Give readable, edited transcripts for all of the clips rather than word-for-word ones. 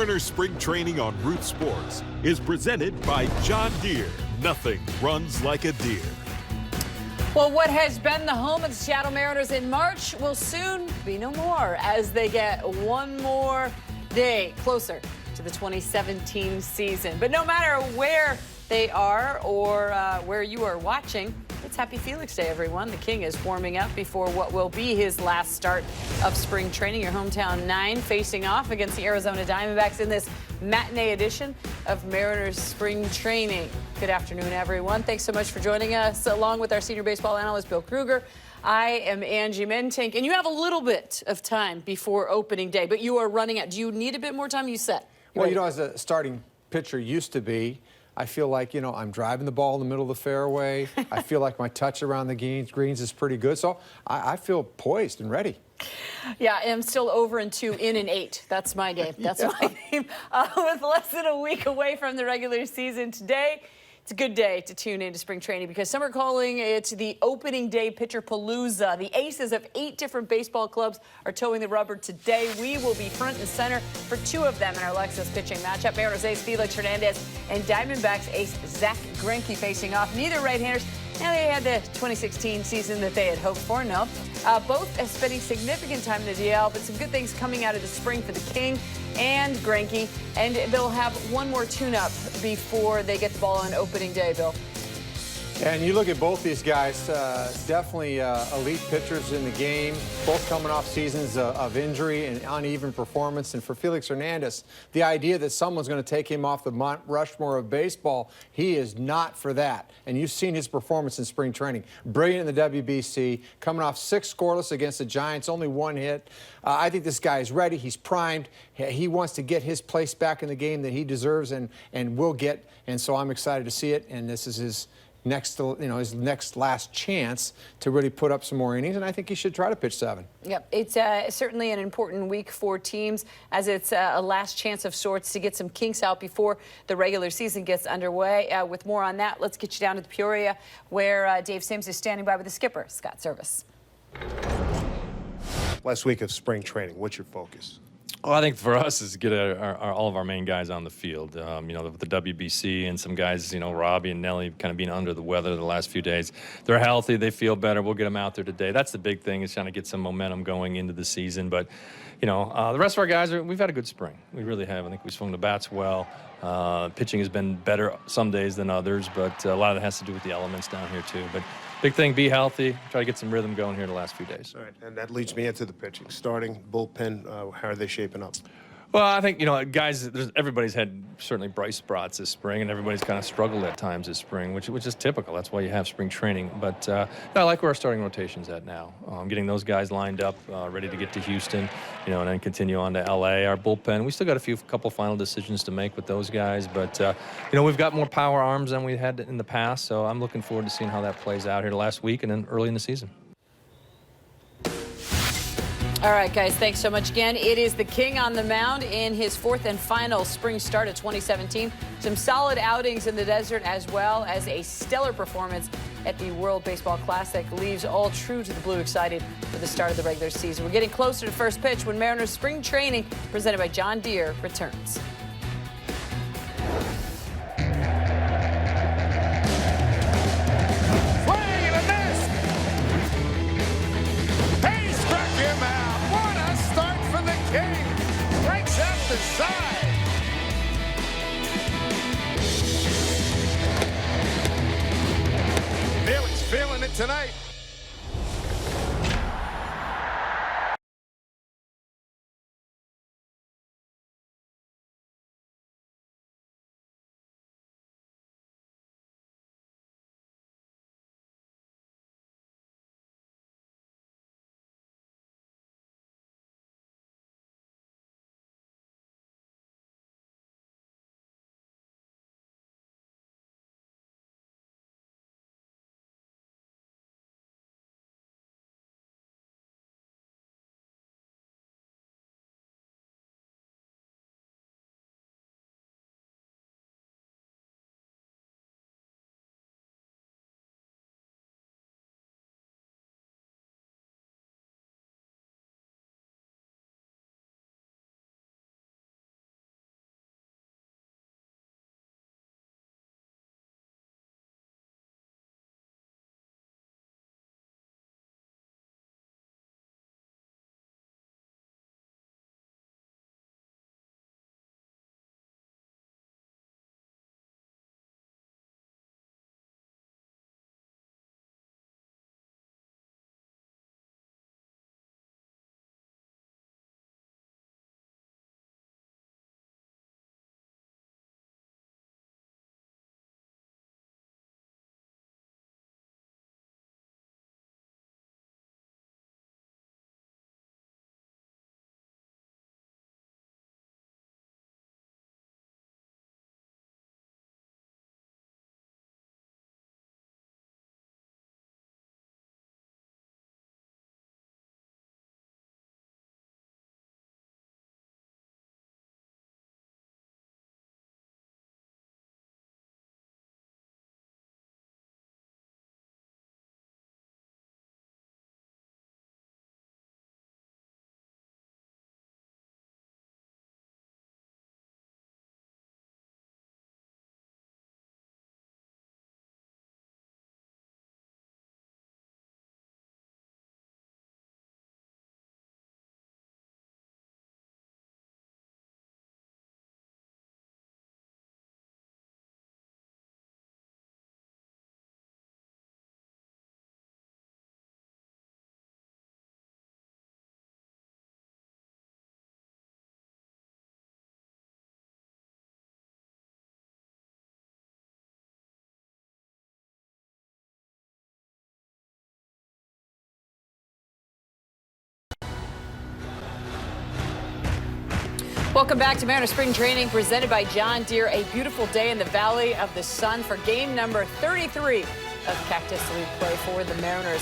Mariners Spring Training on Root Sports is presented by John Deere. Nothing runs like a deer. Well, what has been the home of the Seattle Mariners in March will soon be no more as they get one more day closer to the 2017 season. But no matter where they are or where you are watching, it's Happy Felix Day, everyone. The King is warming up before what will be his last start of spring training. Your hometown nine facing off against the Arizona Diamondbacks in this matinee edition of Mariners Spring Training. Good afternoon, everyone. Thanks so much for joining us, along with our senior baseball analyst, Bill Kruger. I am Angie Mentink, and you have a little bit of time before opening day, but you are running out. Do you need a bit more time? You set. Well, you know, as a starting pitcher used to be, I feel like, you know, I'm driving the ball in the middle of the fairway. I feel like my touch around the greens is pretty good. So I feel poised and ready. Yeah, I'm still over and 2, in and 8. That's my game. That's my game. With less than a week away from the regular season today, it's a good day to tune into spring training because some are calling it the opening day pitcher palooza. The aces of 8 different baseball clubs are towing the rubber today. We will be front and center for 2 of them in our Lexus pitching matchup. Mariners ace Felix Hernandez and Diamondbacks ace Zach Greinke facing off. Neither right-handers. Now they had the 2016 season that they had hoped for. No. Both are spending significant time in the DL, but some good things coming out of the spring for the King and Greinke. And they'll have one more tune-up before they get the ball on opening day, Bill. And you look at both these guys, definitely elite pitchers in the game, both coming off seasons of injury and uneven performance. And for Felix Hernandez, the idea that someone's going to take him off the Mount Rushmore of baseball, he is not for that. And you've seen his performance in spring training. Brilliant in the WBC, coming off 6 scoreless against the Giants, only 1 hit. I think this guy is ready. He's primed. He wants to get his place back in the game that he deserves and will get. And so I'm excited to see it. And this is his his next last chance to really put up some more innings, and I think he should try to pitch 7. Yep, it's certainly an important week for teams as it's a last chance of sorts to get some kinks out before the regular season gets underway. With more on that, let's get you down to the Peoria where Dave Sims is standing by with the skipper, Scott Service. Last week of spring training, what's your focus? Well, I think for us is to get all of our main guys on the field. With the WBC and some guys, Robbie and Nelly kind of being under the weather the last few days. They're healthy. They feel better. We'll get them out there today. That's the big thing is trying to get some momentum going into the season. But, the rest of our guys, we've had a good spring. We really have. I think we swung the bats well. Pitching has been better some days than others, but a lot of it has to do with the elements down here, too. But big thing, be healthy. Try to get some rhythm going here the last few days. All right, and that leads me into the pitching. Starting, bullpen, how are they shaping up? Well, I think, guys, everybody's had certainly bright spots this spring, and everybody's kind of struggled at times this spring, which is typical. That's why you have spring training. But I like where our starting rotation's at now. Getting those guys lined up, ready to get to Houston, and then continue on to L.A. Our bullpen, we still got a couple final decisions to make with those guys. But, we've got more power arms than we had in the past, so I'm looking forward to seeing how that plays out here last week and then early in the season. All right, guys, thanks so much again. It is the King on the mound in his 4th and final spring start of 2017. Some solid outings in the desert as well as a stellar performance at the World Baseball Classic leaves all true to the blue excited for the start of the regular season. We're getting closer to first pitch when Mariners Spring Training presented by John Deere returns. Side. Felix feeling it tonight. Welcome back to Mariners Spring Training presented by John Deere. A beautiful day in the Valley of the Sun for game number 33 of Cactus League play for the Mariners.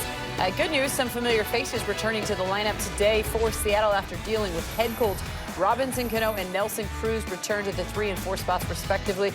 Good news, some familiar faces returning to the lineup today for Seattle after dealing with head colds. Robinson Cano and Nelson Cruz return to the 3 and 4 spots respectively.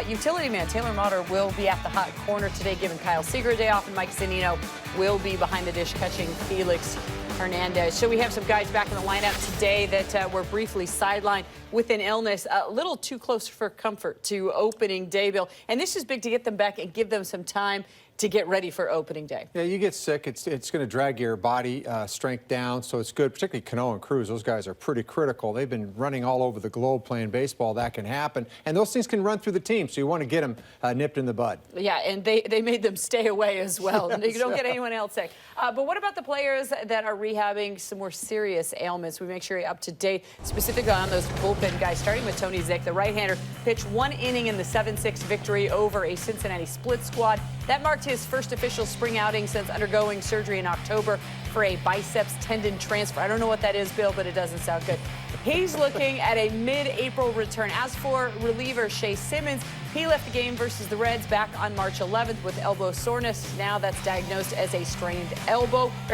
Utility man Taylor Motter will be at the hot corner today, giving Kyle Seager a day off, and Mike Zunino will be behind the dish catching Felix Hernandez. So we have some guys back in the lineup today that were briefly sidelined with an illness, a little too close for comfort to opening day, Bill. And this is big to get them back and give them some time to get ready for opening day. Yeah, you get sick, it's going to drag your body strength down, so it's good, particularly Cano and Cruz. Those guys are pretty critical. They've been running all over the globe playing baseball. That can happen, and those things can run through the team, so you want to get them nipped in the bud. Yeah, and they made them stay away as well. Yes. You don't get anyone else sick. But what about the players that are rehabbing some more serious ailments? We make sure you're up to date, specifically on those bullpen guys, starting with Tony Zych, the right-hander, pitched 1 inning in the 7-6 victory over a Cincinnati split squad. That marked his first official spring outing since undergoing surgery in October for a biceps tendon transfer. I don't know what that is, Bill, but it doesn't sound good. He's looking at a mid-April return. As for reliever Shea Simmons, he left the game versus the Reds back on March 11th with elbow soreness. Now that's diagnosed as a strained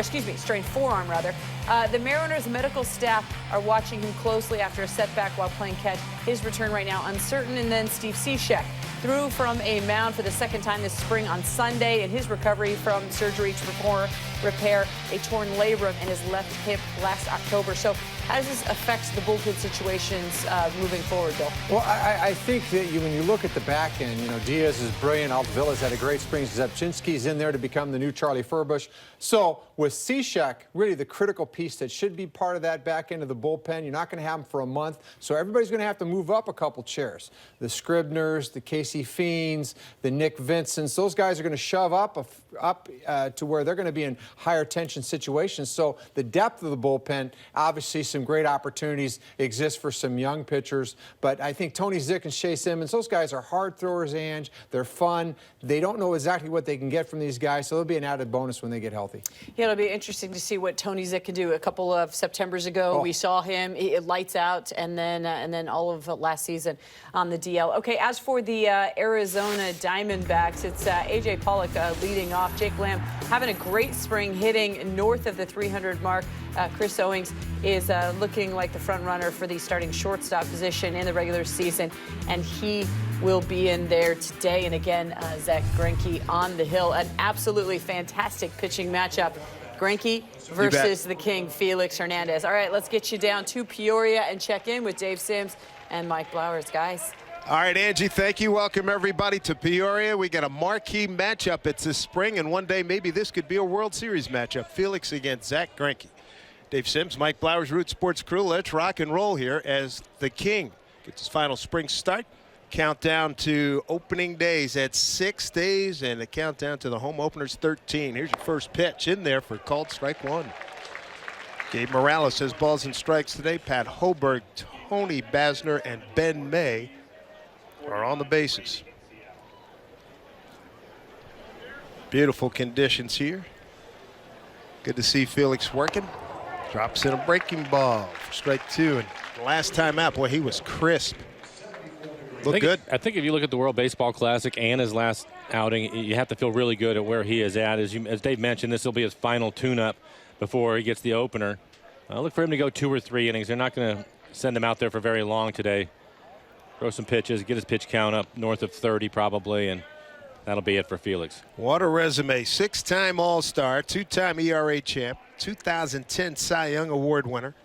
strained forearm rather. The Mariners medical staff are watching him closely after a setback while playing catch. His return right now uncertain. And then Steve Cishek threw from a mound for the second time this spring on Sunday in his recovery from surgery to repair a torn labrum in his left hip last October. So how does this affect the bullpen situations moving forward, Bill? Well, I think that when you look at the back end, Diaz is brilliant. Altavilla's had a great spring. Zepchinski's in there to become the new Charlie Furbush. So with Cishek, really the critical piece that should be part of that back end of the bullpen, you're not going to have him for a month. So everybody's going to have to move up a couple chairs. The Scribners, the Casey Fiends, the Nick Vincents, those guys are going to shove up to where they're going to be in higher tension situations. So the depth of the bullpen, obviously some great opportunities exist for some young pitchers. But I think Tony Zych and Shea Simmons, those guys are hard throwers, Ange. They're fun. They don't know exactly what they can get from these guys, so it'll be an added bonus when they get healthy. Yeah, it'll be interesting to see what Tony Zych can do. A couple of Septembers ago, we saw him. It lights out, and then all of last season on the DL. Okay, as for the Arizona Diamondbacks, it's A.J. Pollock leading off. Jake Lamb having a great spring, hitting north of the 300 mark. Chris Owings is looking like the front runner for the starting shortstop position in the regular season, and he will be in there today. And again, Zach Greinke on the hill. An absolutely fantastic pitching matchup. Greinke versus the King, Felix Hernandez. All right, let's get you down to Peoria and check in with Dave Sims and Mike Blowers, guys. All right, Angie, thank you. Welcome, everybody, to Peoria. We got a marquee matchup. It's this spring, and one day maybe this could be a World Series matchup. Felix against Zach Greinke. Dave Sims, Mike Blowers, Root Sports crew. Let's rock and roll here as the King gets his final spring start. Countdown to opening days at 6 days, and the countdown to the home openers 13. Here's your first pitch in there for called strike one. Gabe Morales has balls and strikes today. Pat Hoberg, Tony Basner, and Ben May are on the bases. Beautiful conditions here. Good to see Felix working. Drops in a breaking ball for strike two. And the last time out, boy, he was crisp. Looked good. I think if you look at the World Baseball Classic and his last outing, you have to feel really good at where he is at. As Dave mentioned, this will be his final tune-up before he gets the opener. Look for him to go 2 or 3 innings. They're not going to send him out there for very long today. Throw some pitches, get his pitch count up north of 30 probably, and that'll be it for Felix. What a resume. 6-time All-Star, 2-time ERA champ, 2010 Cy Young Award winner,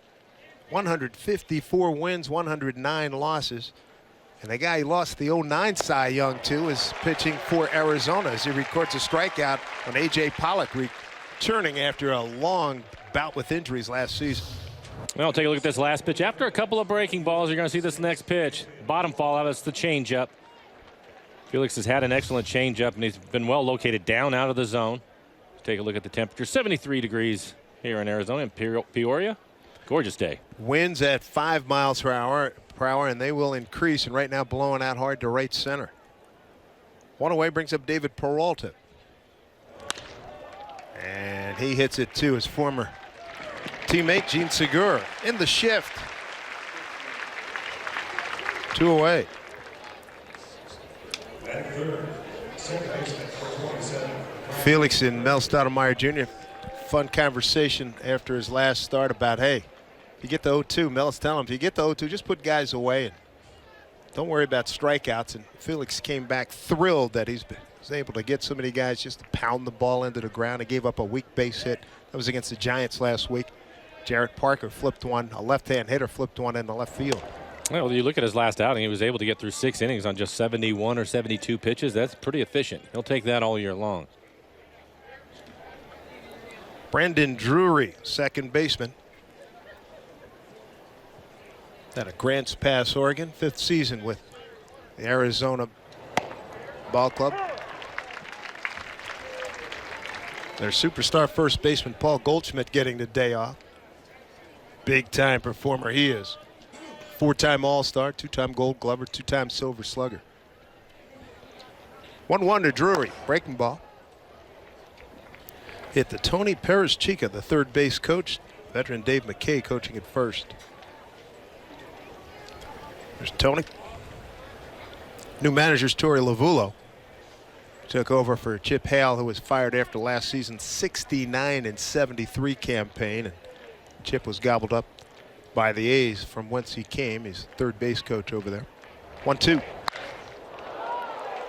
154 wins, 109 losses. And the guy he lost the 09 Cy Young to is pitching for Arizona as he records a strikeout on A.J. Pollock, returning after a long bout with injuries last season. Well, take a look at this last pitch. After a couple of breaking balls, you're going to see this next pitch. Bottom fall out, it's the changeup. Felix has had an excellent changeup, and he's been well located down out of the zone. Take a look at the temperature. 73 degrees here in Arizona, in Peoria. Gorgeous day. Winds at 5 miles per hour, and they will increase. And right now, blowing out hard to right center. One away brings up David Peralta. And he hits it to his former teammate Gene Segura in the shift. 2 away. Felix and Mel Stoudemire Jr. Fun conversation after his last start about, hey, if you get the 0-2, Mel's telling him, if you get the 0-2, just put guys away and don't worry about strikeouts. And Felix came back thrilled that he was able to get so many guys just to pound the ball into the ground. He gave up a weak base hit. That was against the Giants last week. Jarrett Parker flipped one. A left-hand hitter flipped one in the left field. Well, you look at his last outing, he was able to get through 6 innings on just 71 or 72 pitches. That's pretty efficient. He'll take that all year long. Brandon Drury, second baseman. At a Grants Pass, Oregon, 5th season with the Arizona Ball Club. Their superstar first baseman Paul Goldschmidt getting the day off. Big time performer he is. 4-time All-Star, 2-time Gold Glover, 2-time Silver Slugger. 1-1 to Drury, breaking ball. Hit the Tony Perez Chica, the third base coach. Veteran Dave McKay coaching at first. There's Tony. New manager's Torey Lovullo. Took over for Chip Hale, who was fired after last season's 69-73 campaign. And Chip was gobbled up by the A's from whence he came. He's third base coach over there. 1-2.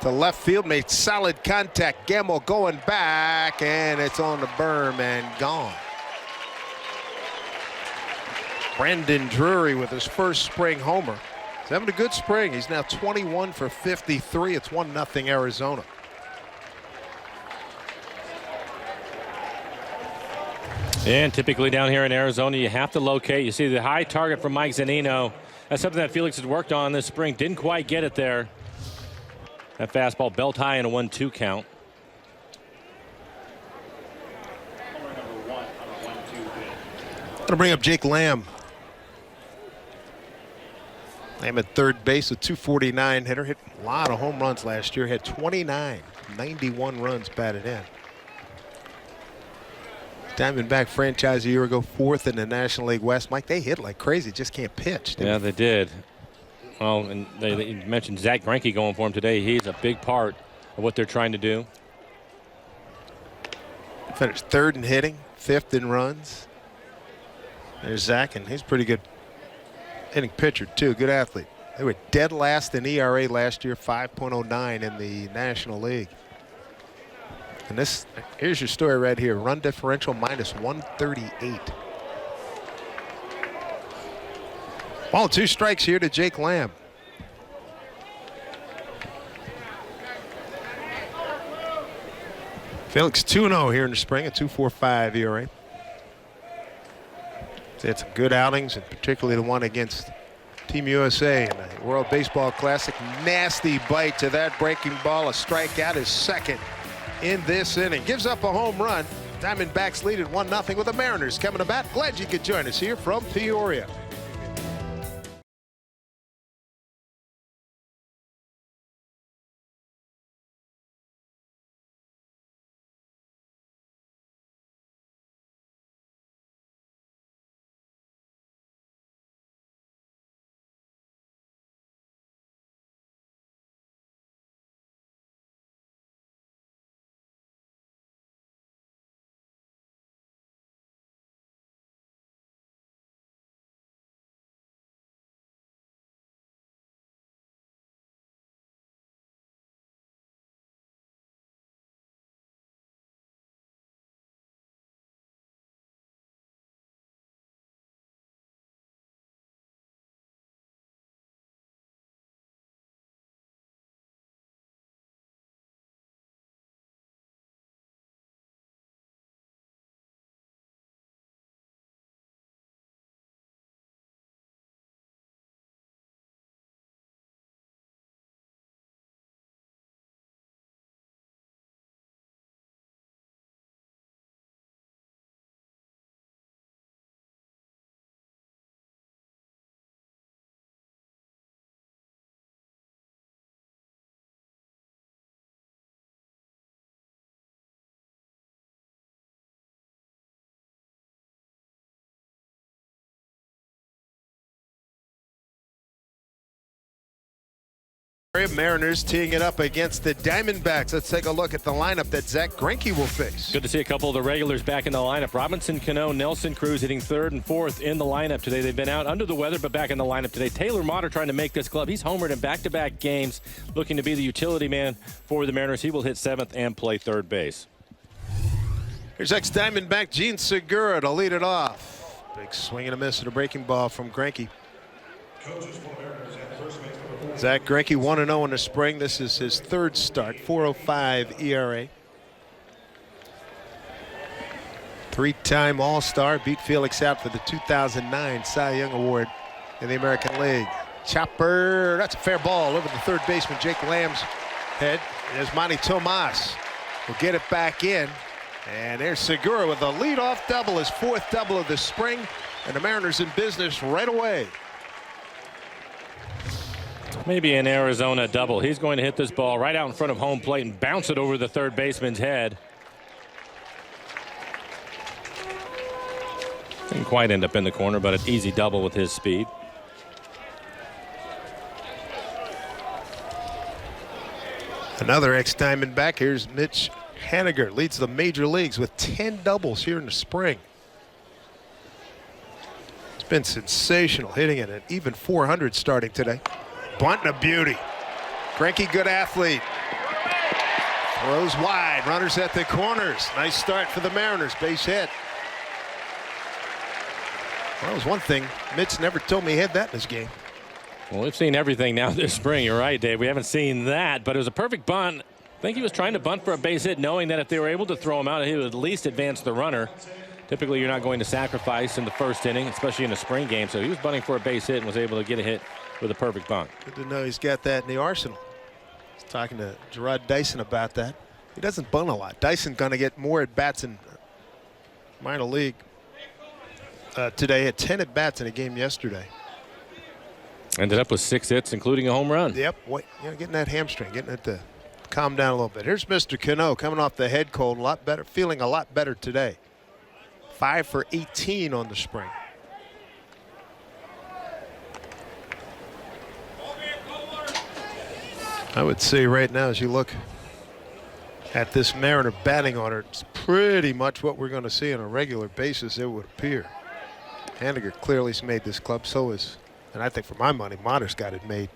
To left field, made solid contact. Gamble going back, and it's on the berm and gone. Brandon Drury with his first spring homer. He's having a good spring. He's now 21 for 53. It's 1-0 Arizona. And typically down here in Arizona, you have to locate. You see the high target from Mike Zunino. That's something that Felix has worked on this spring. Didn't quite get it there. That fastball belt high in a 1-2 count. Gonna bring up Jake Lamb. Lamb at third base, a 249 hitter. Hit a lot of home runs last year. Had 29, 91 runs batted in. Diamondback franchise a year ago, 4th in the National League West. Mike, they hit like crazy, just can't pitch. Yeah, they did. Well, and they mentioned Zach Greinke going for him today. He's a big part of what they're trying to do. Finished 3rd in hitting, 5th in runs. There's Zach, and he's a pretty good hitting pitcher, too. Good athlete. They were dead last in ERA last year, 5.09 in the National League. And this, here's your story right here. Run differential -138. Ball 2 strikes here to Jake Lamb. Felix 2-0 here in the spring, a 2.45 ERA. They had some good outings, and particularly the one against Team USA in the World Baseball Classic. Nasty bite to that breaking ball. A strikeout, is second in this inning. Gives up a home run. Diamondbacks lead at 1-0 with the Mariners coming to bat. Glad you could join us here from Peoria. Mariners teeing it up against the Diamondbacks. Let's take a look at the lineup that Zach Greinke will face. Good to see a couple of the regulars back in the lineup. Robinson Cano, Nelson Cruz hitting 3rd and 4th in the lineup today. They've been out under the weather, but back in the lineup today. Taylor Motter trying to make this club. He's homered in back-to-back games, looking to be the utility man for the Mariners. He will hit 7th and play 3rd base. Here's ex-Diamondback Gene Segura to lead it off. Big swing and a miss at a breaking ball from Greinke. Zach Greinke 1-0 in the spring. This is his 3rd start. 4.05 ERA. 3-time All-Star. Beat Felix out for the 2009 Cy Young Award in the American League. Chopper. That's a fair ball over the 3rd baseman Jake Lamb's head. There's Manny Tomas. Will get it back in. And there's Segura with a leadoff double, his 4th double of the spring. And the Mariners in business right away. Maybe an Arizona double. He's going to hit this ball right out in front of home plate and bounce it over the 3rd baseman's head. Didn't quite end up in the corner, but an easy double with his speed. Another ex-Diamondback. Here's Mitch Haniger. Leads the major leagues with 10 doubles here in the spring. It's been sensational, hitting it at even 400 starting today. Bunt and a beauty. Greinke, good athlete. Throws wide. Runners at the corners. Nice start for the Mariners. Base hit. Well, that was one thing Mitch never told me he had that in his game. Well, we've seen everything now this spring. You're right, Dave. We haven't seen that, but it was a perfect bunt. I think he was trying to bunt for a base hit, knowing that if they were able to throw him out, he would at least advance the runner. Typically, you're not going to sacrifice in the 1st inning, especially in a spring game. So he was bunting for a base hit and was able to get a hit with a perfect bunt. Good to know he's got that in the arsenal. I was talking to Gerard Dyson about that. He doesn't bunt a lot. Dyson going to get more at bats in minor league today. Had 10 at bats in a game yesterday. Ended up with 6 hits, including a home run. Yep. Wait, getting that hamstring, getting it to calm down a little bit. Here's Mr. Cano coming off the head cold, a lot better, feeling a lot better today. 5 for 18 on the spring. I would say right now, as you look at this Mariner batting order, it's pretty much what we're going to see on a regular basis, it would appear. Haniger clearly has made this club, so is, and I think for my money, Motter's got it made.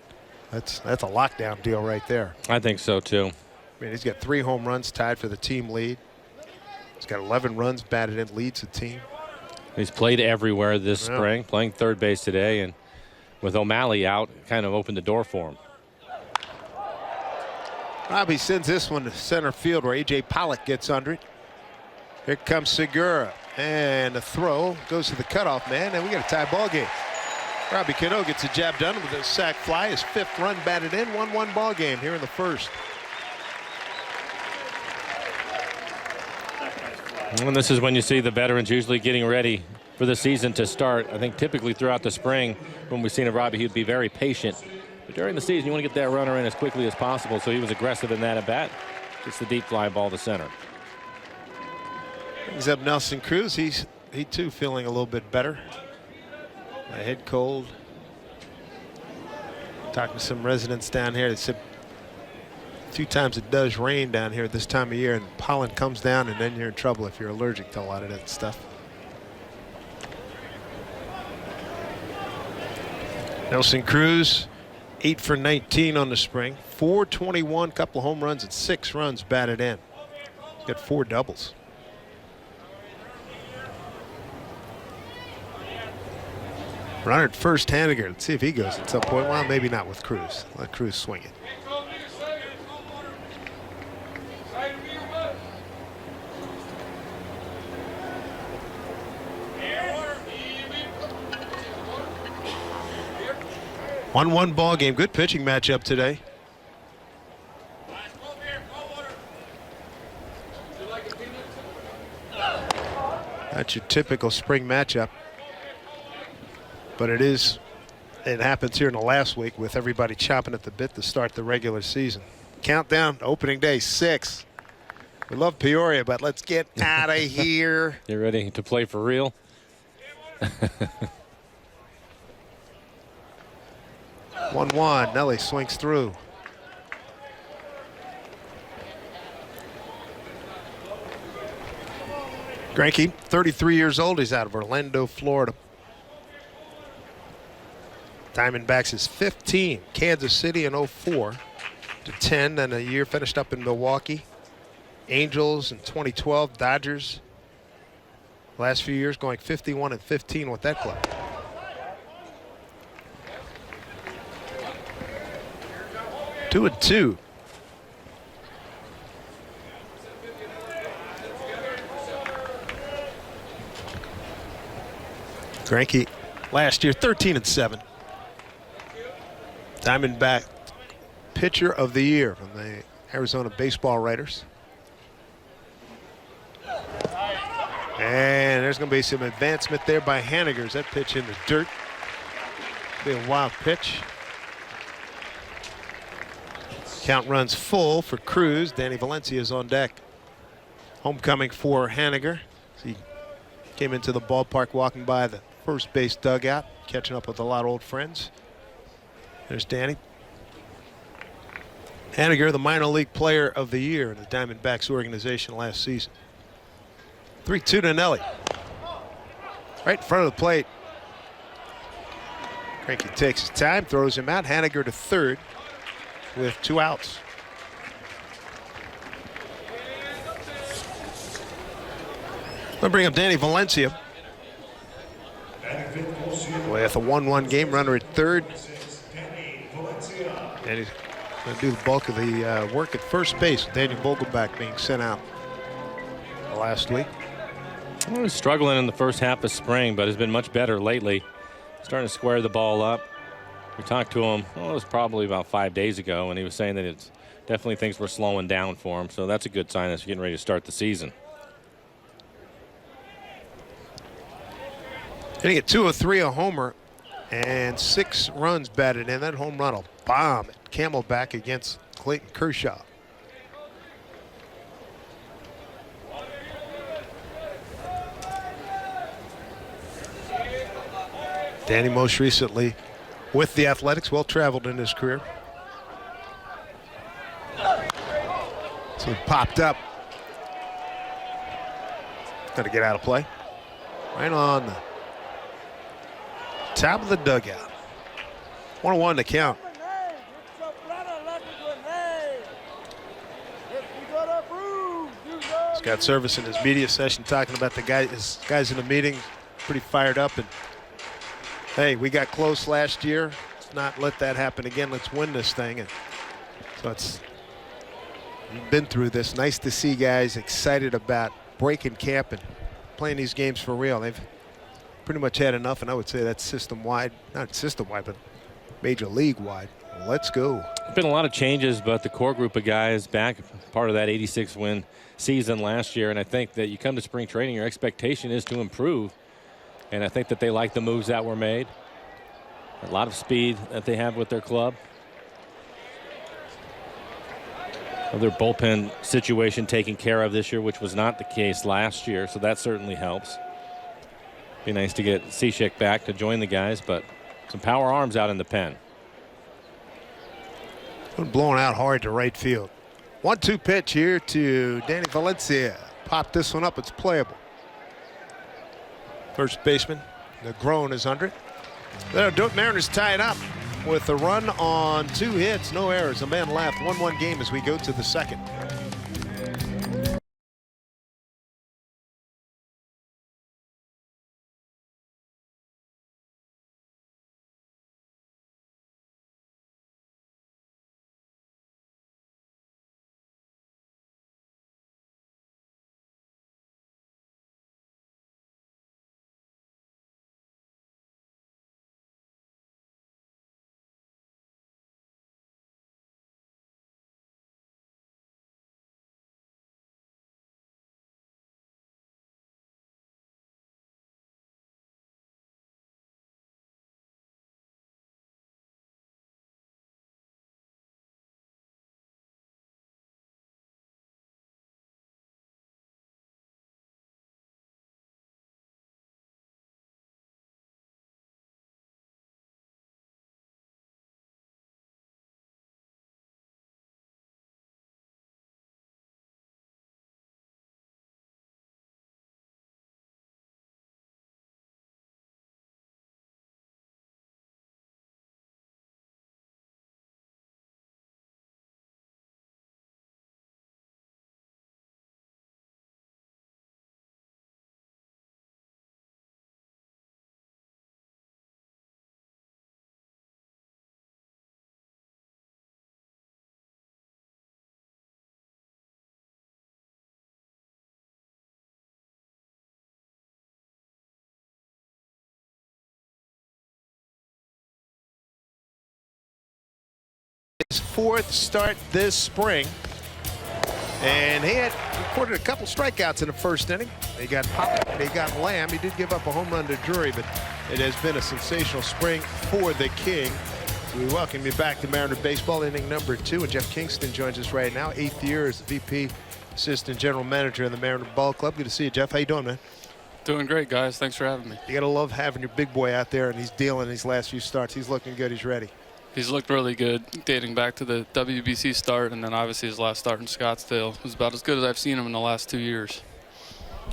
That's a lockdown deal right there. I think so, too. I mean, he's got 3 home runs, tied for the team lead. He's got 11 runs batted in, leads the team. He's played everywhere this spring, playing 3rd base today, and with O'Malley out, kind of opened the door for him. Robbie sends this one to center field where A.J. Pollock gets under it. Here comes Segura, and the throw goes to the cutoff man, and we got a tie ball game. Robbie Cano gets a job done with a sac fly, his 5th run batted in, 1-1 ball game here in the 1st. And this is when you see the veterans usually getting ready for the season to start. I think typically throughout the spring, when we've seen of Robbie, he'd be very patient. But during the season, you want to get that runner in as quickly as possible, so he was aggressive in that at bat. Gets the deep fly ball to center. Brings up Nelson Cruz. He too feeling a little bit better. My head cold. Talking to some residents down here. They said 2 times it does rain down here at this time of year, and pollen comes down, and then you're in trouble if you're allergic to a lot of that stuff. Nelson Cruz, 8 for 19 on the spring, 421, couple home runs and 6 runs batted in. He's got 4 doubles. Runner at first, Haniger. Let's see if he goes at some point. Well, maybe not with Cruz. Let Cruz swing it. One ball game. Good pitching matchup today. That's your typical spring matchup. But it happens here in the last week with everybody chomping at the bit to start the regular season. Countdown, opening day 6. We love Peoria, but let's get out of here. You ready to play for real? 1-1. Nelly swings through. Greinke, 33 years old. He's out of Orlando, Florida. Diamondbacks is 15. Kansas City in 04 to 10, and a year finished up in Milwaukee. Angels in 2012. Dodgers. Last few years going 51 and 15 with that club. Two and two. Greinke last year 13 and 7. Diamondback pitcher of the year from the Arizona baseball writers. And there's going to be some advancement there by Hanigers. That pitch in the dirt. Be a wild pitch. Count runs full for Cruz. Danny Valencia is on deck. Homecoming for Haniger. He came into the ballpark walking by the first base dugout, catching up with a lot of old friends. There's Danny. Haniger, the minor league player of the year in the Diamondbacks organization last season. 3-2 to Nelly. Right in front of the plate. Greinke takes his time, throws him out. Haniger to third with 2 outs. I'll bring up Danny Valencia with a 1-1 game, runner at third. And he's going to do the bulk of the work at first base. Daniel Vogelbach being sent out last week. Well, he's struggling in the first half of spring, but has been much better lately. Starting to square the ball up. We talked to him, well, it was probably about 5 days ago, and he was saying that it's definitely things were slowing down for him. So that's a good sign as you're getting ready to start the season. Hitting at 2 of 3, a homer, and 6 runs batted in. That home run will bomb at Camelback against Clayton Kershaw. Danny most recently with the Athletics, well traveled in his career. So he popped up. Got to get out of play. Right on the top of the dugout. 1-1 to count. He's got service in his media session talking about the guys in the meeting, pretty fired up. And hey, we got close last year. Let's not let that happen again. Let's win this thing. And so you've been through this. Nice to see guys excited about breaking camp and playing these games for real. They've pretty much had enough, and I would say that's system-wide, not system-wide, but major league-wide. Let's go. There's been a lot of changes, but the core group of guys back, part of that 86-win season last year, and I think that you come to spring training, your expectation is to improve, and I think that they like the moves that were made. A lot of speed that they have with their club. Their bullpen situation taken care of this year, which was not the case last year, so that certainly helps. Be nice to get Cishek back to join the guys, but some power arms out in the pen. Blowing out hard to right field. 1-2 pitch here to Danny Valencia. Pop this one up. It's playable. First baseman, Negron, is under it. The Mariners tie it up with a run on 2 hits, no errors, a man left. 1-1 game as we go to the second. fourth start this spring. And he had recorded a couple strikeouts in the first inning. They got Pop, they got Lamb. He did give up a home run to Drury, but it has been a sensational spring for the King. We welcome you back to Mariner Baseball, inning number 2. And Jeff Kingston joins us right now, 8th year as the VP, Assistant General Manager of the Mariner Ball Club. Good to see you, Jeff. How you doing, man? Doing great, guys. Thanks for having me. You got to love having your big boy out there, and he's dealing these last few starts. He's looking good. He's ready. He's looked really good, dating back to the WBC start, and then obviously his last start in Scottsdale was about as good as I've seen him in the last 2 years.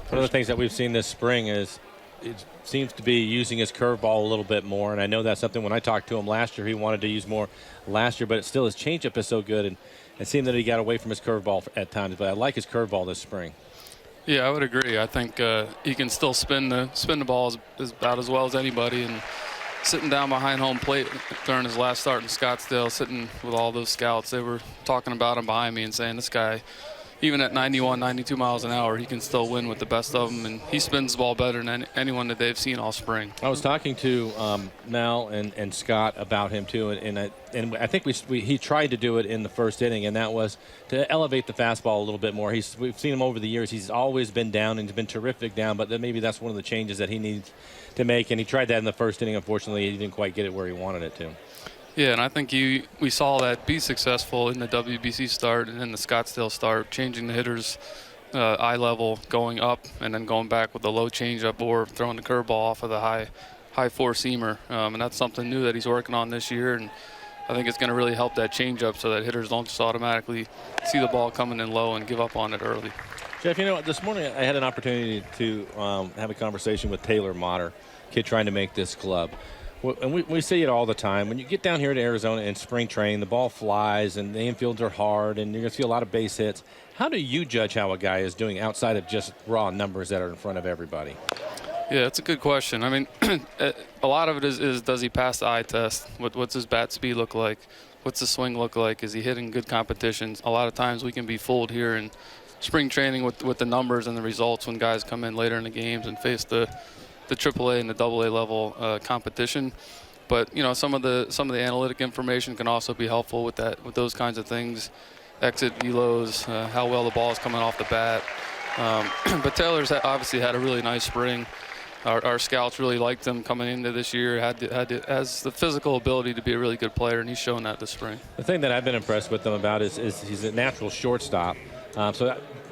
One of the things that we've seen this spring is it seems to be using his curveball a little bit more, and I know that's something when I talked to him last year, he wanted to use more last year, but it still his changeup is so good, and it seemed that he got away from his curveball at times, but I like his curveball this spring. Yeah, I would agree. I think he can still spin the ball as about as well as anybody, and sitting down behind home plate during his last start in Scottsdale, sitting with all those scouts, they were talking about him behind me and saying this guy, even at 91, 92 miles an hour, he can still win with the best of them, and he spins the ball better than anyone that they've seen all spring. I was talking to Mel and Scott about him too, and I think he tried to do it in the first inning, and that was to elevate the fastball a little bit more. We've seen him over the years. He's always been down and he's been terrific down, but maybe that's one of the changes that he needs to make, and he tried that in the first inning. Unfortunately, he didn't quite get it where he wanted it to. Yeah, and I think we saw that be successful in the WBC start and in the Scottsdale start, changing the hitter's eye level, going up and then going back with the low changeup or throwing the curveball off of the high four-seamer. And that's something new that he's working on this year, and I think it's going to really help that changeup so that hitters don't just automatically see the ball coming in low and give up on it early. Jeff, you know, this morning I had an opportunity to have a conversation with Taylor Motter, kid trying to make this club. And we see it all the time. When you get down here to Arizona in spring training, the ball flies and the infields are hard and you're going to see a lot of base hits. How do you judge how a guy is doing outside of just raw numbers that are in front of everybody? Yeah, that's a good question. I mean, a lot of it is does he pass the eye test? What's his bat speed look like? What's the swing look like? Is he hitting good competitions? A lot of times we can be fooled here in spring training with the numbers and the results when guys come in later in the games and face the AAA and the AA level competition. But you know, some of the analytic information can also be helpful with those kinds of things. Exit velos, how well the ball is coming off the bat. But Taylor's obviously had a really nice spring. Our scouts really liked him coming into this year. Has the physical ability to be a really good player, and he's shown that this spring. The thing that I've been impressed with him about is he's a natural shortstop.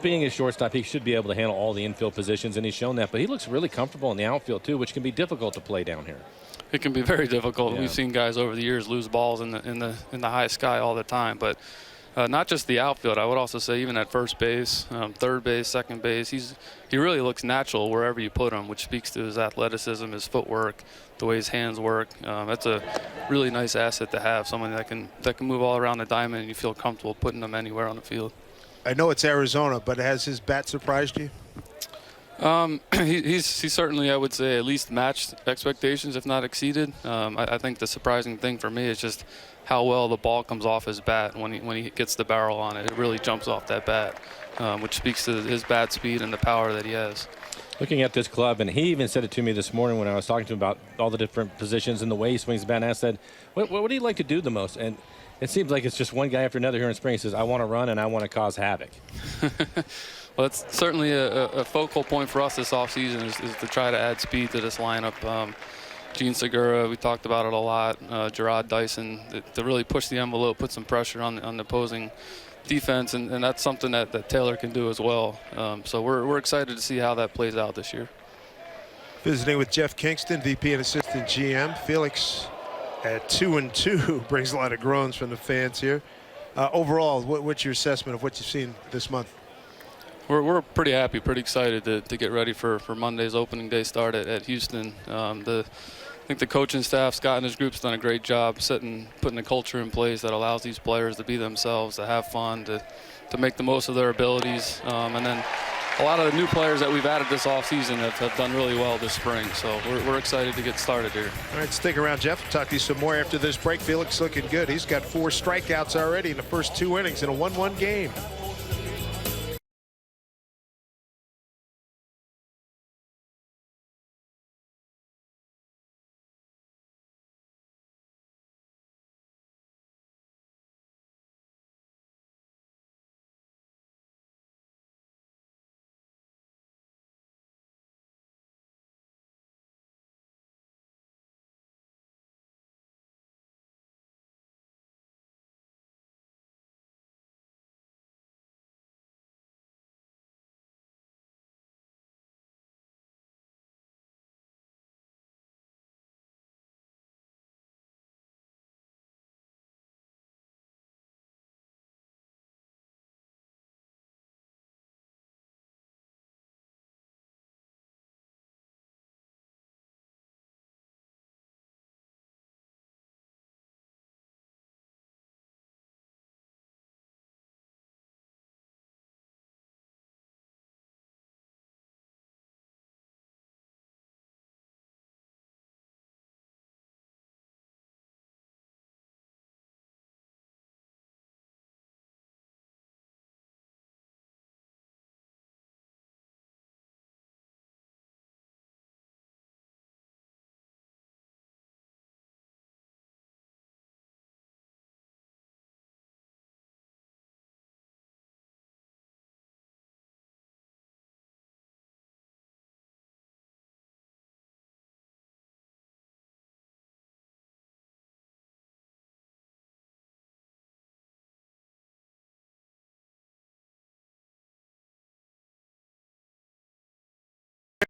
Being a shortstop, he should be able to handle all the infield positions, and he's shown that. But he looks really comfortable in the outfield too, which can be difficult to play down here. It can be very difficult. Yeah. We've seen guys over the years lose balls in the high sky all the time, but not just the outfield. I would also say even at first base, third base, second base, he really looks natural wherever you put him, which speaks to his athleticism, his footwork, the way his hands work. That's a really nice asset to have, someone that can move all around the diamond, and you feel comfortable putting them anywhere on the field. I know it's Arizona, but has his bat surprised you? He's certainly, I would say, at least matched expectations, if not exceeded. I think the surprising thing for me is just how well the ball comes off his bat when he gets the barrel on it. It really jumps off that bat, which speaks to his bat speed and the power that he has. Looking at this club, and he even said it to me this morning when I was talking to him about all the different positions and the way he swings the bat, and I said, what do you like to do the most? And it seems like it's just one guy after another here in spring. He says, I want to run and I want to cause havoc. Well, it's certainly a focal point for us this offseason is to try to add speed to this lineup. Gene Segura, we talked about it a lot. Gerard Dyson, to really push the envelope, put some pressure on the opposing defense, and that's something that Taylor can do as well. So we're excited to see how that plays out this year. Visiting with Jeff Kingston, VP and Assistant GM. Felix at 2-2 brings a lot of groans from the fans here. Overall, what's your assessment of what you've seen this month? We're pretty happy, pretty excited to get ready for Monday's opening day start at Houston. I think the coaching staff, Scott and his group's done a great job putting a culture in place that allows these players to be themselves, to have fun, to make the most of their abilities. And then a lot of the new players that we've added this offseason have done really well this spring. So we're excited to get started here. All right, stick around, Jeff. We'll talk to you some more after this break. Felix looking good. He's got 4 strikeouts already in the first 2 innings in a 1-1 game.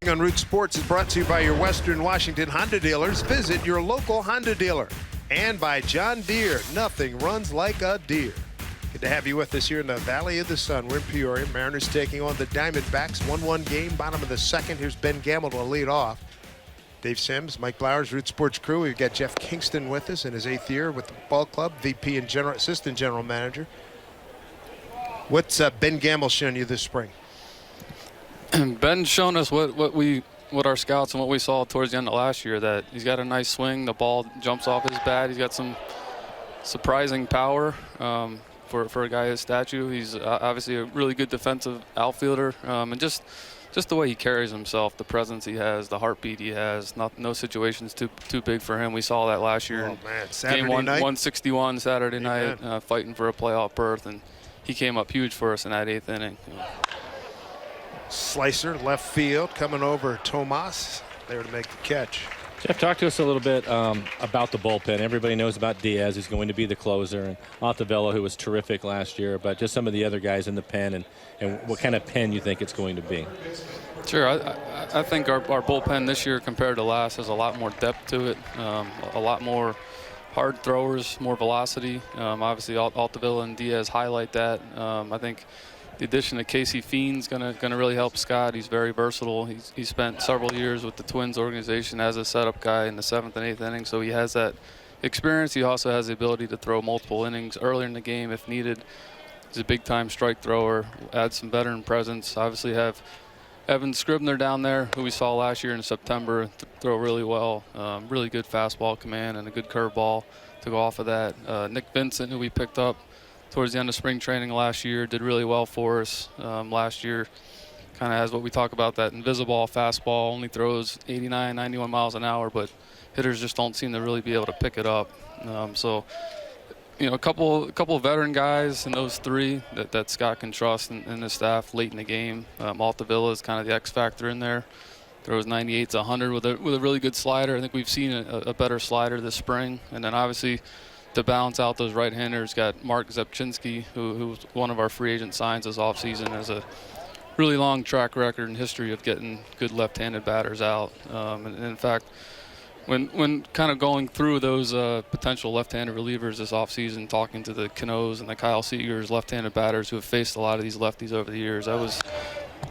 On Root Sports is brought to you by your Western Washington Honda dealers. Visit your local Honda dealer. And by John Deere. Nothing runs like a deer. Good to have you with us here in the Valley of the Sun. We're in Peoria. Mariners taking on the Diamondbacks. 1-1 game, bottom of the second. Here's Ben Gamble to lead off. Dave Sims, Mike Blowers, Root Sports crew. We've got Jeff Kingston with us in his 8th year with the ball club, VP and assistant general manager. What's Ben Gamble shown you this spring? Ben's shown us what our scouts and what we saw towards the end of last year, that he's got a nice swing. The ball jumps off his bat. He's got some surprising power for a guy his stature. He's obviously a really good defensive outfielder, and just the way he carries himself, the presence he has, the heartbeat he has. No situation's too big for him. We saw that last year. Oh, man. Saturday Game night? 161 Saturday night, fighting for a playoff berth, and he came up huge for us in that 8th inning. Slicer, left field, coming over Tomas there to make the catch. Jeff, talk to us a little bit about the bullpen. Everybody knows about Diaz, who's going to be the closer, and Ottavella, who was terrific last year, but just some of the other guys in the pen and what kind of pen you think it's going to be. Sure. I think our bullpen this year compared to last has a lot more depth to it, a lot more hard throwers, more velocity. Obviously, Ottavella and Diaz highlight that. I think the addition of Casey Fiend's gonna really help Scott. He's very versatile. He spent several years with the Twins organization as a setup guy in the 7th and 8th inning, so he has that experience. He also has the ability to throw multiple innings earlier in the game if needed. He's a big-time strike thrower. Adds some veteran presence. Obviously have Evan Scribner down there, who we saw last year in September, throw really well. Really good fastball command and a good curveball to go off of that. Nick Vincent, who we picked up towards the end of spring training last year, did really well for us last year. Kind of has what we talk about, that invisible fastball, only throws 89, 91 miles an hour, but hitters just don't seem to really be able to pick it up. So, you know, a couple of veteran guys in those three that Scott can trust in his staff late in the game. Altavilla is kind of the X factor in there. Throws 98 to 100 with a really good slider. I think we've seen a better slider this spring. And then obviously, to balance out those right-handers, got Mark Zepchinski, who's one of our free agent signs this offseason, has a really long track record and history of getting good left-handed batters out. And in fact, when kind of going through those potential left-handed relievers this offseason, talking to the Canoes and the Kyle Seagers, left-handed batters who have faced a lot of these lefties over the years, that was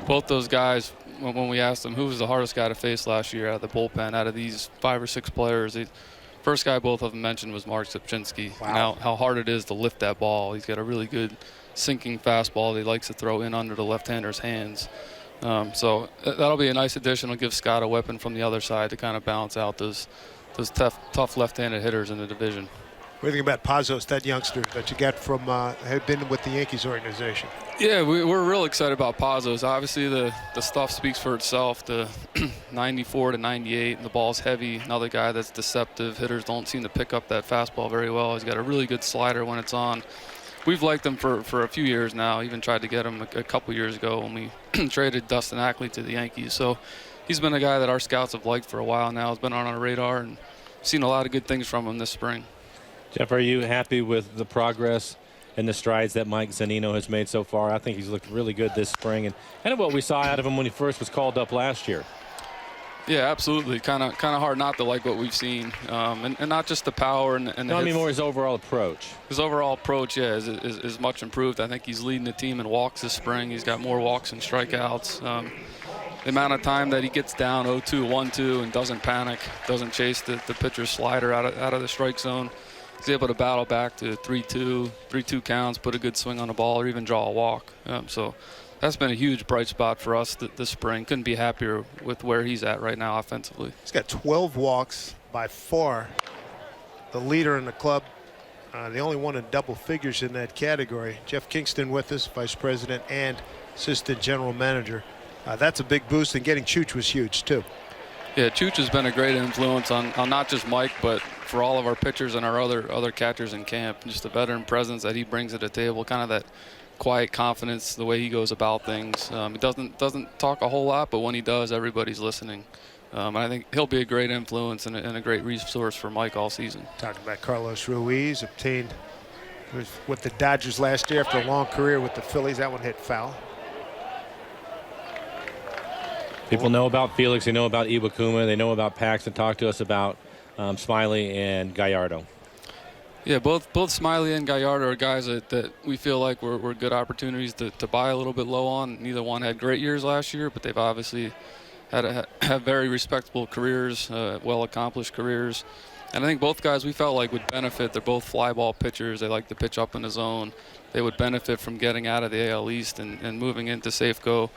both those guys. When we asked them who was the hardest guy to face last year out of the bullpen, out of these 5 or 6 players, first guy both of them mentioned was Mark Zepchinski. Wow. How hard it is to lift that ball. He's got a really good sinking fastball that he likes to throw in under the left-hander's hands. So that'll be a nice addition. It'll give Scott a weapon from the other side to kind of balance out those tough left-handed hitters in the division. What do you think about Pazos, that youngster that you got from had been with the Yankees organization? Yeah, we're real excited about Pazos. Obviously, the stuff speaks for itself. The 94 to 98, and the ball's heavy. Another guy that's deceptive. Hitters don't seem to pick up that fastball very well. He's got a really good slider when it's on. We've liked him for a few years now. Even tried to get him a couple years ago when we traded Dustin Ackley to the Yankees. So he's been a guy that our scouts have liked for a while now. He's been on our radar and seen a lot of good things from him this spring. Jeff, are you happy with the progress and the strides that Mike Zunino has made so far? I think he's looked really good this spring, and kind of what we saw out of him when he first was called up last year. Yeah, absolutely. Kind of hard not to like what we've seen, and not just the power and the no, I mean more his overall approach. His overall approach, yeah, is much improved. I think he's leading the team in walks this spring. He's got more walks and strikeouts. The amount of time that he gets down 0-2, 1-2, and doesn't panic, doesn't chase the pitcher's slider out of the strike zone. He's able to battle back to 3-2 counts, put a good swing on the ball, or even draw a walk. So that's been a huge bright spot for us this spring. Couldn't be happier with where he's at right now offensively. He's got 12 walks, by far the leader in the club, the only one in double figures in that category. Jeff Kingston with us, vice president and assistant general manager. That's a big boost, and getting Chooch was huge too. Yeah, Chooch has been a great influence on not just Mike, but for all of our pitchers and our other catchers in camp. Just the veteran presence that he brings to the table, kind of that quiet confidence, the way he goes about things. He doesn't talk a whole lot, but when he does, everybody's listening. And I think he'll be a great influence and a great resource for Mike all season. Talking about Carlos Ruiz, obtained with the Dodgers last year after a long career with the Phillies. That one hit foul. People know about Felix. They know about Iwakuma. They know about Paxton. Talk to us about Smiley and Gallardo. Yeah, both Smiley and Gallardo are guys that we feel like were good opportunities to buy a little bit low on. Neither one had great years last year, but they've obviously have very respectable careers, well-accomplished careers. And I think both guys we felt like would benefit. They're both fly ball pitchers. They like to pitch up in the zone. They would benefit from getting out of the AL East and moving into Safeco.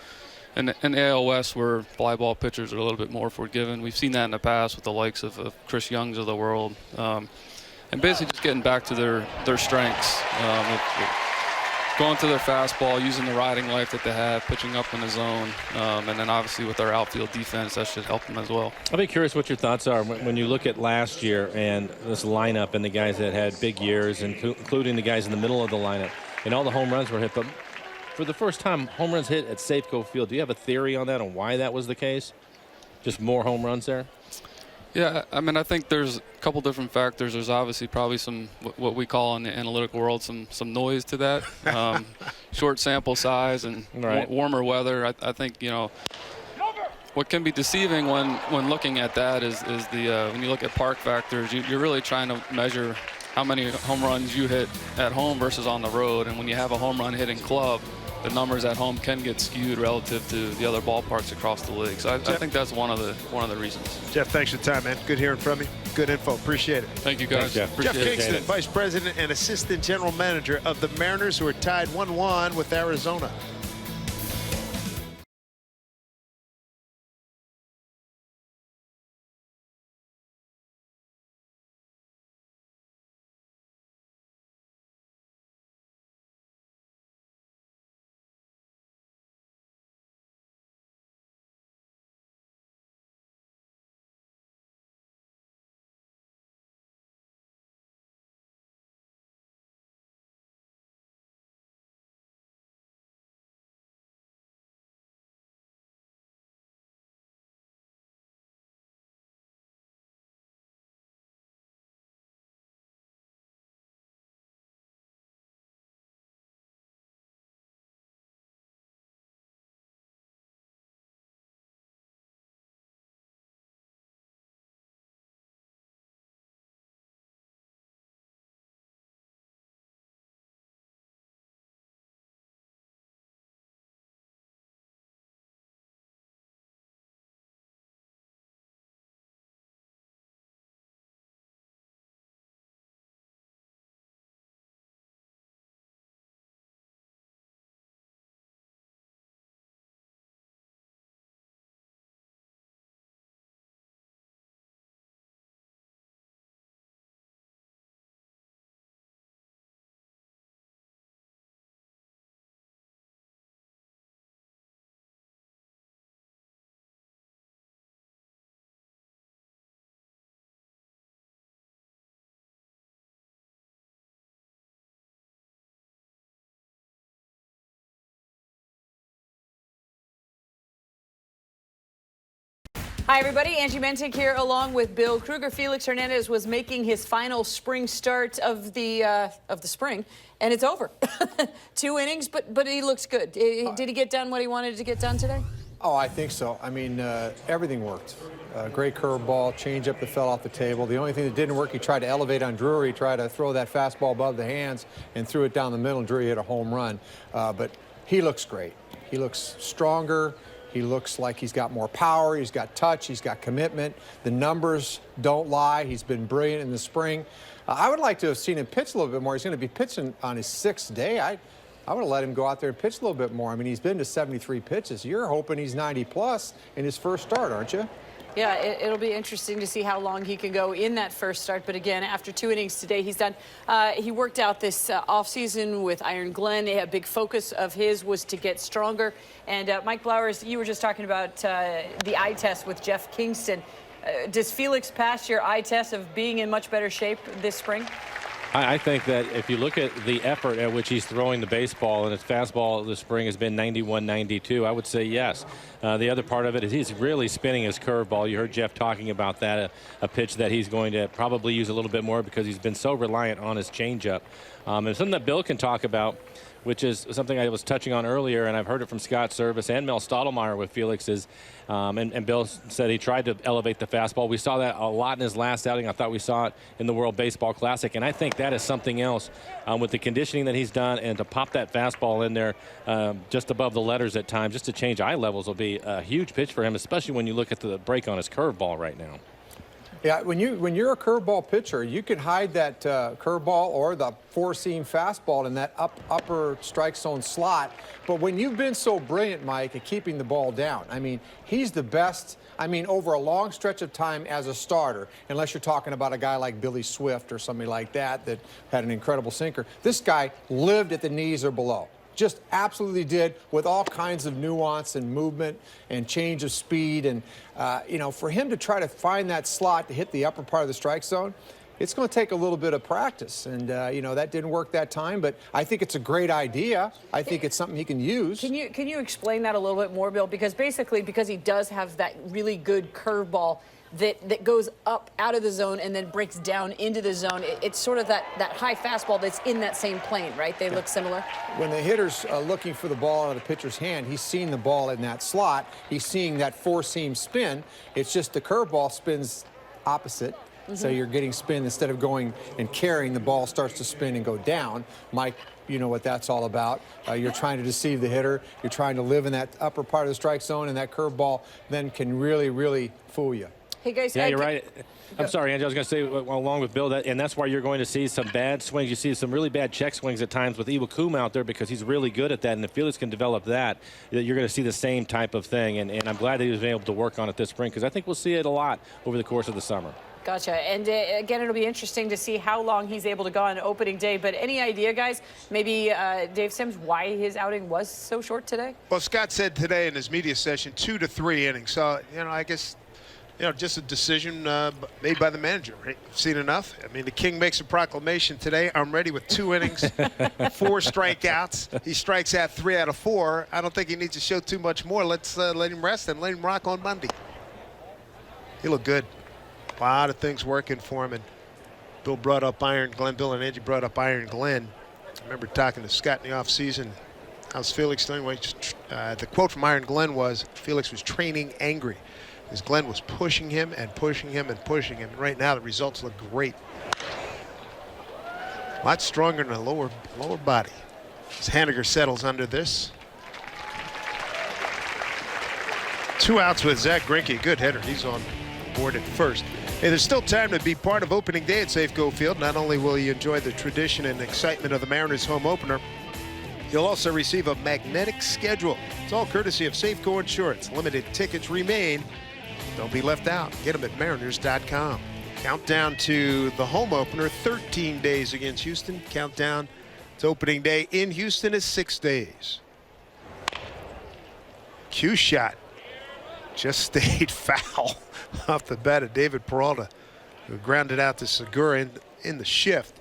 And AL West, where fly ball pitchers are a little bit more forgiven. We've seen that in the past with the likes of Chris Youngs of the world. And basically just getting back to their strengths. Going to their fastball, using the riding life that they have, pitching up in the zone. And then obviously with our outfield defense, that should help them as well. I'll be curious what your thoughts are when you look at last year and this lineup and the guys that had big years, including the guys in the middle of the lineup, and all the home runs were hit. But for the first time, home runs hit at Safeco Field. Do you have a theory on that, on why that was the case? Just more home runs there? Yeah, I mean, I think there's a couple different factors. There's obviously probably some, what we call in the analytical world, some noise to that. Short sample size and warmer weather. I think, you know, what can be deceiving when looking at that is the when you look at park factors, you're really trying to measure how many home runs you hit at home versus on the road. And when you have a home run hitting club, the numbers at home can get skewed relative to the other ballparks across the league. So I think that's one of the reasons. Jeff, thanks for the time, man. Good hearing from you. Good info. Appreciate it. Thank you, guys. Thanks, Jeff Kingston, Vice President and Assistant General Manager of the Mariners, who are tied 1-1 with Arizona. Hi, everybody. Angie Mentic here, along with Bill Kruger. Felix Hernandez was making his final spring start of the spring, and it's over. 2 innings, but he looks good. Did he get done what he wanted to get done today? Oh, I think so. I mean, everything worked. Great curveball, changeup that fell off the table. The only thing that didn't work, he tried to elevate on Drury, tried to throw that fastball above the hands and threw it down the middle, and Drury hit a home run. But he looks great. He looks stronger. He looks like he's got more power. He's got touch. He's got commitment. The numbers don't lie. He's been brilliant in the spring. I would like to have seen him pitch a little bit more. He's going to be pitching on his 6th day. I would have let him go out there and pitch a little bit more. I mean, he's been to 73 pitches. You're hoping he's 90+ in his first start, aren't you? Yeah, it'll be interesting to see how long he can go in that first start. But again, after 2 innings today, he's done. He worked out this offseason with Iron Glen. A big focus of his was to get stronger. And Mike Blowers, you were just talking about the eye test with Jeff Kingston. Does Felix pass your eye test of being in much better shape this spring? I think that if you look at the effort at which he's throwing the baseball, and his fastball this spring has been 91, 92, I would say yes. The other part of it is he's really spinning his curveball. You heard Jeff talking about that, a pitch that he's going to probably use a little bit more because he's been so reliant on his changeup. And something that Bill can talk about which is something I was touching on earlier, and I've heard it from Scott Service and Mel Stottlemyre with Felix. And Bill said he tried to elevate the fastball. We saw that a lot in his last outing. I thought we saw it in the World Baseball Classic, and I think that is something else with the conditioning that he's done, and to pop that fastball in there just above the letters at times, just to change eye levels, will be a huge pitch for him, especially when you look at the break on his curveball right now. Yeah, when you're a curveball pitcher, you can hide that curveball or the four-seam fastball in that upper strike zone slot. But when you've been so brilliant, Mike, at keeping the ball down, I mean, he's the best. I mean, over a long stretch of time as a starter, unless you're talking about a guy like Billy Swift or somebody like that that had an incredible sinker. This guy lived at the knees or below. Just absolutely did, with all kinds of nuance and movement and change of speed. And, you know, for him to try to find that slot to hit the upper part of the strike zone, it's going to take a little bit of practice. And, you know, that didn't work that time. But I think it's a great idea. I think it's something he can use. Can you explain that a little bit more, Bill? Because basically, because he does have that really good curveball that goes up out of the zone and then breaks down into the zone. It's sort of that high fastball that's in that same plane, right? They look similar. When the hitter's looking for the ball out of the pitcher's hand, he's seeing the ball in that slot. He's seeing that four-seam spin. It's just the curveball spins opposite. So you're getting spin instead of going and carrying, the ball starts to spin and go down. Mike, you know what that's all about. You're trying to deceive the hitter. You're trying to live in that upper part of the strike zone, and that curveball then can really, really fool you. Hey, guys. Yeah, you're right. I'm sorry, Angie. I was going to say, along with Bill, and that's why you're going to see some bad swings. You see some really bad check swings at times with Iwakuma out there because he's really good at that. And if Felix can develop that, you're going to see the same type of thing. And I'm glad that he was able to work on it this spring because I think we'll see it a lot over the course of the summer. Gotcha. And again, it'll be interesting to see how long he's able to go on opening day. But any idea, guys, maybe Dave Sims, why his outing was so short today? Well, Scott said today in his media session 2 to 3 innings. So, you know, I guess, you know, just a decision made by the manager. Right? Seen enough. I mean, the King makes a proclamation today. I'm ready with 2 innings, 4 strikeouts. He strikes out 3 out of 4. I don't think he needs to show too much more. Let's let him rest and let him rock on Monday. He looked good. A lot of things working for him. And Bill brought up Iron Glen. Bill and Angie brought up Iron Glen. I remember talking to Scott in the offseason. How's Felix doing? The quote from Iron Glen was, Felix was training angry. Because Glenn was pushing him and pushing him and pushing him. And right now the results look great. A lot stronger in the lower body. As Haniger settles under this. 2 outs with Zach Greinke, good hitter. He's on board at first. Hey, there's still time to be part of opening day at Safeco Field. Not only will you enjoy the tradition and excitement of the Mariners home opener, you'll also receive a magnetic schedule. It's all courtesy of Safeco Insurance. Limited tickets remain. Don't be left out. Get them at mariners.com. Countdown to the home opener, 13 days against Houston. Countdown to opening day in Houston is 6 days. Cue shot. Just stayed foul off the bat of David Peralta, who grounded out to Segura in the shift,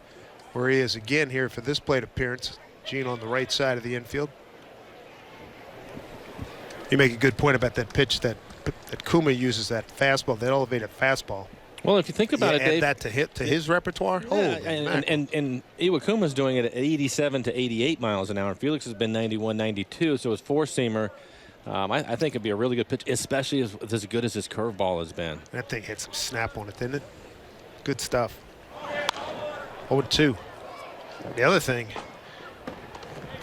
where he is again here for this plate appearance. Gene on the right side of the infield. You make a good point about that pitch that Kuma uses, that fastball, that elevated fastball. Well, if you think about it, Dave, add that to his repertoire. Yeah, and Iwakuma's doing it at 87 to 88 miles an hour. Felix has been 91, 92, so his four-seamer, I think it'd be a really good pitch, especially as good as his curveball has been. That thing had some snap on it, didn't it? Good stuff. 0-2. The other thing,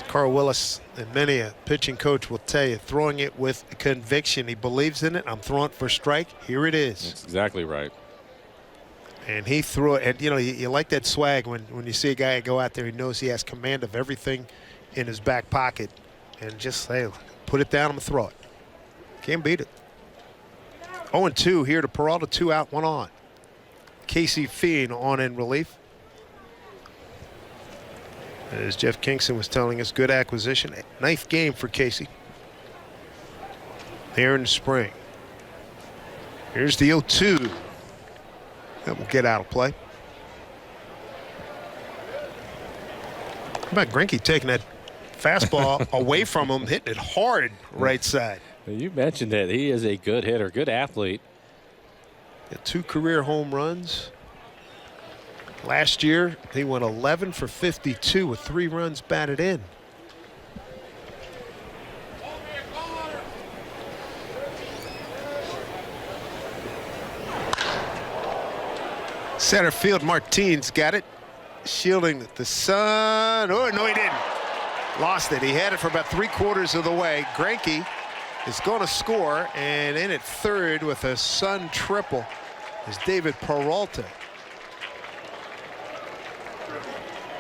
Carl Willis and many a pitching coach will tell you, throwing it with conviction. He believes in it. I'm throwing it for strike. Here it is. That's exactly right. And he threw it. And, you know, you like that swag when you see a guy go out there, he knows he has command of everything in his back pocket. And just say, put it down, I'm going to throw it. Can't beat it. 0-2 here to Peralta, 2 out, 1 on. Casey Fiend on in relief. As Jeff Kingston was telling us, good acquisition. 9th game for Casey here in the spring. Here's the 0-2. That will get out of play. How about Greinke taking that fastball away from him, hitting it hard right side. You mentioned that. He is a good hitter, good athlete. 2 career home runs. Last year, he went 11 for 52 with 3 runs batted in. Center field, Martins got it. Shielding the sun. Oh, no, he didn't. Lost it. He had it for about 3/4 of the way. Greinke is going to score, and in at third with a Sun triple is David Peralta.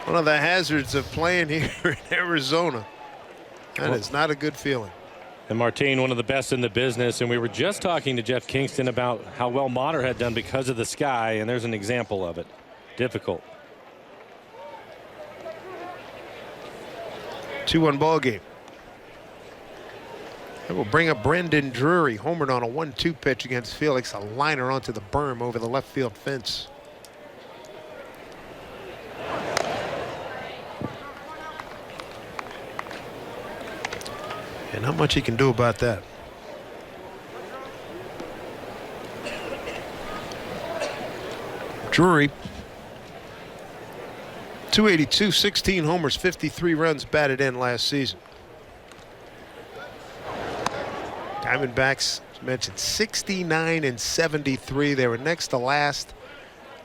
One of the hazards of playing here in Arizona. That is not a good feeling. And Martin, one of the best in the business, and we were just talking to Jeff Kingston about how well Mater had done because of the sky, and there's an example of it. Difficult. 2-1 ball game. That will bring up Brendan Drury, homered on a 1-2 pitch against Felix, a liner onto the berm over the left field fence. And not much he can do about that. Drury, 282, 16 homers, 53 runs batted in last season. Diamondbacks, as mentioned, 69 and 73. They were next to last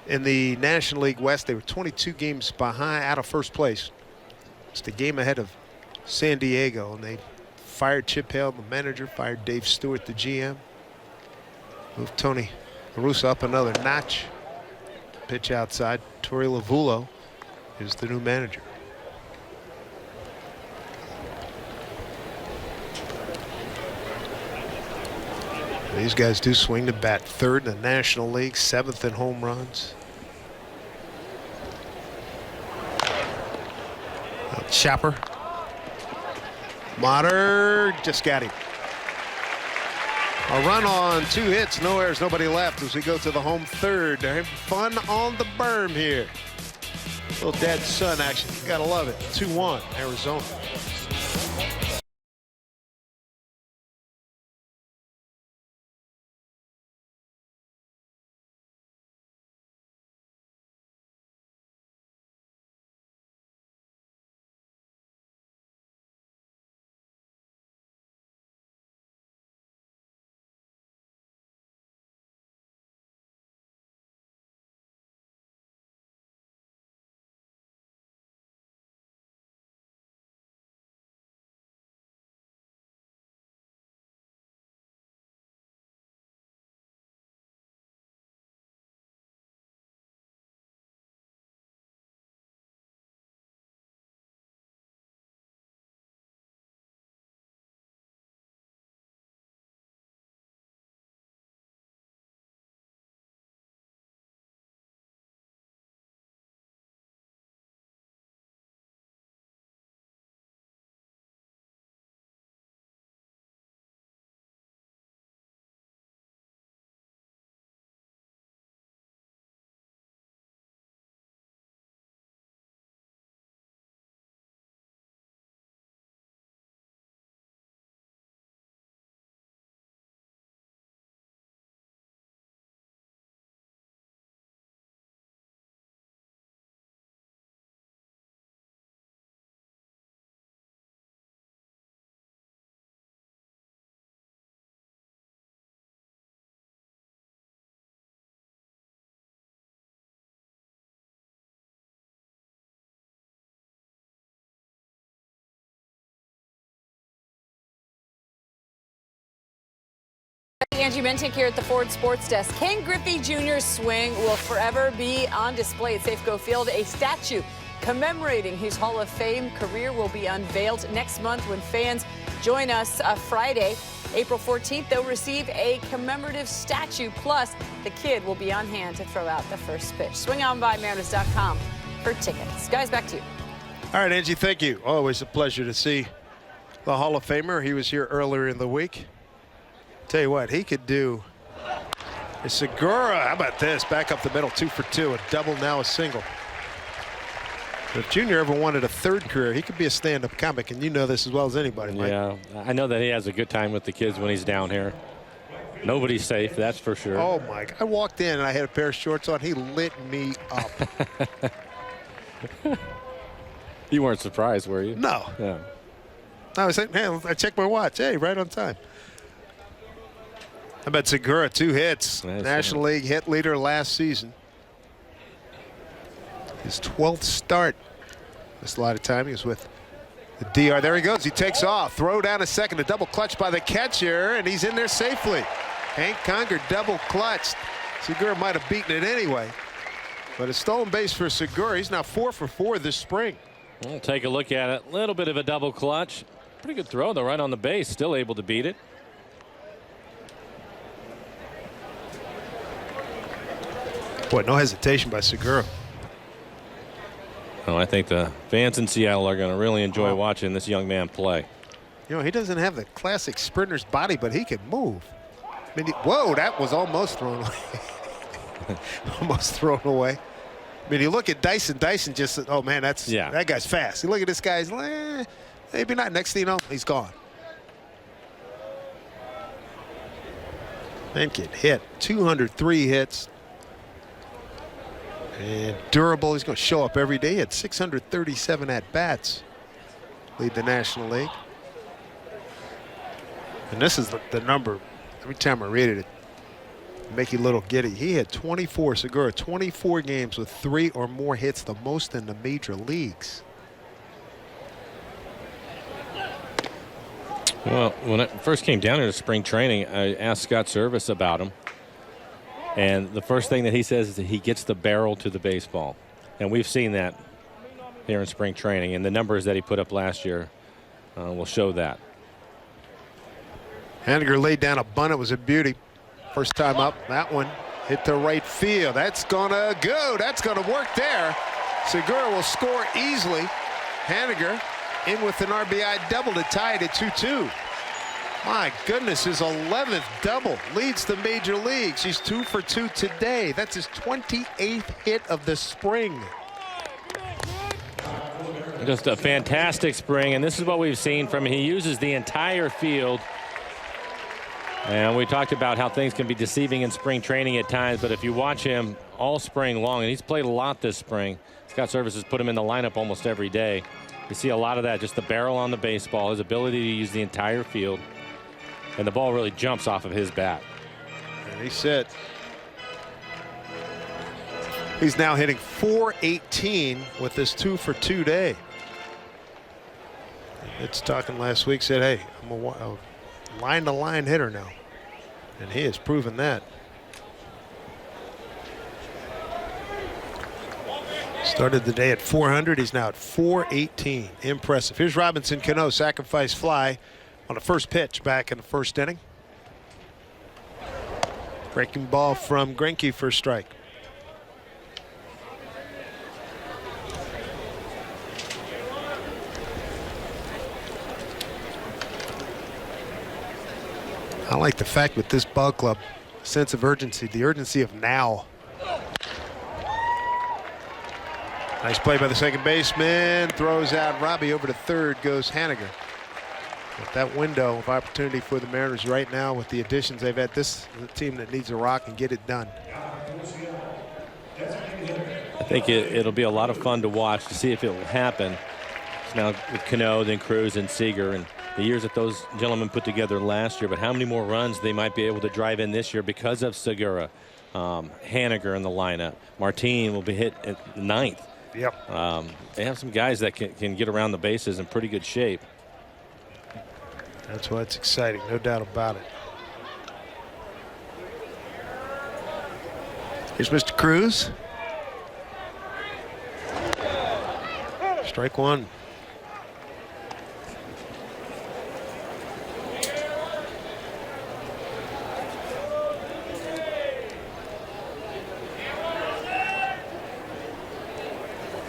in the National League West. They were 22 games behind, out of first place. Just a game ahead of San Diego, and they fired Chip Hale, the manager, fired Dave Stewart, the GM. Moved Tony La Russa up another notch. Pitch outside. Torey Lovullo is the new manager. These guys do swing the bat. Third in the National League, 7th in home runs. Chopper. Mater just got him. A run on 2 hits, no errors, nobody left as we go to the home third. They're having fun on the berm here. Little dad-son action. You gotta love it. 2-1 Arizona. Angie Mintic here at the Ford Sports Desk. Ken Griffey Jr.'s swing will forever be on display at Safeco Field. A statue commemorating his Hall of Fame career will be unveiled next month when fans join us Friday, April 14th. They'll receive a commemorative statue, plus the kid will be on hand to throw out the first pitch. SwingOnByMariners.com for tickets. Guys, back to you. All right, Angie, thank you. Always a pleasure to see the Hall of Famer. He was here earlier in the week. Tell you what, he could do a Segura. How about this? Back up the middle, 2 for 2, a double, now a single. If Junior ever wanted a third career, he could be a stand-up comic, and you know this as well as anybody, Mike. Yeah, I know that he has a good time with the kids when he's down here. Nobody's safe, that's for sure. Oh, Mike, I walked in and I had a pair of shorts on. He lit me up. You weren't surprised, were you? No. Yeah. I was saying, hey, I checked my watch. Hey, right on time. How about Segura? 2 hits. Nice. National League hit leader last season. His 12th start. Missed a lot of time. He was with the DR. There he goes. He takes off. Throw down a second. A double clutch by the catcher, and he's in there safely. Hank Conger double clutched. Segura might have beaten it anyway. But a stolen base for Segura. He's now 4 for 4 this spring. We'll take a look at it. A little bit of a double clutch. Pretty good throw, though, right on the base. Still able to beat it. Boy, no hesitation by Segura. Well, I think the fans in Seattle are going to really enjoy watching this young man play. You know, he doesn't have the classic sprinter's body, but he can move. I mean, whoa, that was almost thrown away. Almost thrown away. I mean, you look at Dyson. Dyson just, oh man, that guy's fast. You look at this guy's, maybe not. Next thing you know, he's gone. Man can hit. 203 hits. And durable. He's going to show up every day. He had 637 at-bats. Lead the National League. And this is the number. Every time I read it, make you a little giddy. He had 24, Segura, 24 games with 3 or more hits, the most in the major leagues. Well, when I first came down here to spring training, I asked Scott Service about him. And the first thing that he says is that he gets the barrel to the baseball. And we've seen that here in spring training. And the numbers that he put up last year will show that. Haniger laid down a bunt. It was a beauty. First time up. That one hit the right field. That's going to go. That's going to work there. Segura will score easily. Haniger in with an RBI double to tie it at 2-2. My goodness, his 11th double leads the major leagues. He's 2 for 2 today. That's his 28th hit of the spring. Just a fantastic spring, and this is what we've seen from him. He uses the entire field. And we talked about how things can be deceiving in spring training at times, but if you watch him all spring long, and he's played a lot this spring, Scott Service has put him in the lineup almost every day. You see a lot of that, just the barrel on the baseball, his ability to use the entire field. And the ball really jumps off of his bat. And he said he's now hitting .418 with this 2 for 2 day. It's talking last week, said, hey, I'm a line-to-line hitter now. And he has proven that. Started the day at 400. He's now at .418. Impressive. Here's Robinson Cano, sacrifice fly on the first pitch back in the first inning. Breaking ball from Greinke for a strike. I like the fact with this ball club, sense of urgency, the urgency of now. Nice play by the second baseman. Throws out Robbie. Over to third goes Haniger. But that window of opportunity for the Mariners right now with the additions they've had, this is a team that needs to rock and get it done. I think it'll be a lot of fun to watch to see if it will happen. It's now with Cano, then Cruz, and Seager, and the years that those gentlemen put together last year, but how many more runs they might be able to drive in this year because of Segura. Haniger in the lineup. Martin will be hit at 9th. Yep. They have some guys that can get around the bases in pretty good shape. That's why it's exciting, no doubt about it. Here's Mr. Cruz. Strike one.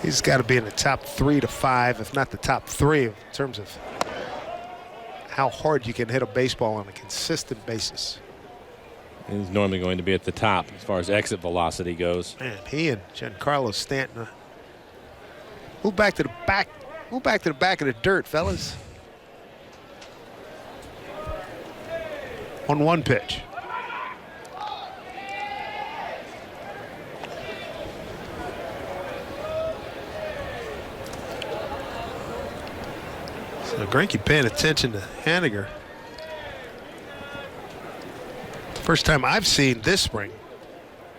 He's got to be in the top 3 to 5, if not the top 3, in terms of how hard you can hit a baseball on a consistent basis. He's normally going to be at the top as far as exit velocity goes. Man, he and Giancarlo Stanton move back to the back. Move back to the back of the dirt, fellas. 1-1 pitch. So Greinke paying attention to Haniger. First time I've seen this spring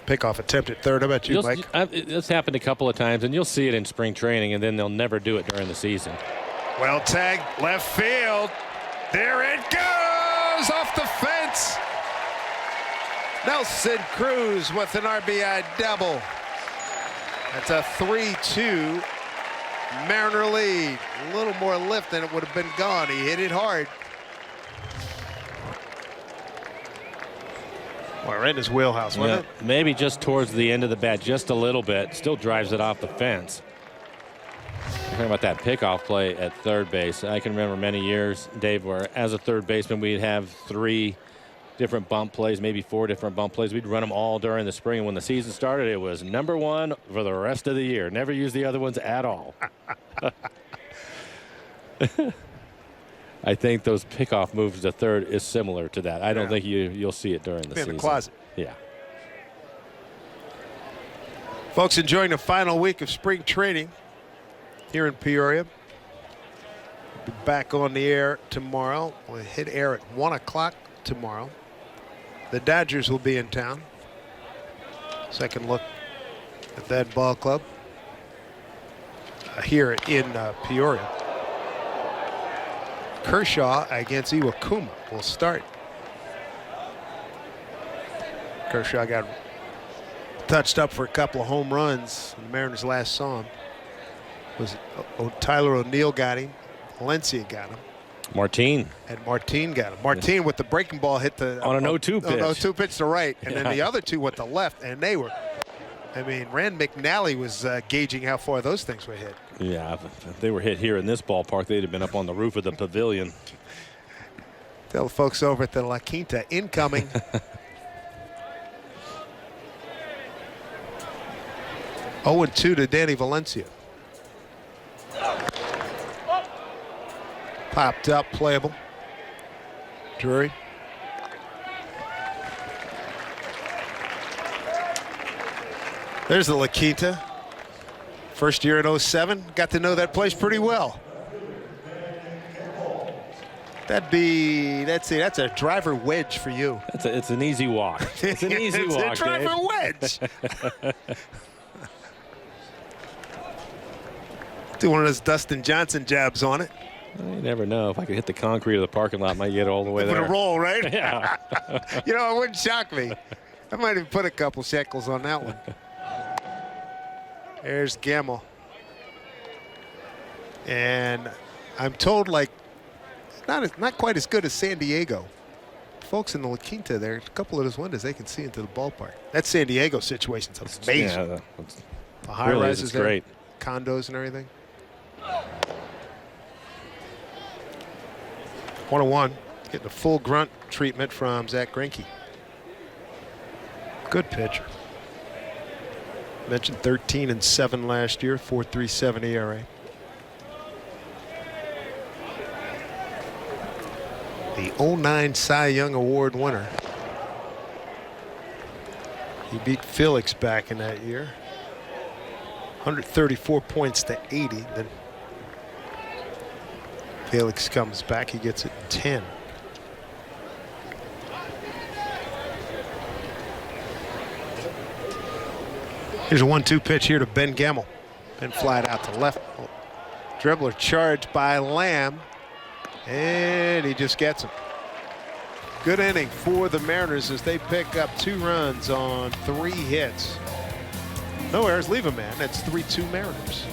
pickoff attempt at third. How about you, Mike? It's happened a couple of times, and you'll see it in spring training, and then they'll never do it during the season. Well tagged left field. There it goes off the fence. Nelson Cruz with an RBI double. That's a 3-2 Mariner lead. A little more lift than it would have been gone. He hit it hard. Well, right in his wheelhouse, wasn't it? Maybe just towards the end of the bat, just a little bit. Still drives it off the fence. Talking about that pickoff play at third base. I can remember many years, Dave, where as a third baseman, we'd have 3 different bump plays, maybe 4 different bump plays. We'd run them all during the spring. And when the season started, it was number 1 for the rest of the year. Never use the other ones at all. I think those pickoff moves to third is similar to that. I don't think you'll see it during the season. In the closet. Yeah. Folks, enjoying the final week of spring training here in Peoria. We'll be back on the air tomorrow. We'll hit air at 1 o'clock tomorrow. The Dodgers will be in town. Second look at that ball club here in Peoria. Kershaw against Iwakuma will start. Kershaw got touched up for a couple of home runs when the Mariners last saw him. Tyler O'Neill got him. Valencia got him. Martin. And Martin got him. Martin with the breaking ball hit the on an 0-2 pitch. On an 0-2 pitch to right, and then the other 2 went to left, and they were. I mean, Rand McNally was gauging how far those things were hit. Yeah, if they were hit here in this ballpark, they'd have been up on the roof of the pavilion. Tell the folks over at the La Quinta incoming. Oh, 0-2 to Danny Valencia. Popped up, playable. Drury. There's the La Quinta. First year in 07. Got to know that place pretty well. That's a driver wedge for you. It's an easy walk. It's an easy walk, It's a driver wedge. Do one of those Dustin Johnson jabs on it. You never know. If I could hit the concrete of the parking lot, I might get all the way there. With a roll, right? Yeah. You know, it wouldn't shock me. I might even put a couple shekels on that one. There's Gamble. And I'm told, like, not quite as good as San Diego. Folks in the La Quinta there, a couple of those windows, they can see into the ballpark. That San Diego situation's amazing. Yeah, the high rises there, great. condos and everything. 1-1, getting a full grunt treatment from Zach Greinke. Good pitcher. Mentioned 13-7 last year, 4.37 ERA. The 09 Cy Young Award winner. He beat Felix back in that year. 134 points to 80. Then Felix comes back. He gets it 10. Here's a 1-2 pitch here to Ben Gamble. Ben flied out to left. Dribbler charged by Lamb. And he just gets him. Good inning for the Mariners as they pick up 2 runs on 3 hits. No errors, leave a man. That's 3-2 Mariners.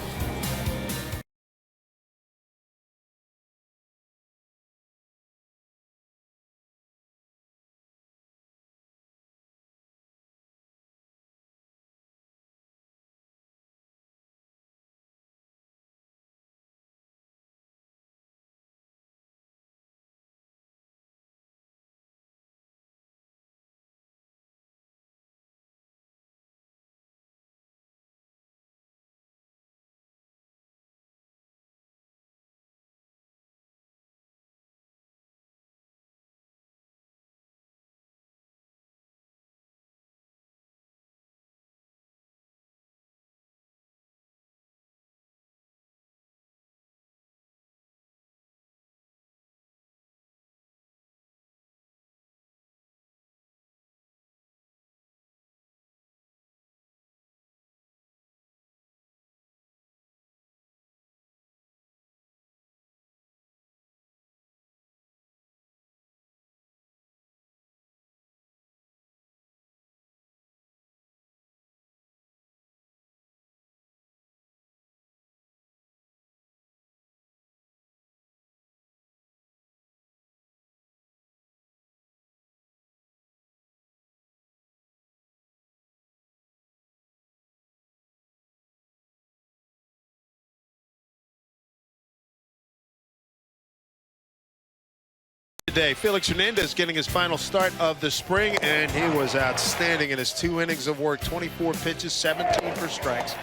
Today, Felix Hernandez getting his final start of the spring, and he was outstanding in his 2 innings of work. 24 pitches, 17 for strikes,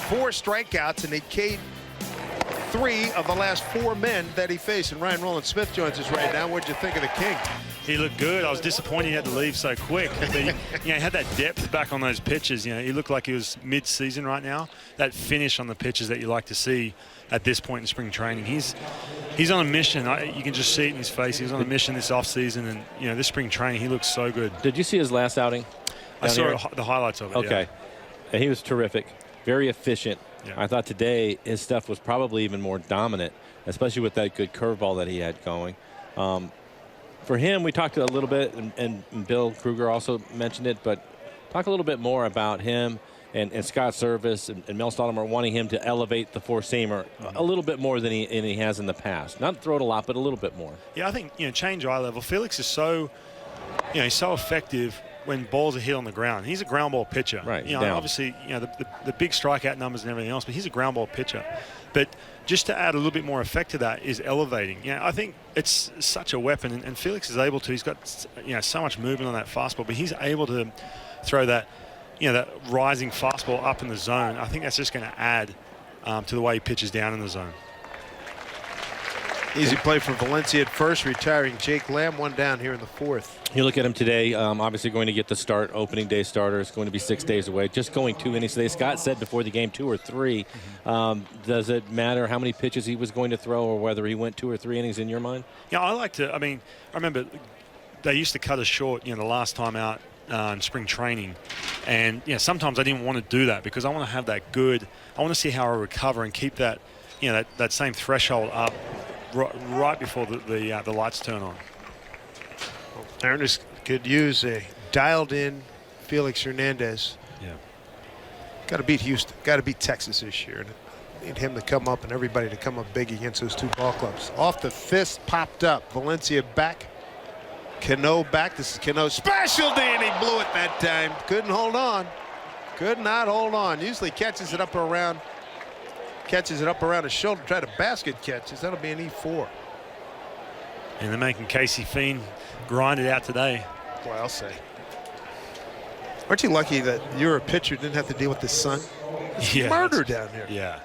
4 strikeouts, and he K'd 3 of the last 4 men that he faced. And Ryan Roland Smith joins us right now. What'd you think of the King? He looked good. I was disappointed he had to leave so quick. But he had that depth back on those pitches. He looked like he was mid-season right now. That finish on the pitches that you like to see at this point in spring training. He's on a mission. You can just see it in his face. He was on a mission this offseason, and this spring training, he looks so good. Did you see his last outing? I saw the highlights of it. Okay. Yeah. And he was terrific, very efficient. Yeah. I thought today his stuff was probably even more dominant, especially with that good curveball that he had going. For him, we talked a little bit, and Bill Kruger also mentioned it, but talk a little bit more about him and Scott Service and Mel Stottlemyre wanting him to elevate the four-seamer a little bit more than he has in the past. Not throw it a lot, but a little bit more. Yeah, I think, change eye level. Felix is so, he's so effective when balls are hit on the ground. He's a ground ball pitcher. Right. Obviously, the big strikeout numbers and everything else, but he's a ground ball pitcher. But just to add a little bit more effect to that is elevating. I think it's such a weapon, and Felix is able to. He's got so much movement on that fastball, but he's able to throw that that rising fastball up in the zone. I think that's just going to add to the way he pitches down in the zone. Easy play for Valencia at first, retiring Jake Lamb. 1 down here in the 4th. You look at him today, obviously going to get the start, opening day starter. It's going to be 6 days away. Just going 2 innings today. Scott said before the game 2 or 3. Does it matter how many pitches he was going to throw or whether he went 2 or 3 innings in your mind? Yeah, I remember they used to cut us short, the last time out in spring training. And, sometimes I didn't want to do that because I want to have that good. I want to see how I recover and keep that, that same threshold up right before the lights turn on. Ernest could use a dialed-in Felix Hernandez. Yeah. Got to beat Houston. Got to beat Texas this year. Need him to come up and everybody to come up big against those 2 ball clubs. Off the fist, popped up. Valencia back. Cano back. This is Cano's specialty, and he blew it that time. Couldn't hold on. Could not hold on. Usually catches it up around his shoulder. Try to basket catches. That'll be an E4. And they're making Casey Fiend grind it out today. Boy, I'll say. Aren't you lucky that you're a pitcher, didn't have to deal with the sun? It's murder down here. Yeah.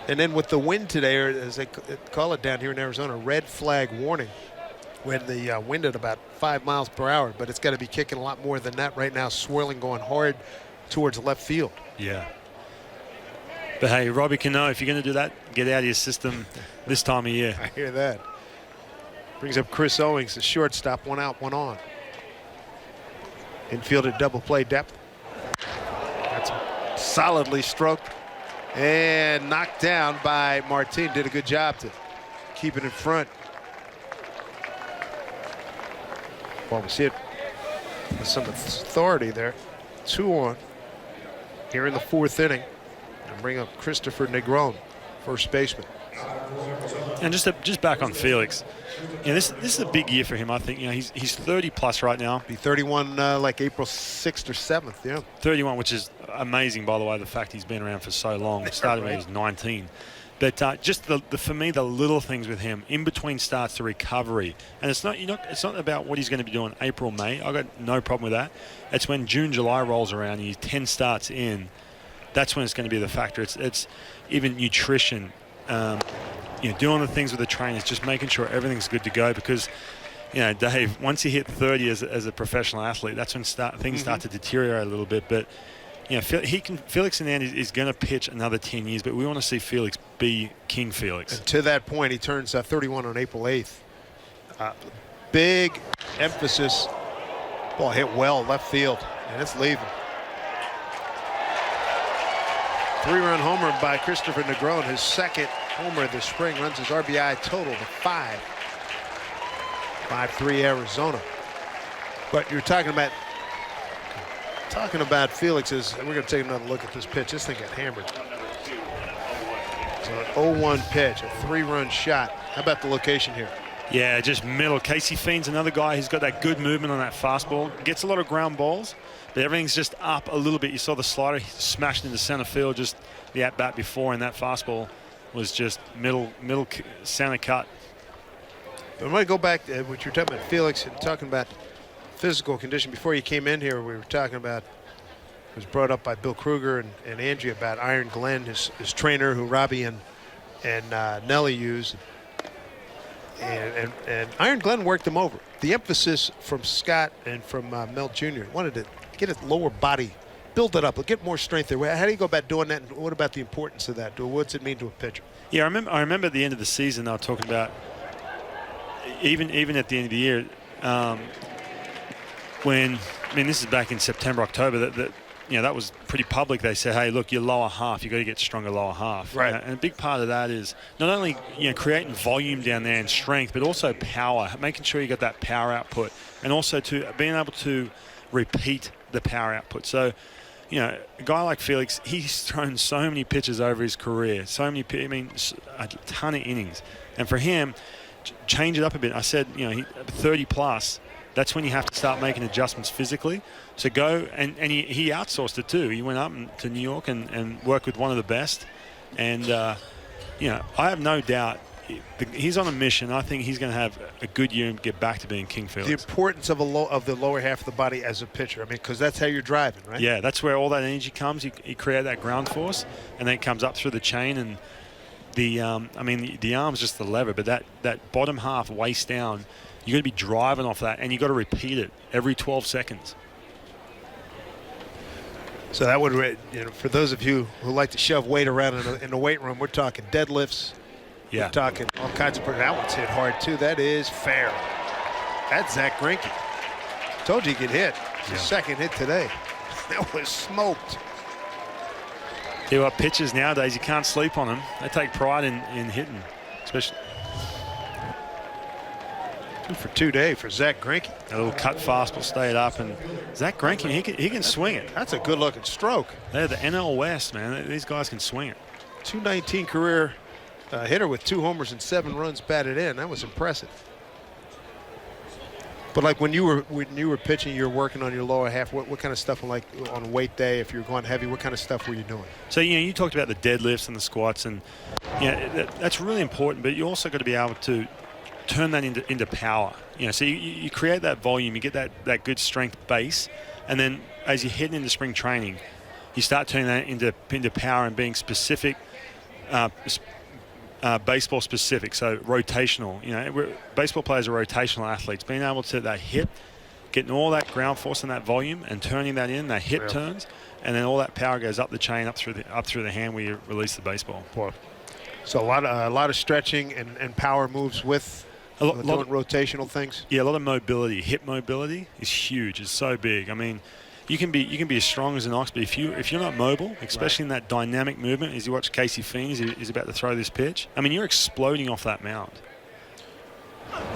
And then with the wind today, or as they call it down here in Arizona, red flag warning. When the wind at about 5 miles per hour, but it's got to be kicking a lot more than that right now, swirling, going hard towards left field. Yeah. But hey, Robbie Cano, if you're going to do that, get out of your system this time of year. I hear that. Brings up Chris Owings, the shortstop, 1 out, 1 on. Infield at double play depth. That's solidly stroked and knocked down by Martin. Did a good job to keep it in front. Well, we see it with some authority there. 2 on here in the 4th inning. And bring up Christopher Negron, first baseman. And just back on Felix, this is a big year for him. I think he's 30 plus right now. Be 31 like April 6th or 7th. Yeah, 31, which is amazing, by the way. The fact he's been around for so long, started when he was 19. But just for me, the little things with him in between starts to recovery, and it's not about what he's going to be doing April, May. I got no problem with that. It's when June, July rolls around and he's 10 starts in. That's when it's going to be the factor. It's even nutrition. Doing the things with the trainers, just making sure everything's good to go because, Dave, once you hit 30 as a professional athlete, that's when things start to deteriorate a little bit. But, Felix Hernandez is going to pitch another 10 years, but we want to see Felix be King Felix. And to that point, he turns 31 on April 8th. Big emphasis. Ball hit well left field, and it's leaving. 3-run homer by Christopher Negron, his 2nd homer of the spring, runs his RBI total to 5. 5-3 Arizona. But you're talking about Felix's, and we're going to take another look at this pitch. This thing got hammered. It's an 0-1 pitch, a 3-run shot. How about the location here? Yeah, just middle. Casey Fiend's another guy who's got that good movement on that fastball. Gets a lot of ground balls, but everything's just up a little bit. You saw the slider smashed into center field, just the at-bat before, and that fastball was just middle center cut. But I'm going to go back to what you're talking about, Felix, and talking about physical condition. Before you came in here, we were talking about, it was brought up by Bill Kruger and Angie about Iron Glenn, his trainer, who Robbie and Nelly used. And Iron Glenn worked him over. The emphasis from Scott and from Mel Jr. wanted to get his lower body, build it up, get more strength there. How do you go about doing that? And what about the importance of that? What's it mean to a pitcher? Yeah, I remember at the end of the season they were talking about, even at the end of the year, when, I mean, this is back in September, October, that was pretty public. They said, hey, look, your lower half, you've got to get stronger lower half. Right. And a big part of that is not only creating volume down there and strength, but also power, making sure you got that power output, and also to being able to repeat the power output. So, a guy like Felix, he's thrown so many pitches over his career, a ton of innings. And for him, change it up a bit. I said, 30 plus. That's when you have to start making adjustments physically. So go, and he outsourced it too. He went up to New York and worked with one of the best. And, I have no doubt he's on a mission. I think he's going to have a good year and get back to being King Felix. The importance of the lower half of the body as a pitcher. I mean, because that's how you're driving, right? Yeah, that's where all that energy comes. You create that ground force, and then it comes up through the chain. And the arm's just the lever, but that bottom half, waist down, you got to be driving off that, and you got to repeat it every 12 seconds. So that would, for those of you who like to shove weight around in the weight room, we're talking deadlifts. Yeah. We're talking all kinds of. That one's hit hard too. That is fair. That's Zach Greinke. Told you he could hit. It's his second hit today. That was smoked. Tell you what, pitchers nowadays, you can't sleep on them. They take pride in hitting, especially. 2 for 2 day for Zach Greinke. A little cut fastball stayed up, and Zach Greinke, he can swing it. That's a good looking stroke. They're the NL West, man. These guys can swing it. 219 career hitter with 2 homers and 7 runs batted in. That was impressive. But like when you were pitching, you were working on your lower half. What kind of stuff, like on a weight day, if you're going heavy, what kind of stuff were you doing? So you talked about the deadlifts and the squats, and that's really important. But you also got to be able to turn that into power. So you create that volume, you get that good strength base, and then as you're heading into spring training, you start turning that into power and being specific. Baseball specific, so rotational. Baseball players are rotational athletes. Being able to that hit, getting all that ground force and that volume, and turning that in, that hit turns, and then all that power goes up the chain, up through the hand where you release the baseball. So a lot of stretching and power moves with doing rotational things. Yeah, a lot of mobility. Hip mobility is huge. It's so big. I mean, you can be as strong as an ox, but if you're not mobile, especially in that dynamic movement, as you watch Casey Fiends, he's about to throw this pitch. I mean, you're exploding off that mound. That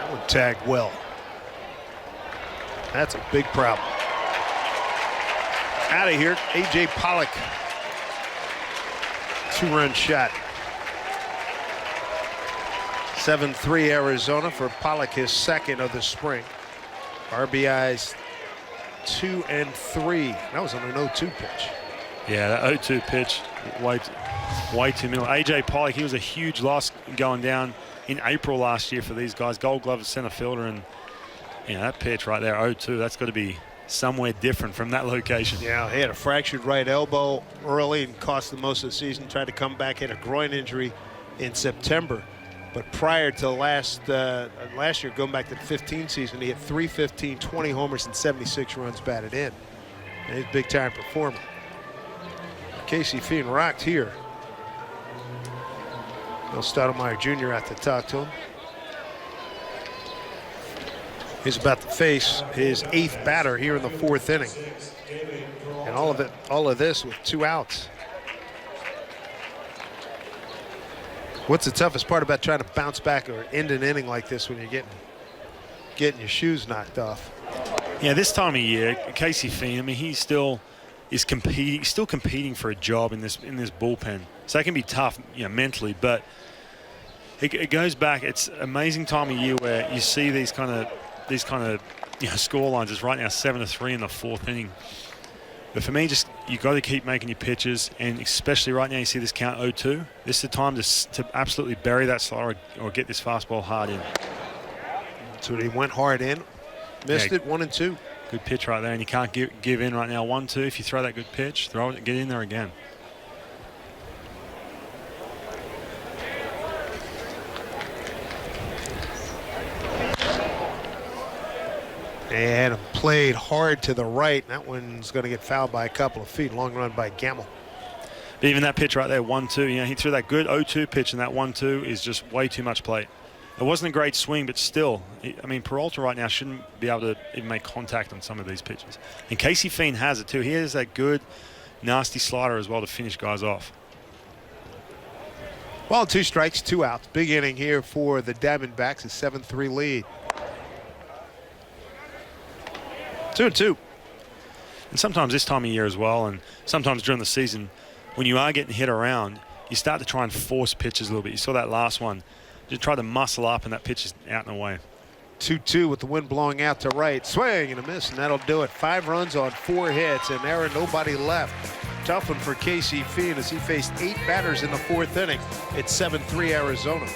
one tagged well. That's a big problem. Out of here, A.J. Pollock. 2-run shot. 7-3 Arizona for Pollock, his second of the spring. RBIs 2 and 3. That was on an 0-2 pitch. Yeah, that 0-2 pitch, way too middle. A.J. Pollock, he was a huge loss going down in April last year for these guys. Gold Glove center fielder, and that pitch right there, 0-2. That's got to be somewhere different from that location. Yeah, he had a fractured right elbow early and cost him most of the season. Tried to come back, had a groin injury in September. But prior to last year, going back to the 15 season, he had .315, 20 homers, and 76 runs batted in. And he's a big-time performer. Casey Fiend rocked here. Bill Stoudemire Jr. out to talk to him. He's about to face his 8th batter here in the 4th inning. And all of this with 2 outs. What's the toughest part about trying to bounce back or end an inning like this when you're getting your shoes knocked off? Yeah, this time of year, Casey Fiend, I mean, he still is competing. He's still competing for a job in this bullpen. So it can be tough, mentally. But it goes back. It's an amazing time of year where you see these kind of score lines. It's right now 7-3 in the 4th inning. But for me, just you got to keep making your pitches, and especially right now, you see this count 0-2. This is the time to absolutely bury that slider or get this fastball hard in. So he went hard in, missed it 1-2. Good pitch right there, and you can't give in right now. 1-2. If you throw that good pitch, throw it, get in there again. And played hard to the right. That one's going to get fouled by a couple of feet. Long run by Gamble. Even that pitch right there, 1-2. You know, he threw that good 0-2 pitch, and that 1-2 is just way too much plate. It wasn't a great swing, but still, I mean, Peralta right now shouldn't be able to even make contact on some of these pitches. And Casey Fiend has it too. He has that good, nasty slider as well to finish guys off. Well, 2 strikes, 2 outs. Big inning here for the Diamondbacks, a 7-3 lead. 2-2. And sometimes this time of year as well, and sometimes during the season, when you are getting hit around, you start to try and force pitches a little bit. You saw that last one. Just try to muscle up, and that pitch is out and away. 2-2 with the wind blowing out to right. Swing and a miss, and that'll do it. 5 runs on 4 hits, and there are nobody left. Tough one for Casey Fiend as he faced 8 batters in the 4th inning. It's 7-3 Arizona.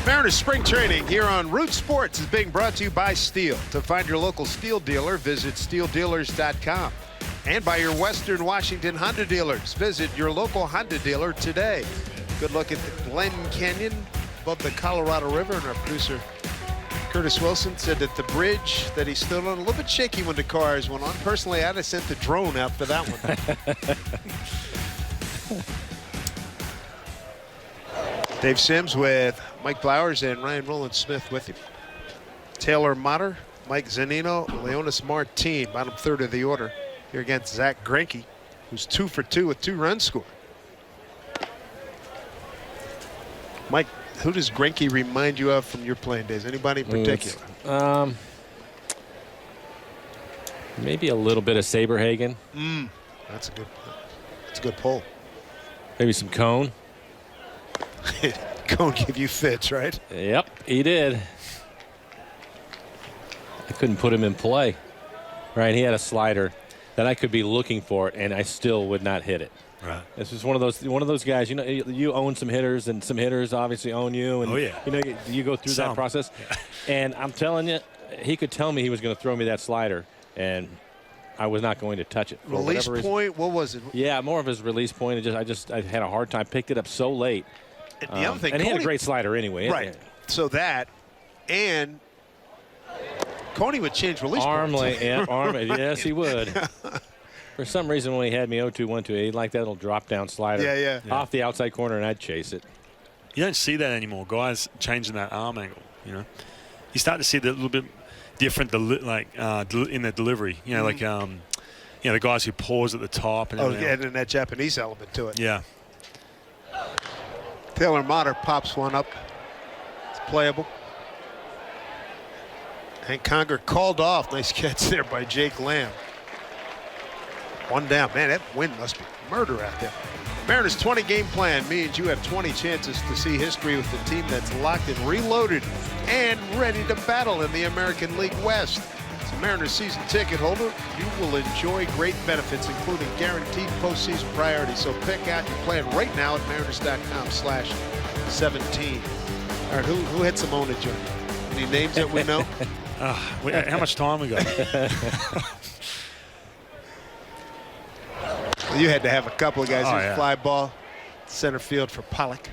Mariners spring training here on Root Sports is being brought to you by Steel. To find your local Steel dealer, visit steeldealers.com. And by your Western Washington Honda dealers. Visit your local Honda dealer today. Good look at the Glen Canyon above the Colorado River. And our producer, Curtis Wilson, said that the bridge that he stood on, a little bit shaky when the cars went on. Personally, I'd have sent the drone out for that one. Dave Sims with Mike Blowers and Ryan Rowland-Smith with you. Taylor Motter, Mike Zunino, Leonis Martin, bottom 3rd of the order here against Zach Greinke, who's 2 for 2 with 2 runs scored. Mike, who does Greinke remind you of from your playing days? Anybody in particular? Maybe a little bit of Saberhagen. That's a good pull. Maybe some Cone. Cone give you fits, right? Yep, he did. I couldn't put him in play. Right, he had a slider that I could be looking for, and I still would not hit it. Right. This is one of those guys. You know, you own some hitters, and some hitters obviously own you. And, oh yeah. You know, you go through that process. Yeah. And I'm telling you, he could tell me he was going to throw me that slider, and I was not going to touch it. Release point. What was it? Yeah, more of his release point. I had a hard time. Picked it up so late. And the other thing, and he had a great slider anyway. Right. So that, and Coney would change release points. Yes, he would. For some reason, when he had me 0-2, 1-2, he'd like that little drop-down slider off the outside corner, and I'd chase it. You don't see that anymore. Guys changing that arm angle. You know, you start to see that a little bit different, in the delivery. You know, like you know, the guys who pause at the top. And Oh, everything yeah, else. and that Japanese element to it. Yeah. Taylor Motter pops one up. It's playable. And Conger called off. Nice catch there by Jake Lamb. One down. Man, that wind must be murder out there. Mariners' 20-game plan means you have 20 chances to see history with the team that's locked and reloaded and ready to battle in the American League West. As a Mariners season ticket holder, you will enjoy great benefits, including guaranteed postseason priority. So pick out your plan right now at mariners.com/17. All right, who had some ownage on you? Any names that we know? How much time we got? You had to have a couple of guys who yeah. fly ball center field for Pollock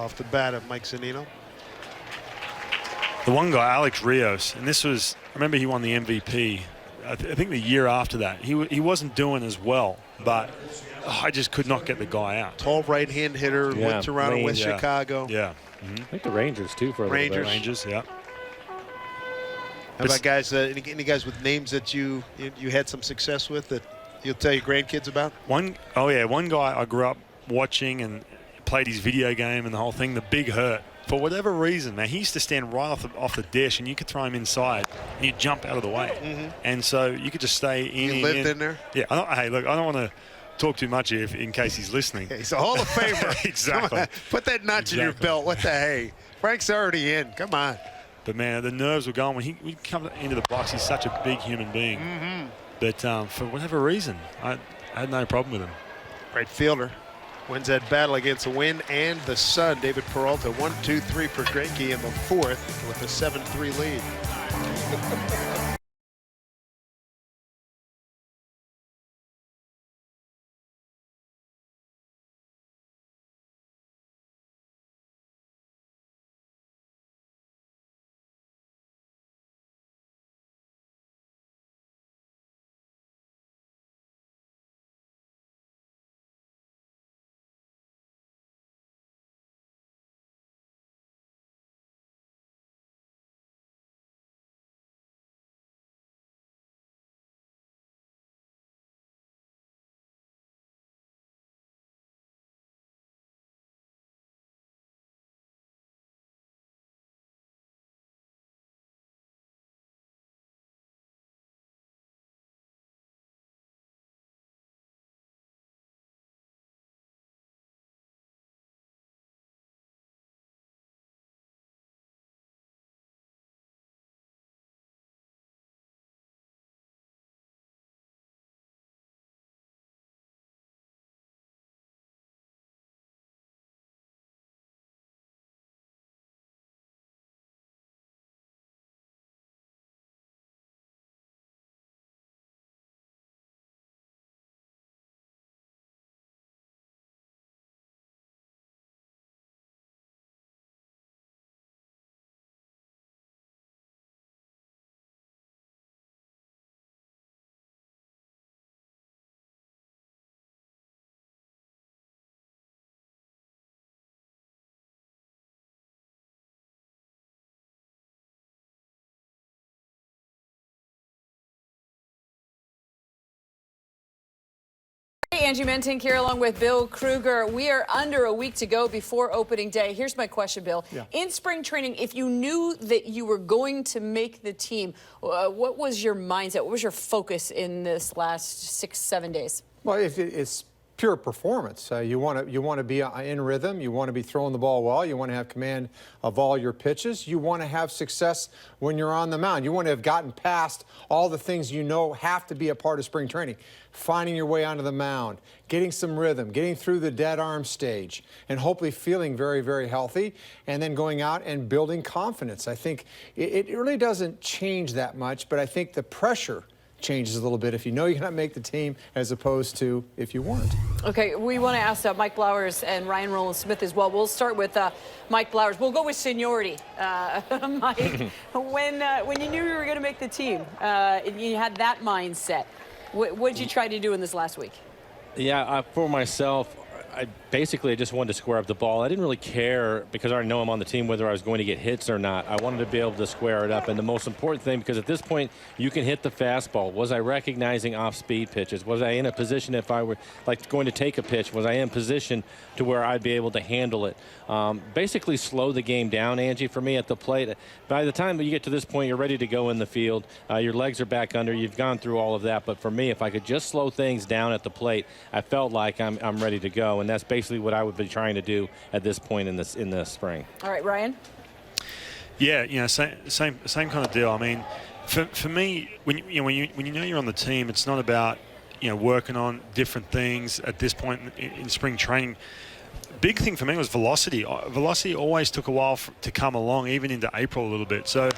off the bat of Mike Zunino. The one guy, Alex Rios, and this was, I remember he won the MVP. I think the year after that. He wasn't doing as well, but I just could not get the guy out. Tall right-hand hitter, with Toronto, with Chicago. Yeah. I think the Rangers, too, for a little bit. Rangers, yeah. How about guys, any guys with names that you had some success with that you'll tell your grandkids about? One guy I grew up watching and played his video game and the whole thing, the Big Hurt. For whatever reason, man, he used to stand right off the dish, and you could throw him inside, and he'd jump out of the way. And so you could just stay in. He lived in there? Yeah. Hey, look, I don't want to talk too much here in case he's listening. He's a Hall of Famer. Exactly. Put that notch in your belt. What the hey? Frank's already in. Come on. But, man, the nerves were going. When he come into the box, he's such a big human being. But for whatever reason, I had no problem with him. Great fielder. Wins that battle against the wind and the sun. David Peralta, 1-2-3 for Greinke in the fourth with a 7-3 lead. Hey, Angie Mentink here along with Bill Kruger. We are under a week to go before opening day. Here's my question, Bill. Yeah. In spring training, if you knew that you were going to make the team, what was your mindset? What was your focus in this last 6-7 days? Well, it's pure performance. You want to be in rhythm. You want to be throwing the ball well. You want to have command of all your pitches. You want to have success when you're on the mound. You want to have gotten past all the things you know have to be a part of spring training. Finding your way onto the mound, getting some rhythm, getting through the dead arm stage, and hopefully feeling very, very healthy, and then going out and building confidence. I think it really doesn't change that much, but I think the pressure changes a little bit if you know you're going to make the team as opposed to if you weren't. Okay, we want to ask Mike Blowers and Ryan Rowland-Smith as well. We'll start with Mike Blowers. We'll go with seniority. Mike, when you knew you were going to make the team, you had that mindset. What did you try to do in this last week? Yeah, for myself, I basically just wanted to square up the ball. I didn't really care because I already know I'm on the team whether I was going to get hits or not. I wanted to be able to square it up. And the most important thing, because at this point you can hit the fastball. Was I recognizing off-speed pitches? Was I in a position, if I were like going to take a pitch, was I in position to where I'd be able to handle it? Basically slow the game down, Angie, for me at the plate. By the time you get to this point, you're ready to go in the field. Your legs are back under. You've gone through all of that. But for me, if I could just slow things down at the plate, I felt like I'm ready to go. And that's basically what I would be trying to do at this point in the spring. All right, Ryan. Yeah, you know, same kind of deal. I mean, for me, when you know you're on the team, it's not about, you know, working on different things at this point in spring training. Big thing for me was velocity. Velocity always took a while to come along, even into April a little bit. So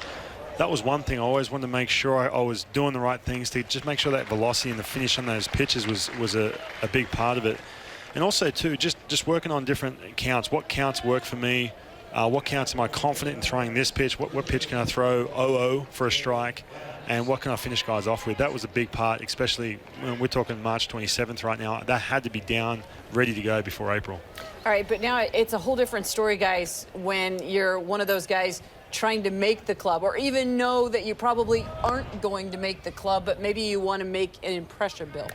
that was one thing. I always wanted to make sure I was doing the right things to just make sure that velocity and the finish on those pitches was a big part of it. And also, too, just working on different counts. What counts work for me? What counts am I confident in throwing this pitch? What pitch can I throw 0-0 for a strike? And what can I finish guys off with? That was a big part, especially when we're talking March 27th right now. That had to be down, ready to go before April. All right, but now it's a whole different story, guys, when you're one of those guys trying to make the club, or even know that you probably aren't going to make the club, but maybe you want to make an impression, Bill.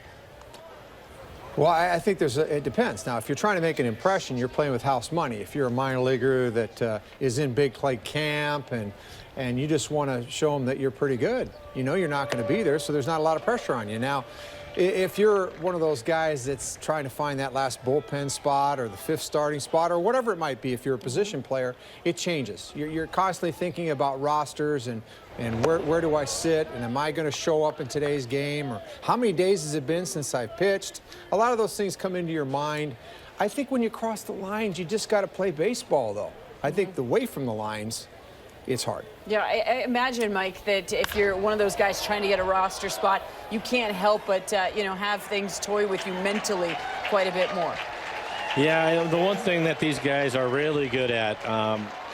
Well, I think it depends. Now, if you're trying to make an impression, you're playing with house money. If you're a minor leaguer that is in big play camp and you just want to show them that you're pretty good, you know you're not going to be there, so there's not a lot of pressure on you. Now, if you're one of those guys that's trying to find that last bullpen spot or the fifth starting spot or whatever it might be, if you're a position player, it changes. You're constantly thinking about rosters and where do I sit, and am I going to show up in today's game, or how many days has it been since I pitched? A lot of those things come into your mind. I think when you cross the lines, you just got to play baseball, though. I think the way from the lines, it's hard. Yeah, I imagine, Mike, that if you're one of those guys trying to get a roster spot, you can't help but, you know, have things toy with you mentally quite a bit more. Yeah, the one thing that these guys are really good at,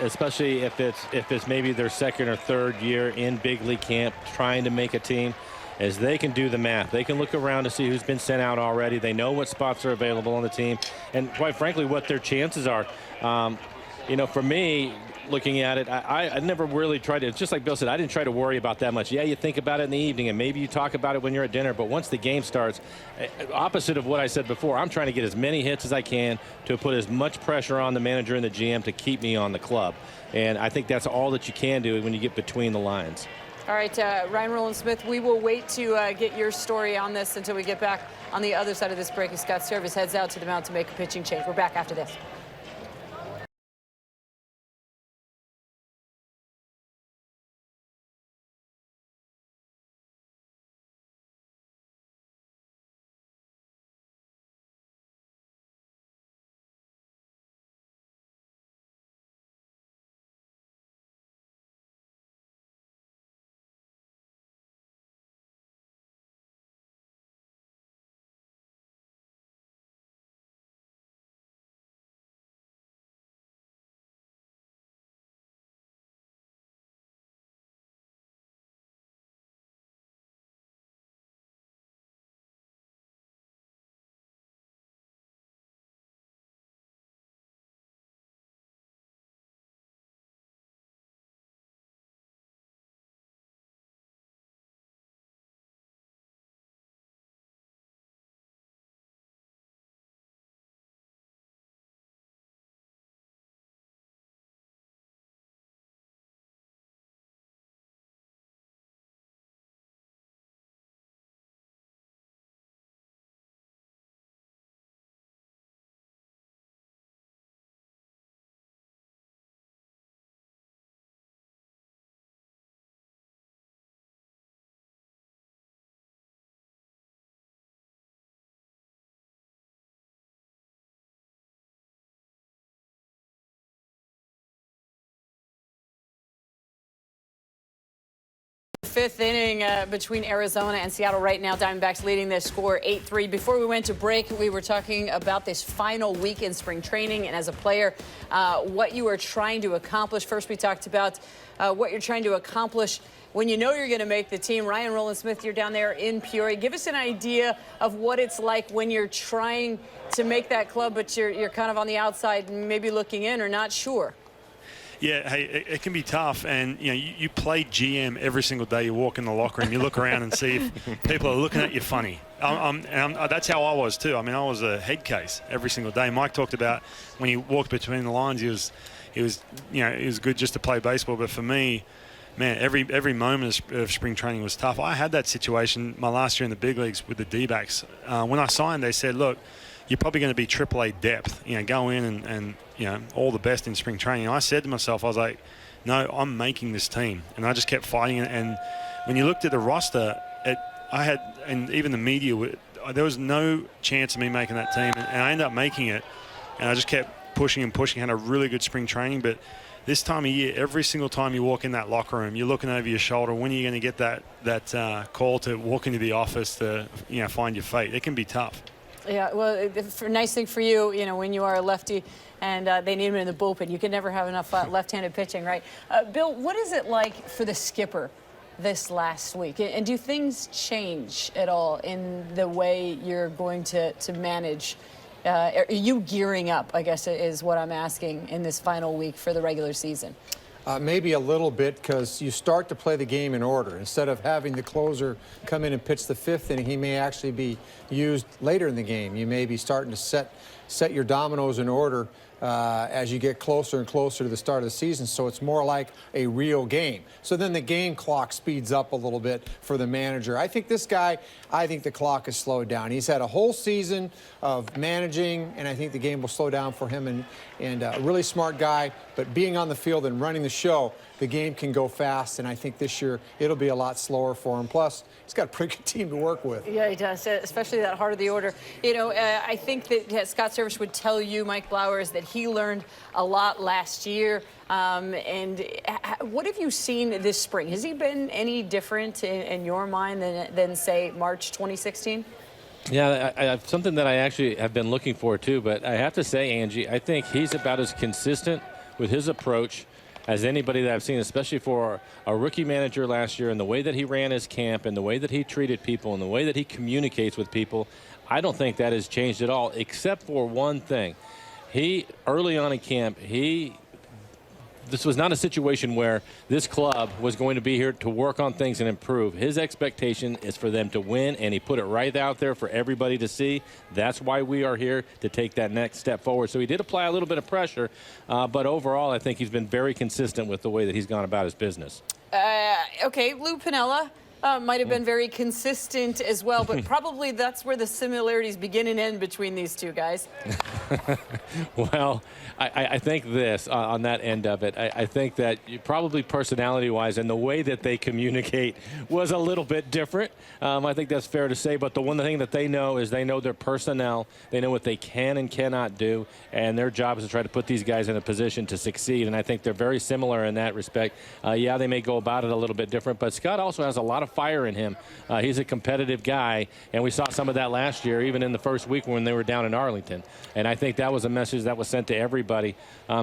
especially if it's maybe their second or third year in big league camp trying to make a team, is they can do the math. They can look around to see who's been sent out already. They know what spots are available on the team, and quite frankly, what their chances are. You know, for me, looking at it, I never really tried to, just like Bill said, I didn't try to worry about that much. Yeah, you think about it in the evening, and maybe you talk about it when you're at dinner, but once the game starts, opposite of what I said before, I'm trying to get as many hits as I can to put as much pressure on the manager and the GM to keep me on the club. And I think that's all that you can do when you get between the lines. All right, Ryan Rowland-Smith, we will wait to get your story on this until we get back on the other side of this break as Scott Service heads out to the mound to make a pitching change. We're back after this. fifth inning between Arizona and Seattle right now. Diamondbacks leading this score 8-3. Before we went to break, we were talking about this final week in spring training, and as a player, what you are trying to accomplish. First, we talked about what you're trying to accomplish when you know you're going to make the team. Ryan Rowland-Smith, you're down there in Peoria. Give us an idea of what it's like when you're trying to make that club, but you're kind of on the outside, maybe looking in or not sure. Yeah, hey, it can be tough, and you play GM every single day. You walk in the locker room, you look around and see if people are looking at you funny. That's how I was too. I mean, I was a head case every single day. Mike talked about when he walked between the lines, it was good just to play baseball. But for me, man, every moment of spring training was tough. I had that situation my last year in the big leagues with the D-backs. When I signed, they said, look, you're probably going to be AAA depth. Go in and all the best in spring training. And I said to myself, I was like, no, I'm making this team. And I just kept fighting it. And when you looked at the roster, and even the media, there was no chance of me making that team. And I ended up making it. And I just kept pushing and pushing. Had a really good spring training. But this time of year, every single time you walk in that locker room, you're looking over your shoulder. When are you going to get that call to walk into the office to find your fate? It can be tough. Yeah, well, nice thing for you, when you are a lefty and they need him in the bullpen, you can never have enough left-handed pitching, right? Bill, what is it like for the skipper this last week? And do things change at all in the way you're going to manage? Are you gearing up, I guess, is what I'm asking, in this final week for the regular season? Maybe a little bit, because you start to play the game in order. Instead of having the closer come in and pitch the fifth inning, he may actually be used later in the game. You may be starting to set your dominoes in order as you get closer and closer to the start of the season, so it's more like a real game. So then the game clock speeds up a little bit for the manager. I think the clock is slowed down. He's had a whole season of managing, and I think the game will slow down for him, and a really smart guy, but being on the field and running the show, the game can go fast, and I think this year it'll be a lot slower for him. Plus, he's got a pretty good team to work with. Yeah, he does, especially that heart of the order. I think that Scott Servish would tell you, Mike Blowers, that he learned a lot last year. And what have you seen this spring? Has he been any different in your mind than say, March 2016? Yeah, I have something that I actually have been looking for, too. But I have to say, Angie, I think he's about as consistent with his approach as anybody that I've seen, especially for a rookie manager last year, and the way that he ran his camp and the way that he treated people and the way that he communicates with people. I don't think that has changed at all, except for one thing. Early on in camp, this was not a situation where this club was going to be here to work on things and improve. His expectation is for them to win, and he put it right out there for everybody to see. That's why we are here, to take that next step forward. So he did apply a little bit of pressure, but overall I think he's been very consistent with the way that he's gone about his business. Okay, Lou Piniella might have been very consistent as well, but probably that's where the similarities begin and end between these two guys. Well, I think this, on that end of it, I think that probably personality-wise and the way that they communicate was a little bit different. I think that's fair to say, but the one thing that they know is they know their personnel. They know what they can and cannot do, and their job is to try to put these guys in a position to succeed, and I think they're very similar in that respect. Yeah, they may go about it a little bit different, but Scott also has a lot of fire in him. He's a competitive guy, and we saw some of that last year, even in the first week when they were down in Arlington, and I think that was a message that was sent to everybody.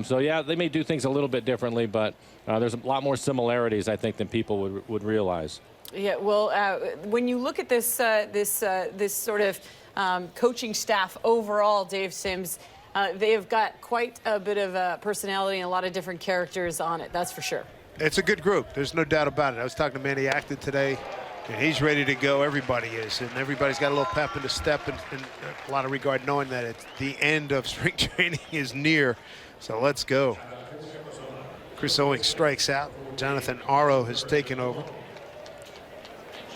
So, yeah, they may do things a little bit differently, but there's a lot more similarities, I think, than people would realize. Yeah, well, when you look at this sort of coaching staff overall, Dave Sims, they have got quite a bit of personality and a lot of different characters on it, that's for sure. It's a good group. There's no doubt about it. I was talking to Manny Acton today, and he's ready to go. Everybody is, and everybody's got a little pep in the step and a lot of regard, knowing that it's the end of spring training is near. So let's go. Chris Owings strikes out. Jonathan Aro has taken over.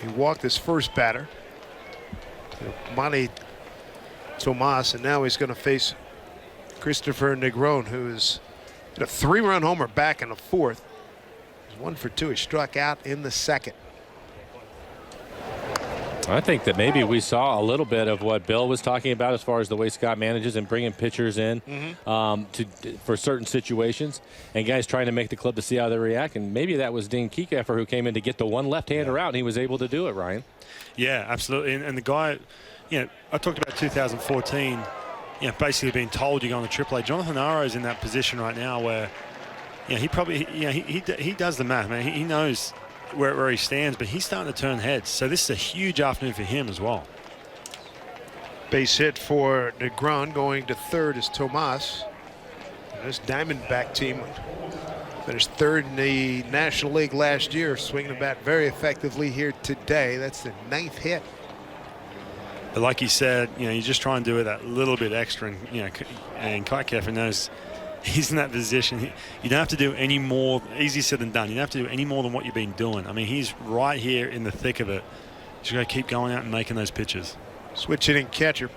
He walked his first batter, Manny Tomas, and now he's going to face Christopher Negron, who is a 3-run homer back in the fourth. He's 1 for 2. He struck out in the second. I think that maybe we saw a little bit of what Bill was talking about as far as the way Scott manages and bringing pitchers in for certain situations and guys trying to make the club to see how they react. And maybe that was Dean Kiekeffer who came in to get the one left-hander out, and he was able to do it, Ryan. Yeah, absolutely. And the guy, I talked about 2014, basically being told you're going to AAA. Jonathan Aro's in that position right now where, he probably, he does the math, man. He knows where he stands, but he's starting to turn heads. So this is a huge afternoon for him as well. Base hit for Negron. Going to third is Tomas. This Diamondback team finished third in the National League last year, swinging the bat very effectively here today. That's the 9th hit. But like you said, you just try and do it that little bit extra, and Kiekeffer knows he's in that position. You don't have to do any more. Easier said than done. You don't have to do any more than what you've been doing. I mean, he's right here in the thick of it. Just got to keep going out and making those pitches. Switch hitting catcher.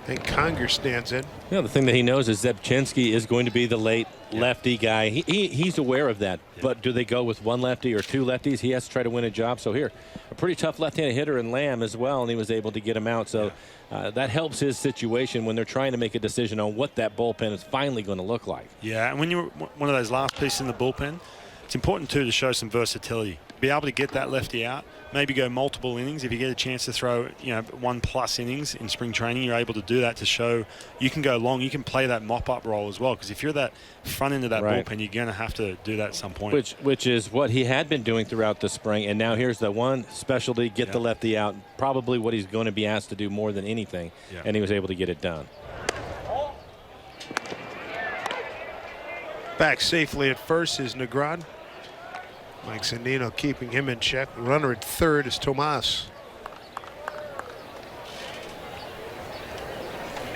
And Conger stands in. The thing that he knows is Zebchinski is going to be the late lefty guy. He's aware of that. Yeah. But do they go with one lefty or two lefties? He has to try to win a job. So here, a pretty tough left-handed hitter in Lamb as well, and he was able to get him out. So that helps his situation when they're trying to make a decision on what that bullpen is finally going to look like. Yeah, and when you're one of those last pieces in the bullpen, it's important too to show some versatility. Be able to get that lefty out, maybe go multiple innings. If you get a chance to throw 1+ innings in spring training, you're able to do that to show you can go long. You can play that mop-up role as well, because if you're that front end of that bullpen, you're going to have to do that at some point. Which is what he had been doing throughout the spring, and now here's the one specialty, get the lefty out, probably what he's going to be asked to do more than anything, and he was able to get it done. Back safely at first is Negron. Mike Zunino keeping him in check. The runner at third is Tomas.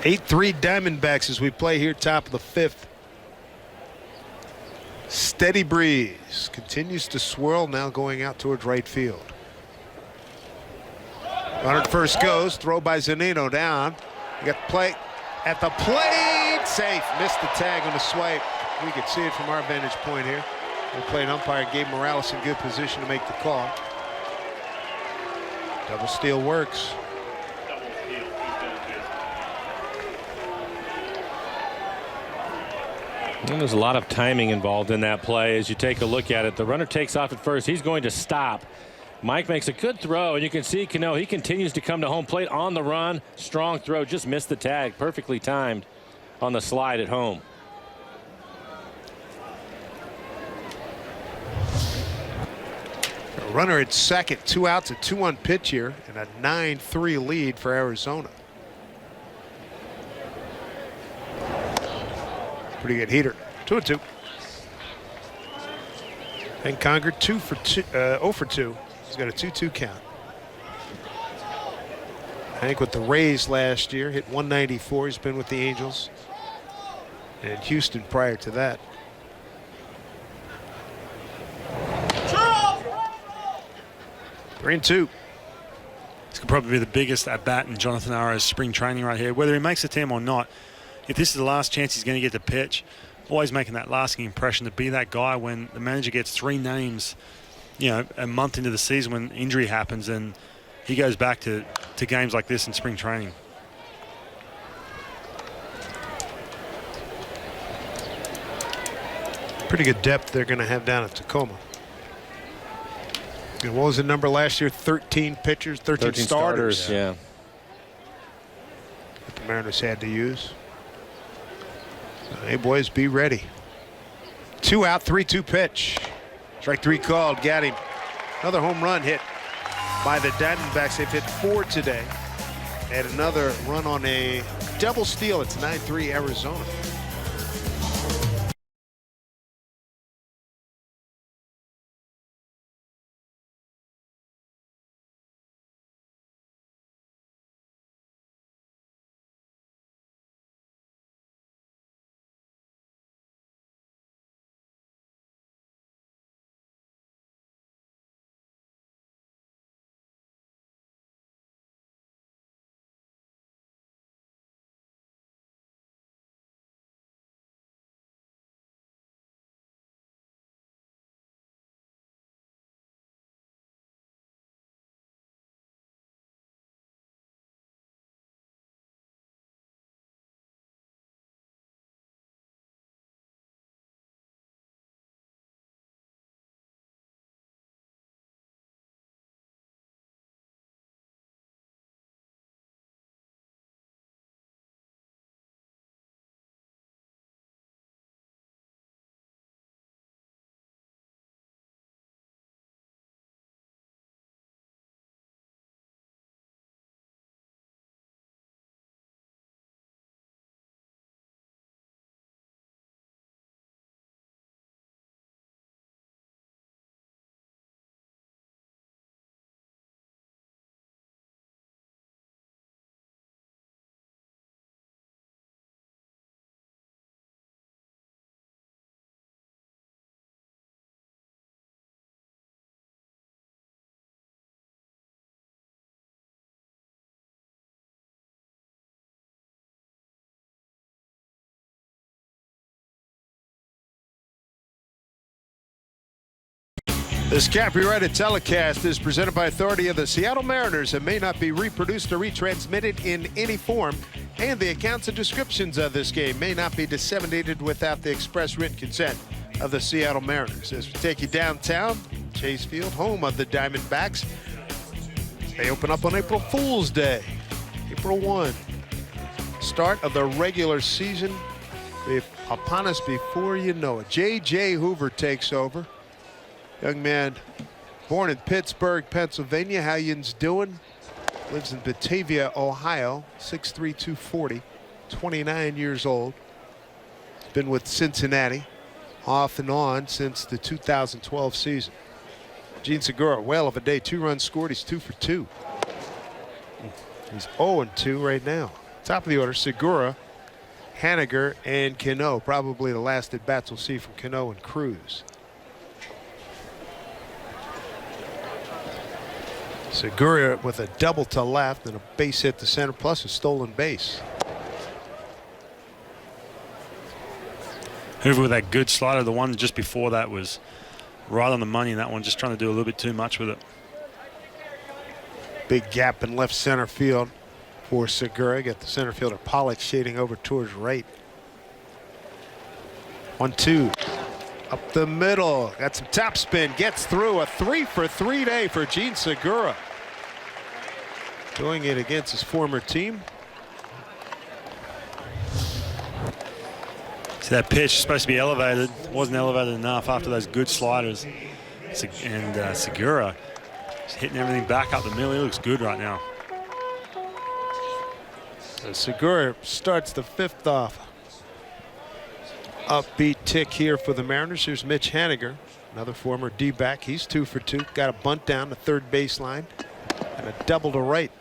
8-3 Diamondbacks as we play here top of the 5th. Steady breeze continues to swirl, now going out towards right field. Runner at first goes. Throw by Zunino down. You got the play at the plate. Safe. Missed the tag on the swipe. We could see it from our vantage point here. The plate umpire gave Morales in good position to make the call. Double steal works. And there's a lot of timing involved in that play. As you take a look at it, the runner takes off at first. He's going to stop. Mike makes a good throw, and you can see Cano, he continues to come to home plate on the run. Strong throw, just missed the tag. Perfectly timed on the slide at home. Runner at second, 2 outs, a 2-1 pitch here, and a 9-3 lead for Arizona. Pretty good heater. 2-2. And Conger 0 for 2. He's got a 2-2 count. Hank with the Rays last year hit 194. He's been with the Angels and Houston prior to that. Three and two. This could probably be the biggest at bat in Jonathan Aro's spring training right here. Whether he makes the team or not, if this is the last chance he's going to get to pitch, always making that lasting impression to be that guy when the manager gets 3 names, a month into the season when injury happens, and he goes back to games like this in spring training. Pretty good depth they're going to have down at Tacoma. And what was the number last year? 13 pitchers, 13 starters. Yeah. That the Mariners had to use. Hey, boys, be ready. 2 out, 3-2 pitch. Strike 3 called. Got him. Another home run hit by the Diamondbacks. They've hit 4 today. And another run on a double steal. It's 9-3 Arizona. This copyrighted telecast is presented by authority of the Seattle Mariners and may not be reproduced or retransmitted in any form, and the accounts and descriptions of this game may not be disseminated without the express written consent of the Seattle Mariners. As we take you downtown, Chase Field, home of the Diamondbacks. They open up on April Fool's Day, April 1. Start of the regular season upon us before you know it. J.J. Hoover takes over. Young man born in Pittsburgh, Pennsylvania. How yin's doing? Lives in Batavia, Ohio. 6'3", 240. 29 years old. Been with Cincinnati off and on since the 2012 season. Gene Segura, whale of a day. 2 runs scored. He's 2 for 2. He's 0-2 right now. Top of the order, Segura, Haniger, and Cano. Probably the last at bats we'll see from Cano and Cruz. Segura with a double to left and a base hit to center, plus a stolen base. Hoover with that good slider. The one just before that was right on the money, and that one just trying to do a little bit too much with it. Big gap in left center field for Segura. Got the center fielder Pollock shading over towards right. 1-2. Up the middle. Got some top spin. Gets through. A 3 for 3 day for Gene Segura. Doing it against his former team. See that pitch supposed to be elevated. Wasn't elevated enough after those good sliders. And Segura is hitting everything back up the middle. He looks good right now. So Segura starts the 5th off. Upbeat tick here for the Mariners. Here's Mitch Haniger, another former D-back. He's 2 for 2. Got a bunt down the third baseline and a double to right.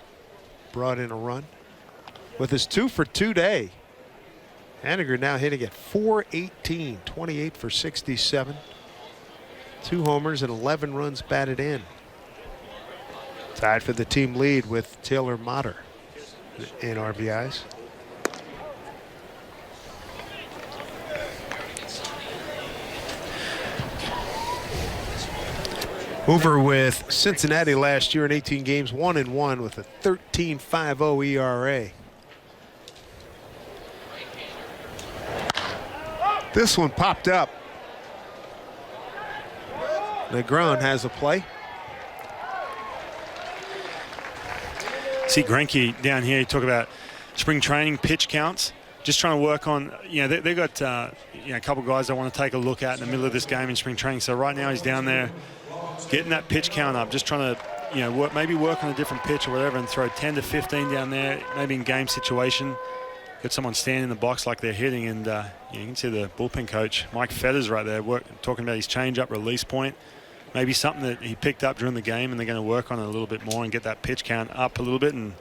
Brought in a run. With his 2 for 2 day, Haniger now hitting at .418, 28 for 67. 2 homers and 11 runs batted in. Tied for the team lead with Taylor Motter in RBIs. Hoover with Cincinnati last year in 18 games, 1-1 with a 13.50 ERA. This one popped up. Negron has a play. See Greinke down here. You talk about spring training pitch counts. Just trying to work on, they got a couple guys I want to take a look at in the middle of this game in spring training. So right now he's down there getting that pitch count up, just trying to, maybe work on a different pitch or whatever and throw 10 to 15 down there, maybe in game situation. Got someone standing in the box like they're hitting, and you can see the bullpen coach, Mike Fetters, right there, talking about his change-up release point. Maybe something that he picked up during the game, and they're going to work on it a little bit more and get that pitch count up a little bit and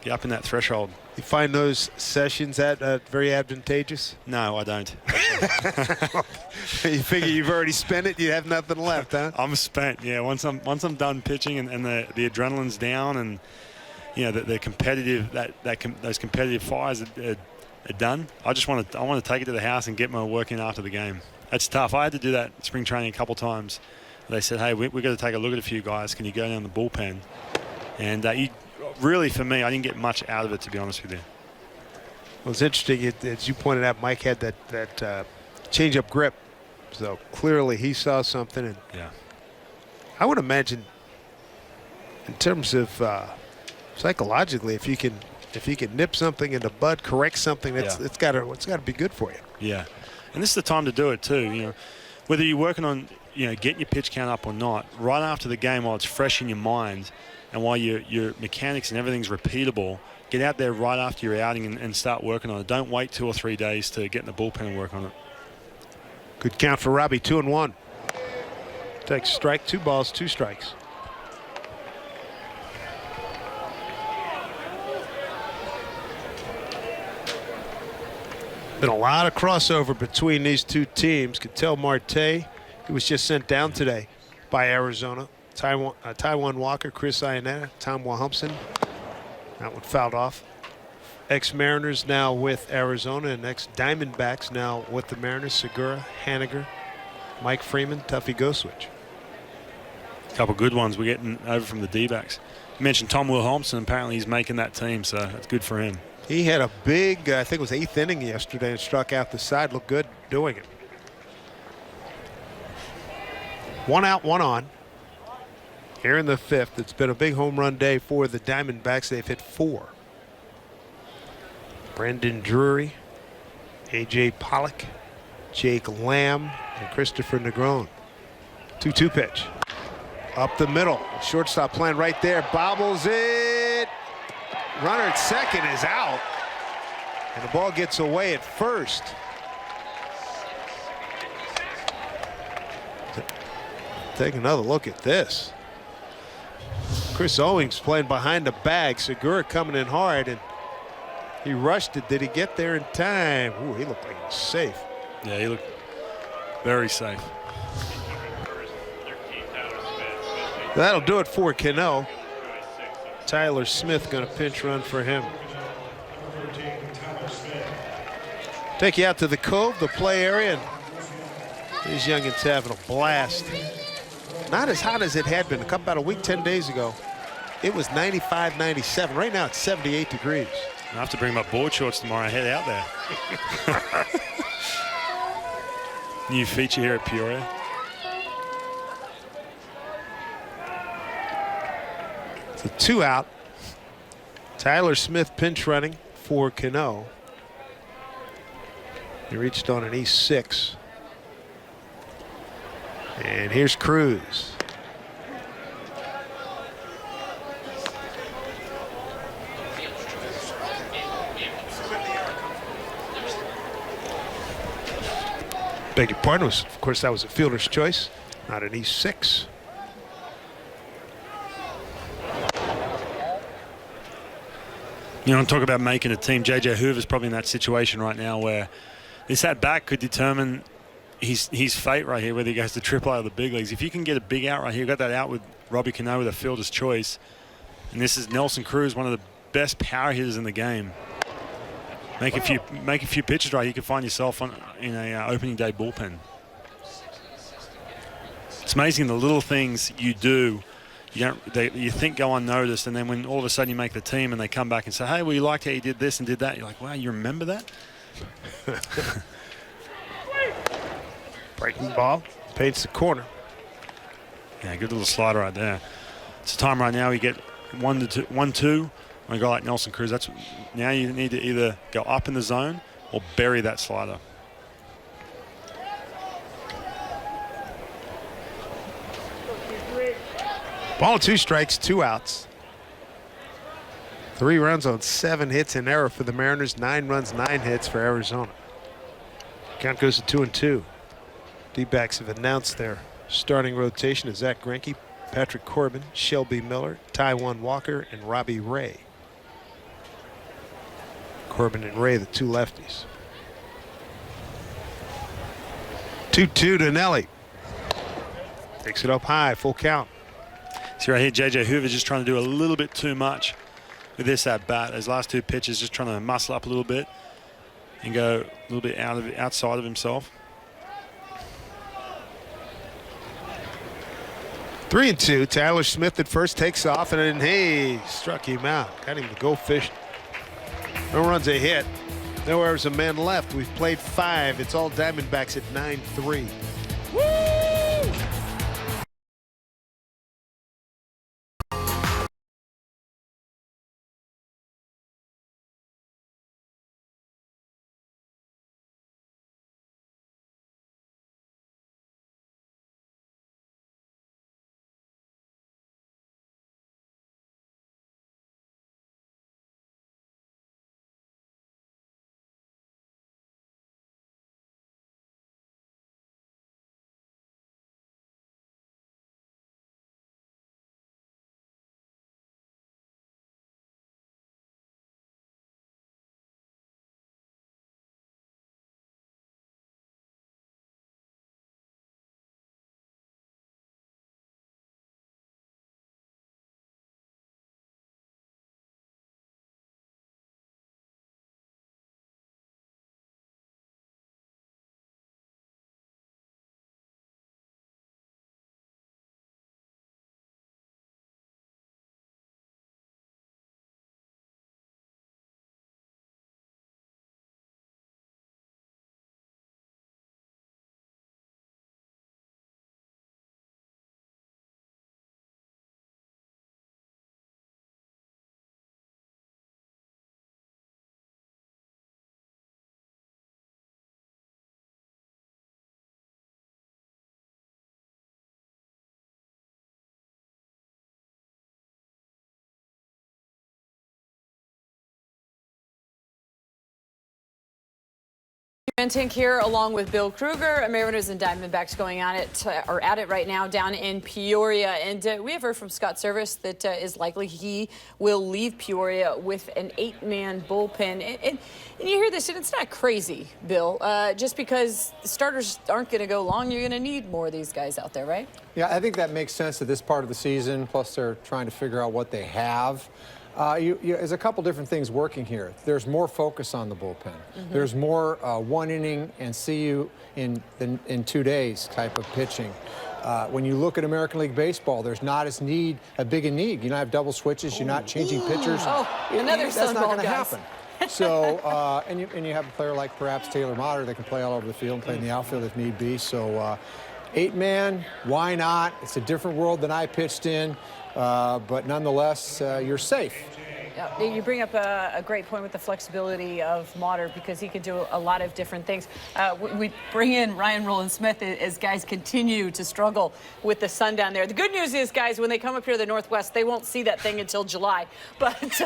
get up in that threshold. You find those sessions very advantageous? No, I don't. You figure you've already spent it, you have nothing left, huh? I'm spent, yeah. Once I'm done pitching and the adrenaline's down and the competitive those competitive fires are done, I want to take it to the house and get my work in after the game. That's tough. I had to do that spring training a couple times. They said, hey, we've got to take a look at a few guys. Can you go down the bullpen? And really, for me, I didn't get much out of it, to be honest with you. Well, it's interesting. As you pointed out, Mike had that change-up grip. So clearly he saw something. And yeah, I would imagine in terms of psychologically, if you can nip something in the bud, correct something, it's got to be good for you. Yeah, and this is the time to do it too. Whether you're working on getting your pitch count up or not, right after the game while it's fresh in your mind and while your mechanics and everything's repeatable, get out there right after your outing and start working on it. Don't wait 2 or 3 days to get in the bullpen and work on it. Good count for Robbie, 2-1. Takes strike, 2 balls, 2 strikes. Been a lot of crossover between these two teams. Ketel Marte, he was just sent down today by Arizona. Taiwan Walker, Chris Iannetta, Tom Wahumpson. That one fouled off. Ex-Mariners now with Arizona, and ex-Diamondbacks now with the Mariners. Segura, Haniger, Mike Freeman, Tuffy Goswitch. A couple good ones we're getting over from the D-backs. You mentioned Tom Wilhelmsen. Apparently he's making that team, so that's good for him. He had a big, I think it was 8th inning yesterday, and struck out the side. Looked good doing it. 1 out, 1 on. Here in the 5th, it's been a big home run day for the Diamondbacks. They've hit 4. Brendan Drury, A.J. Pollock, Jake Lamb, and Christopher Negron. 2-2 pitch. Up the middle. Shortstop playing right there. Bobbles it. Runner at second is out. And the ball gets away at first. Take another look at this. Chris Owings playing behind the bag. Segura coming in hard, and he rushed it. Did he get there in time? Ooh, he looked like he was safe. Yeah, he looked very safe. That'll do it for Cano. Tyler Smith going to pinch run for him. Take you out to the Cove, the play area, and these youngins having a blast. Not as hot as it had been about a week, 10 days ago. It was 95, 97. Right now it's 78 degrees. I have to bring my board shorts tomorrow and head out there. New feature here at Peoria. It's a 2 out. Tyler Smith pinch running for Cano. He reached on an E6. And here's Cruz. Beg your pardon. Of course, that was a fielder's choice, not an E6. You know, talk about making a team. J.J. Hoover's probably in that situation right now where this at-bat could determine his fate right here, whether he goes to AAA or the big leagues. If you can get a big out right here, you got that out with Robbie Cano with a fielder's choice. And this is Nelson Cruz, one of the best power hitters in the game. Make a few pitches right, you can find yourself in a opening day bullpen. It's amazing the little things you do. You think go unnoticed, and then when all of a sudden you make the team and they come back and say, hey, well, you liked how you did this and did that. You're like, wow, you remember that? Breaking ball, paints the corner. Yeah, good little slider right there. It's a time right now we get 1-2 on a guy like Nelson Cruz. Now you need to either go up in the zone or bury that slider. Ball 2 strikes, 2 outs. 3 runs on 7 hits in error for the Mariners. 9 runs, 9 hits for Arizona. Count goes to 2-2. D-backs have announced their starting rotation as Zach Greinke, Patrick Corbin, Shelby Miller, Taijuan Walker, and Robbie Ray. Corbin and Ray, the 2 lefties. 2-2 to Nelly. Takes it up high, full count. See right here, J.J. Hoover just trying to do a little bit too much with this at bat. His last 2 pitches just trying to muscle up a little bit and go a little bit outside of himself. 3-2. Tyler Smith at first takes off, and then hey, struck him out. Got him to go fishing. No runs, a hit. No errors, a man left. We've played 5. It's all Diamondbacks at 9-3. Tink here, along with Bill Kruger. Mariners and Diamondbacks going at it right now down in Peoria. And we have heard from Scott Service that is likely he will leave Peoria with an 8-man bullpen. And you hear this, and it's not crazy, Bill. Just because the starters aren't going to go long, you're going to need more of these guys out there, right? Yeah, I think that makes sense at this part of the season. Plus, they're trying to figure out what they have. There's a couple different things working here. There's more focus on the bullpen. There's more one inning and see you in 2 days type of pitching. When you look at American League Baseball, there's not as a big a need. You don't have double switches. You're not changing pitchers. Oh, another That's not going to guys. happen. So, and you have a player like perhaps Taylor Motter that can play all over the field and play in the outfield if need be. So, 8-man, why not? It's a different world than I pitched in. But nonetheless, you're safe. Yeah, you bring up a great point with the flexibility of Motter because he can do a lot of different things. We bring in Ryan Rowland-Smith as guys continue to struggle with the sun down there. The good news is, guys, when they come up here to the Northwest, they won't see that thing until July. But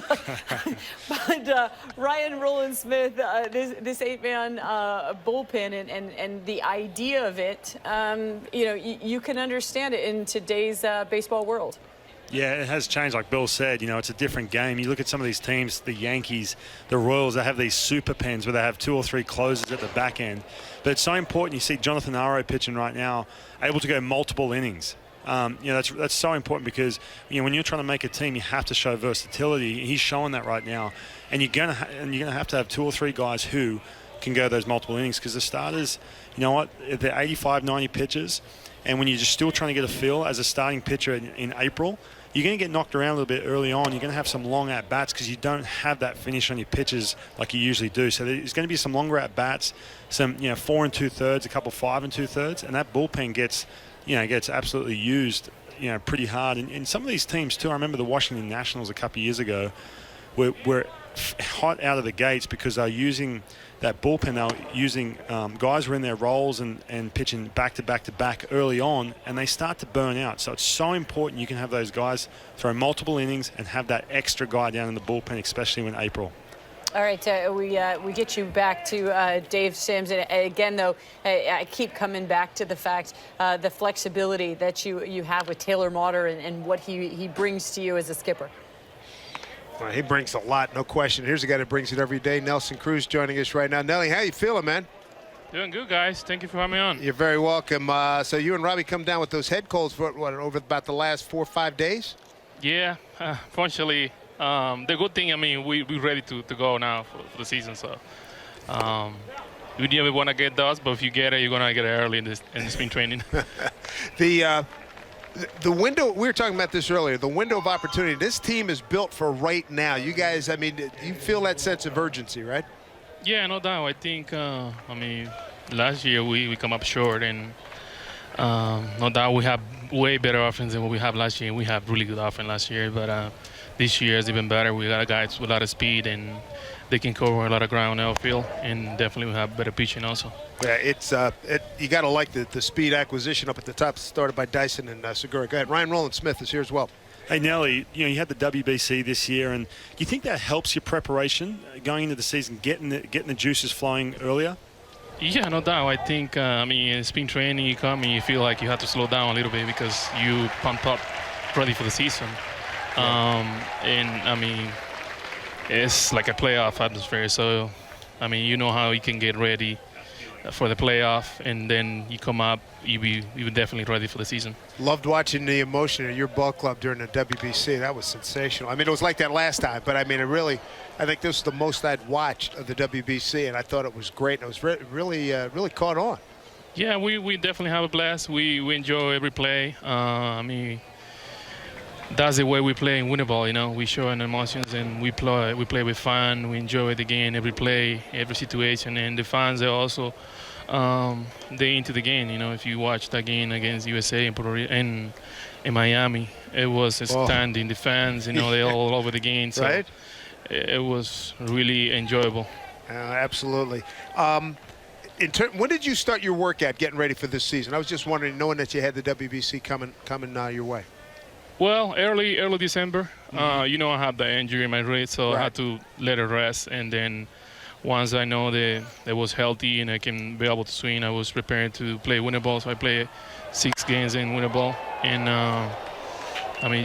Ryan Rowland-Smith, this 8-man bullpen and the idea of it, you can understand it in today's baseball world. Yeah, it has changed. Like Bill said, it's a different game. You look at some of these teams, the Yankees, the Royals, they have these super pens where they have 2 or 3 closers at the back end. But it's so important. You see Jonathan Aro pitching right now, able to go multiple innings. That's so important because when you're trying to make a team, you have to show versatility. He's showing that right now, and you're gonna have to have 2 or 3 guys who can go those multiple innings because the starters, they're 85, 90 pitches, and when you're just still trying to get a feel as a starting pitcher in April, you're going to get knocked around a little bit early on. You're going to have some long at-bats because you don't have that finish on your pitches like you usually do. So there's going to be some longer at-bats, some 4 2/3, a couple 5 2/3, and that bullpen gets absolutely used, pretty hard. And some of these teams too. I remember the Washington Nationals a couple of years ago were hot out of the gates because they're using that bullpen. They were using guys were in their roles and pitching back to back early on, and they start to burn out. So it's so important you can have those guys throw multiple innings and have that extra guy down in the bullpen, especially in April. All right, we get you back to Dave Sims. And again, though, I keep coming back to the fact, the flexibility that you have with Taylor Motter and what he brings to you as a skipper. Well, he brings a lot, no question. Here's a guy that brings it every day. Nelson Cruz joining us right now. Nelly, how you feeling, man? Doing good, guys. Thank you for having me on. You're very welcome. So you and Robbie come down with those head colds for over about the last 4 or 5 days? Yeah, fortunately, the good thing, we're ready to go now for the season. So we didn't want to get those, but if you get it, you're gonna get it early in the spring training. The window, we were talking about this earlier, the window of opportunity, this team is built for right now. You guys, you feel that sense of urgency, right? Yeah, no doubt. I think, last year we come up short, and no doubt we have way better offense than what we have last year. We have really good offense last year, but this year is even better. We got guys with a lot of speed, and they can cover a lot of ground outfield, and definitely we have better pitching also. Yeah, you got to like the speed acquisition up at the top, started by Dyson and Segura. Go ahead. Ryan Rowland-Smith is here as well. Hey, Nelly, you had the WBC this year, and do you think that helps your preparation going into the season, getting the juices flowing earlier? Yeah, no doubt. I think, in spring training, you come and you feel like you have to slow down a little bit because you pump up ready for the season. It's like a playoff atmosphere, so, you know how you can get ready for the playoff, and then you come up, you were definitely ready for the season. Loved watching the emotion at your ball club during the WBC. That was sensational. It was like that last time, but I think this was the most I'd watched of the WBC, and I thought it was great. It was really caught on. Yeah, we definitely have a blast. We enjoy every play. That's the way we play in winter ball. We show our emotions and we play with fun. We enjoy the game, every play, every situation, and the fans are also they into the game. If you watch that game against USA in Miami, it was standing. The fans, they're all over the game. So right? It was really enjoyable. Absolutely. When did you start your workout getting ready for this season? I was just wondering, knowing that you had the WBC coming your way. Well, early December. I had the injury in my wrist, so I had to let it rest. And then once I know that I was healthy and I can be able to swing, I was preparing to play winter ball. So I played 6 games in winter ball, and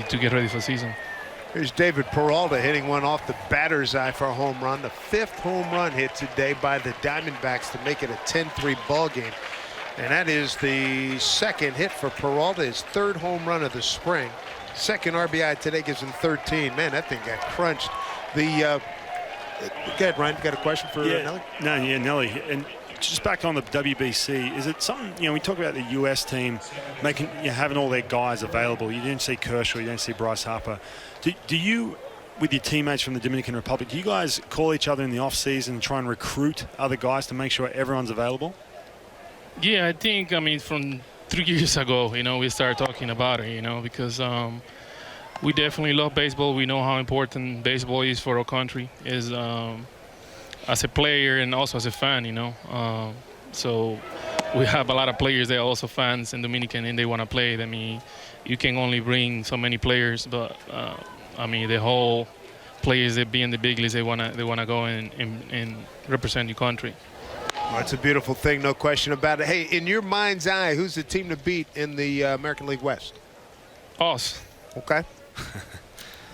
to get ready for the season. Here's David Peralta hitting one off the batter's eye for a home run. The 5th home run hit today by the Diamondbacks to make it a 10-3 ball game. And that is the 2nd hit for Peralta, his 3rd home run of the spring. 2nd RBI today gives him 13. Man, that thing got crunched. Go ahead, Ryan. You got a question for Nelly? No, yeah, Nelly. And just back on the WBC, is it something, we talk about the U.S. team having all their guys available. You didn't see Kershaw, you didn't see Bryce Harper. Do you, with your teammates from the Dominican Republic, do you guys call each other in the off-season and try and recruit other guys to make sure everyone's available? Yeah, I think, from 3 years ago, we started talking about it, because we definitely love baseball. We know how important baseball is for our country, as a player and also as a fan, So we have a lot of players that are also fans in Dominican and they want to play. You can only bring so many players, but the whole players that be in the big leagues, they want to go and represent your country. Well, it's a beautiful thing, no question about it. Hey, in your mind's eye, who's the team to beat in the American League West? Us. Okay.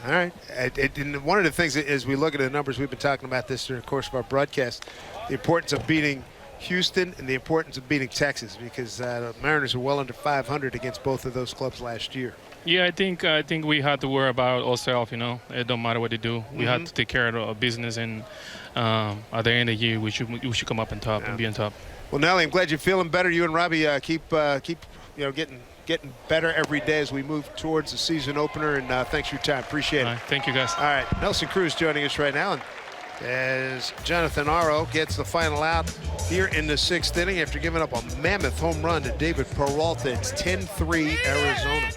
All right. And one of the things, as we look at the numbers, we've been talking about this during the course of our broadcast, the importance of beating Houston and the importance of beating Texas, because the Mariners are well under 500 against both of those clubs last year. Yeah, I think we had to worry about ourselves. It don't matter what they do. We had to take care of our business, and at the end of the year, we should come up on top and be on top. Well, Nelly, I'm glad you're feeling better. You and Robbie keep getting better every day as we move towards the season opener. And thanks for your time. Appreciate it. Thank you, guys. All right, Nelson Cruz joining us right now, and as Jonathan Aro gets the final out here in the 6th inning after giving up a mammoth home run to David Peralta. It's 10-3 Arizona.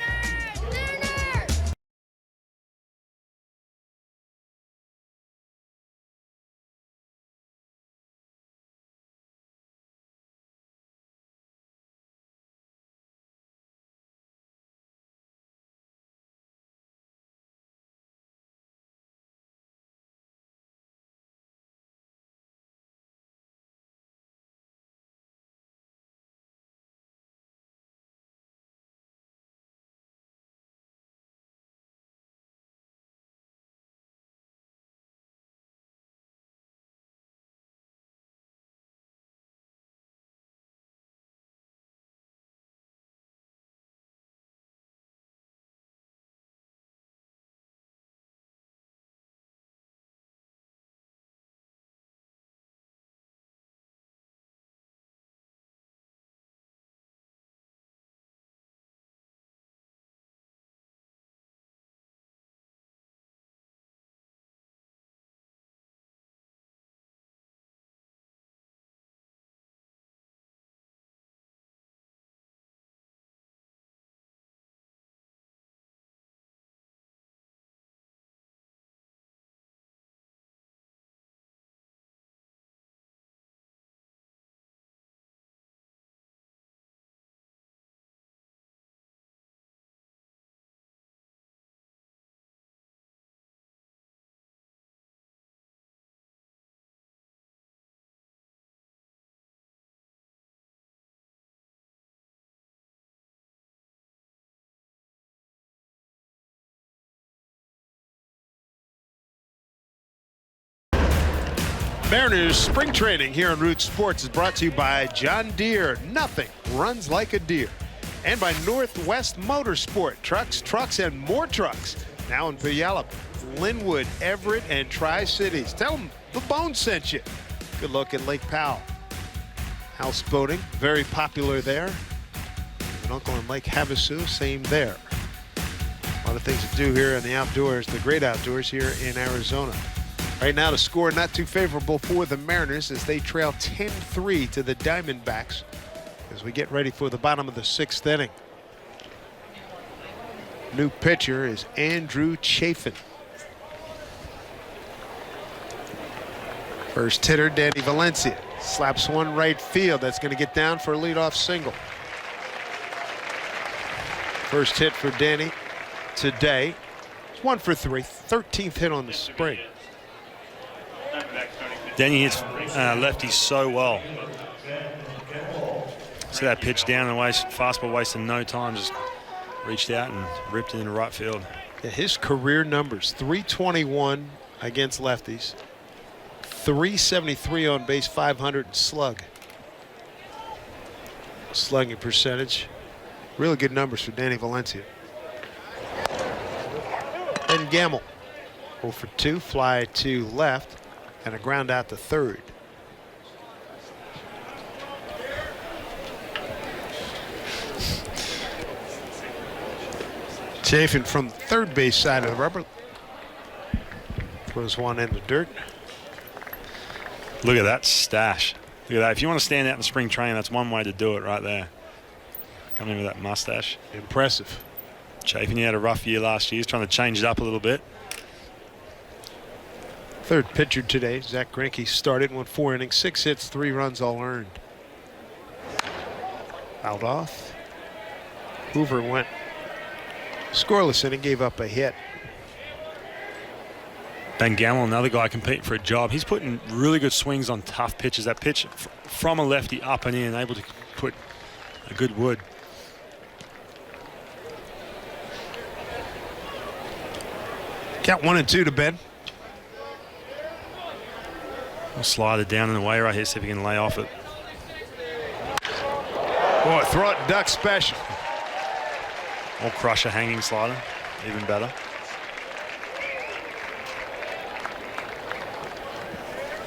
Mariners spring training here on Root Sports is brought to you by John Deere. Nothing runs like a deer. And by Northwest Motorsport. Trucks, and more trucks. Now in Puyallup, Linwood, Everett, and Tri-Cities. Tell them the Bone sent you. Good look at Lake Powell. Houseboating, very popular there. And Uncle and Lake Havasu, same there. A lot of things to do here in the outdoors, the great outdoors here in Arizona. Right now, the score not too favorable for the Mariners as they trail 10-3 to the Diamondbacks as we get ready for the bottom of the 6th inning. New pitcher is Andrew Chafin. First hitter, Danny Valencia. Slaps one right field. That's going to get down for a leadoff single. First hit for Danny today. It's 1 for 3, 13th hit on the spring. Denny hits lefties so well. See that pitch down and fastball wasting no time, just reached out and ripped it into right field. Yeah, his career numbers: 321 against lefties, 373 on base, 500 slug. Slugging percentage. Really good numbers for Danny Valencia. And Gamble 0 for 2, fly to left, and a ground out to third. Chafin from the third base side of the rubber. Throws one in the dirt. Look at that stash. Look at that. If you want to stand out in spring training, that's one way to do it right there. Coming in with that mustache. Impressive. Chafin, he had a rough year last year. He's trying to change it up a little bit. Third pitcher today, Zach Greinke, started, went 4 innings, 6 hits, 3 runs all earned. Fouled off. Hoover went scoreless inning, gave up a hit. Ben Gamble, another guy competing for a job. He's putting really good swings on tough pitches. That pitch from a lefty up and in, able to put a good wood. Count 1 and 2 to Ben. We'll slide it down in the way right here, see if he can lay off it. Boy, throw it duck special. Or crush a hanging slider, even better.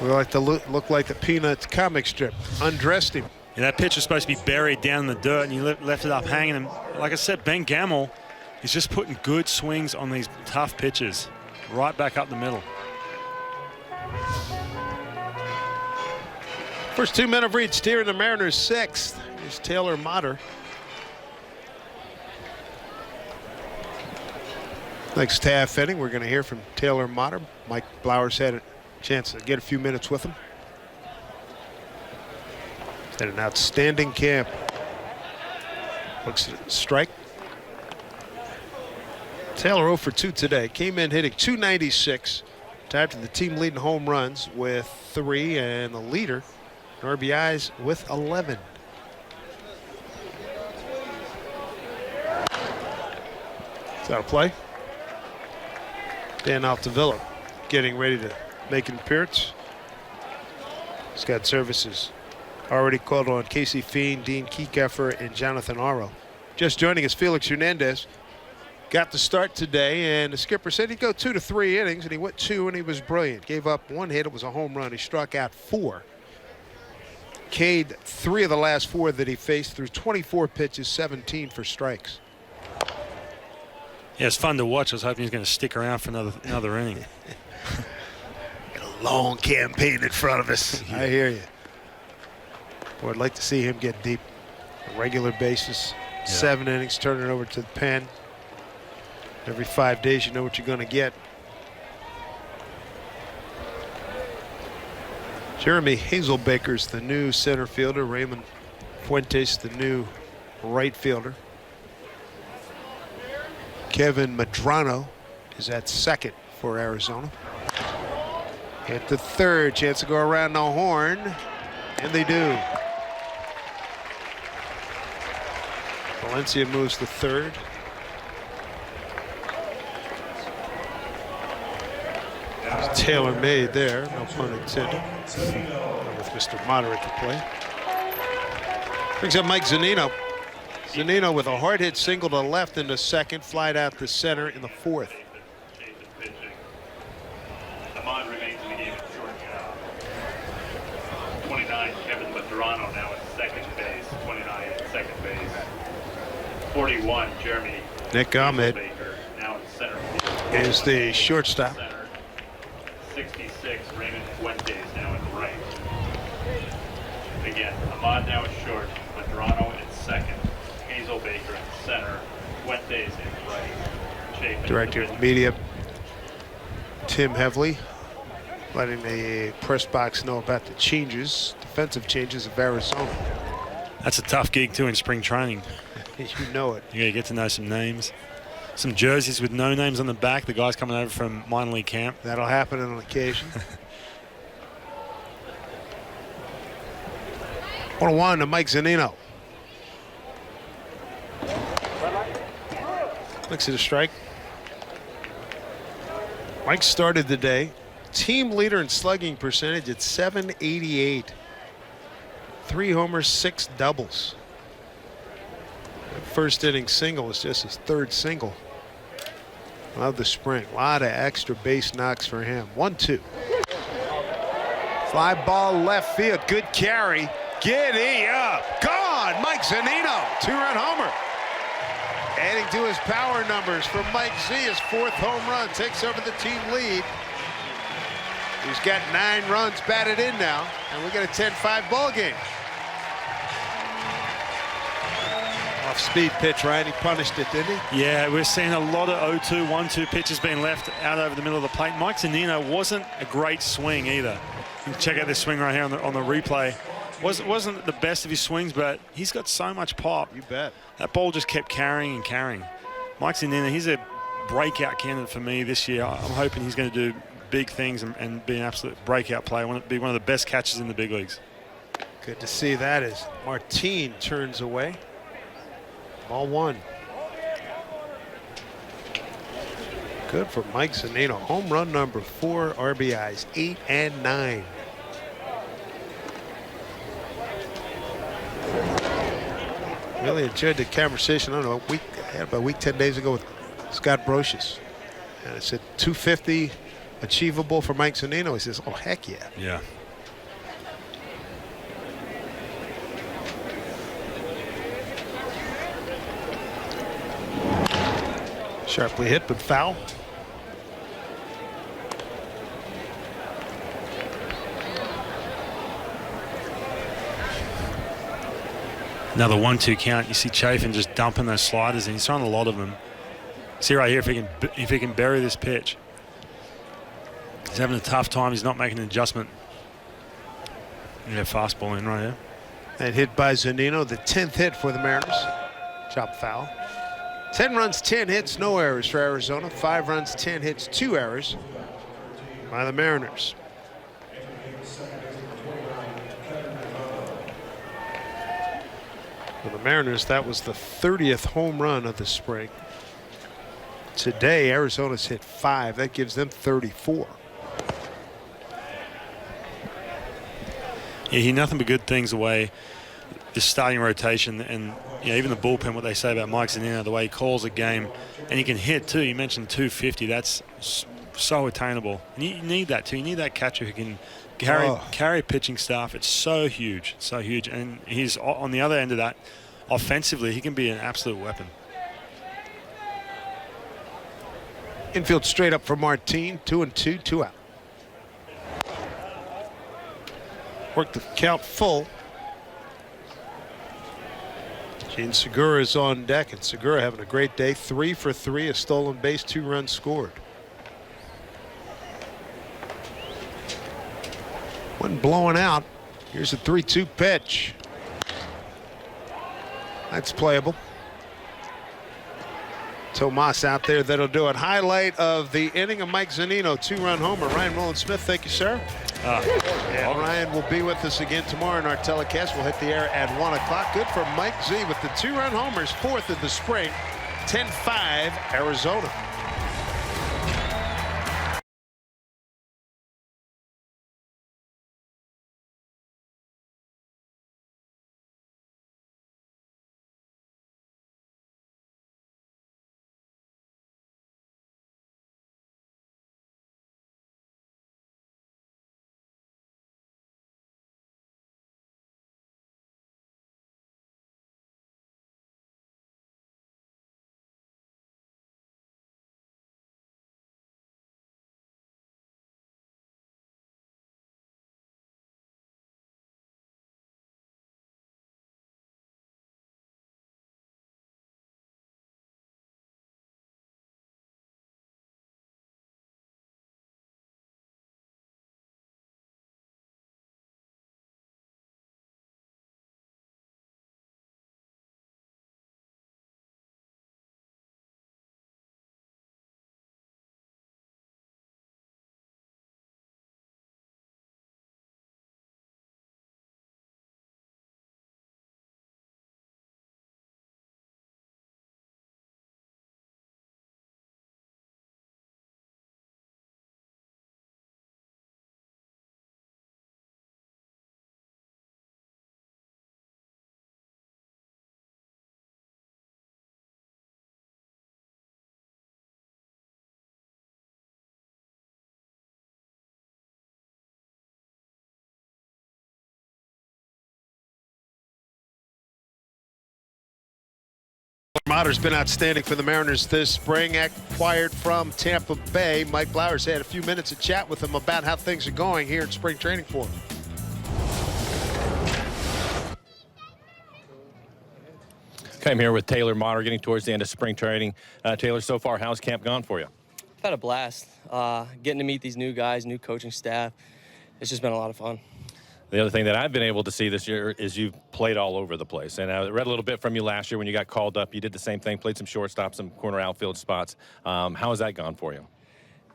We like to look like the Peanuts comic strip. Undressed him. Yeah, that pitch was supposed to be buried down in the dirt, and you left it up hanging. And like I said, Ben Gamble is just putting good swings on these tough pitches, right back up the middle. First 2 men have reached here in the Mariners' 6th. Here's Taylor Motter. Next half inning, we're going to hear from Taylor Motter. Mike Blowers had a chance to get a few minutes with him. He's had an outstanding camp. Looks at strike. Taylor 0 for 2 today. Came in hitting .296. Tied to the team leading home runs with 3, and the leader in RBIs with 11. Is that a play? Dan Altavilla getting ready to make an appearance. He's got services already called on Casey Fiend, Dean Kiekeffer, and Jonathan Aro. Just joining us, Felix Hernandez. Got the start today, and the skipper said he'd go 2 to 3 innings, and he went 2, and he was brilliant. Gave up 1 hit. It was a home run. He struck out 4. K'd 3 of the last 4 that he faced through 24 pitches, 17 for strikes. Yeah, it's fun to watch. I was hoping he's going to stick around for another inning. Got a long campaign in front of us. I hear you. Boy, I'd like to see him get deep on a regular basis. Yeah. 7 innings, turn it over to the pen. Every 5 days, you know what you're going to get. Jeremy Hazelbaker's the new center fielder. Raymond Fuentes, the new right fielder. Kevin Medrano is at second for Arizona. At the third, chance to go around the horn, and they do. Valencia moves to third. Tailor made there, no pun intended. With Mr. Motter at the plate. Brings up Mike Zunino. Zunino with a hard hit single to left in the second, flied out to center in the 4th. Ahmad remains in the game at shortstop. 29, Kevin Medrano now at second base. 29 at second base. 41, Jeremy Nick Ahmed now in center field. is the shortstop. 66, Raymond Fuentes now at right. Again, Ahmad now at short, Medrano at second, Hazelbaker at center, Fuentes at right. Chafin Director of Media Tim Hevley letting the press box know about the changes, defensive changes of Arizona. That's a tough gig too in spring training. You know it. You get to know some names. Some jerseys with no names on the back. The guys coming over from minor league camp. That'll happen on occasion. 1-1 to Mike Zunino. Looks at a strike. Mike started the day team leader in slugging percentage at .788. 3 homers, 6 doubles. That first inning single is just his 3rd single of the spring. A lot of extra base knocks for him. 1-2. Fly ball left field. Good carry. Giddy up. Gone. Mike Zunino. 2-run homer. Adding to his power numbers for Mike Z. His 4th home run. Takes over the team lead. He's got 9 runs batted in now. And we got a 10-5 ball game. Off-speed pitch, Ryan. He punished it, didn't he? Yeah, we're seeing a lot of 0-2, 1-2 pitches being left out over the middle of the plate. Mike Zunino wasn't a great swing either. You can check out this swing right here on the replay. Wasn't the best of his swings, but he's got so much pop. You bet. That ball just kept carrying and carrying. Mike Zunino, he's a breakout candidate for me this year. I'm hoping he's going to do big things and be an absolute breakout player. I want to be one of the best catchers in the big leagues. Good to see that as Martin turns away. Ball 1. Good for Mike Zunino. Home run number 4, RBIs 8 and 9. Really enjoyed the conversation. I don't know, about a week 10 days ago with Scott Brocious. And I said 250 achievable for Mike Zunino. He says, oh, heck yeah. Yeah. Sharply hit, but foul. Another 1-2 count. You see Chafin just dumping those sliders, and he's throwing a lot of them. See right here if he can bury this pitch. He's having a tough time. He's not making an adjustment. Yeah, fastball in right here. And hit by Zunino, the 10th hit for the Mariners. Chop foul. 10 runs, 10 hits, no errors for Arizona. 5 runs, 10 hits, 2 errors by the Mariners. For the Mariners, that was the 30th home run of the spring. Today, Arizona's hit 5. That gives them 34. Yeah, he nothing but good things away. This starting rotation and even the bullpen, what they say about Mike Zunino, the way he calls a game, and he can hit too. You mentioned 250. That's so attainable. And you need that too. You need that catcher who can carry pitching staff. It's so huge, so huge. And he's on the other end of that. Offensively, he can be an absolute weapon. Infield straight up for Martin. 2-2, 2 out. Work the count full. Gene Segura is on deck, and Segura having a great day. 3 for 3, a stolen base, 2 runs scored. One blowing out. Here's a 3-2 pitch. That's playable. Tomas out there, that'll do it. Highlight of the inning of Mike Zunino, 2-run homer. Ryan Rowland-Smith, thank you, sir. And Ryan will be with us again tomorrow in our telecast. We'll hit the air at 1 o'clock. Good for Mike Z with the 2-run homers, 4th of the spring. 10-5 Arizona. Motter's been outstanding for the Mariners this spring. Acquired from Tampa Bay. Mike Blowers had a few minutes of chat with him about how things are going here in spring training for him. Okay, I'm here with Taylor Motter, getting towards the end of spring training. Taylor, so far, how's camp gone for you? I've had a blast. Getting to meet these new guys, new coaching staff. It's just been a lot of fun. The other thing that I've been able to see this year is you've played all over the place. And I read a little bit from you last year when you got called up. You did the same thing, played some shortstop, some corner outfield spots. How has that gone for you?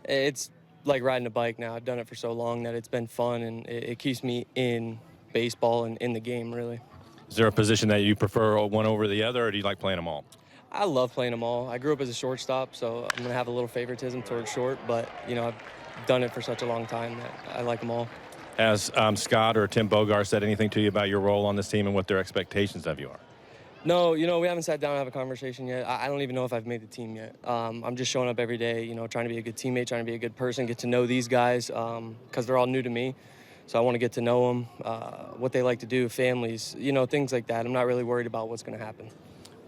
It's like riding a bike now. I've done it for so long that it's been fun, and it keeps me in baseball and in the game, really. Is there a position that you prefer one over the other, or do you like playing them all? I love playing them all. I grew up as a shortstop, so I'm going to have a little favoritism towards short, but, you know, I've done it for such a long time that I like them all. Has Scott or Tim Bogar said anything to you about your role on this team and what their expectations of you are? No, you know, we haven't sat down and have a conversation yet. I don't even know if I've made the team yet. I'm just showing up every day, you know, trying to be a good teammate, trying to be a good person, get to know these guys because they're all new to me. So I want to get to know them, what they like to do, families, you know, things like that. I'm not really worried about what's going to happen.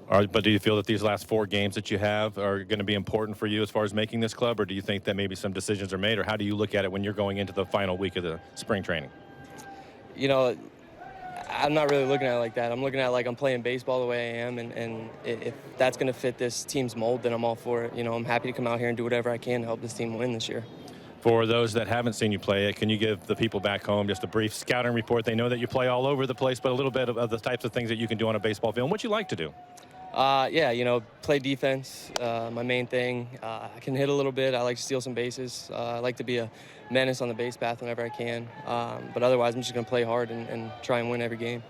But do you feel that these last 4 games that you have are going to be important for you as far as making this club, or do you think that maybe some decisions are made, or how do you look at it when you're going into the final week of the spring training? You know, I'm not really looking at it like that. I'm looking at it like I'm playing baseball the way I am, and if that's going to fit this team's mold, then I'm all for it. You know, I'm happy to come out here and do whatever I can to help this team win this year. For those that haven't seen you play it, can you give the people back home just a brief scouting report? They know that you play all over the place, but a little bit of the types of things that you can do on a baseball field, and what you like to do. Yeah, you know, play defense, my main thing. I can hit a little bit. I like to steal some bases. I like to be a menace on the base path whenever I can. But otherwise, I'm just going to play hard and try and win every game.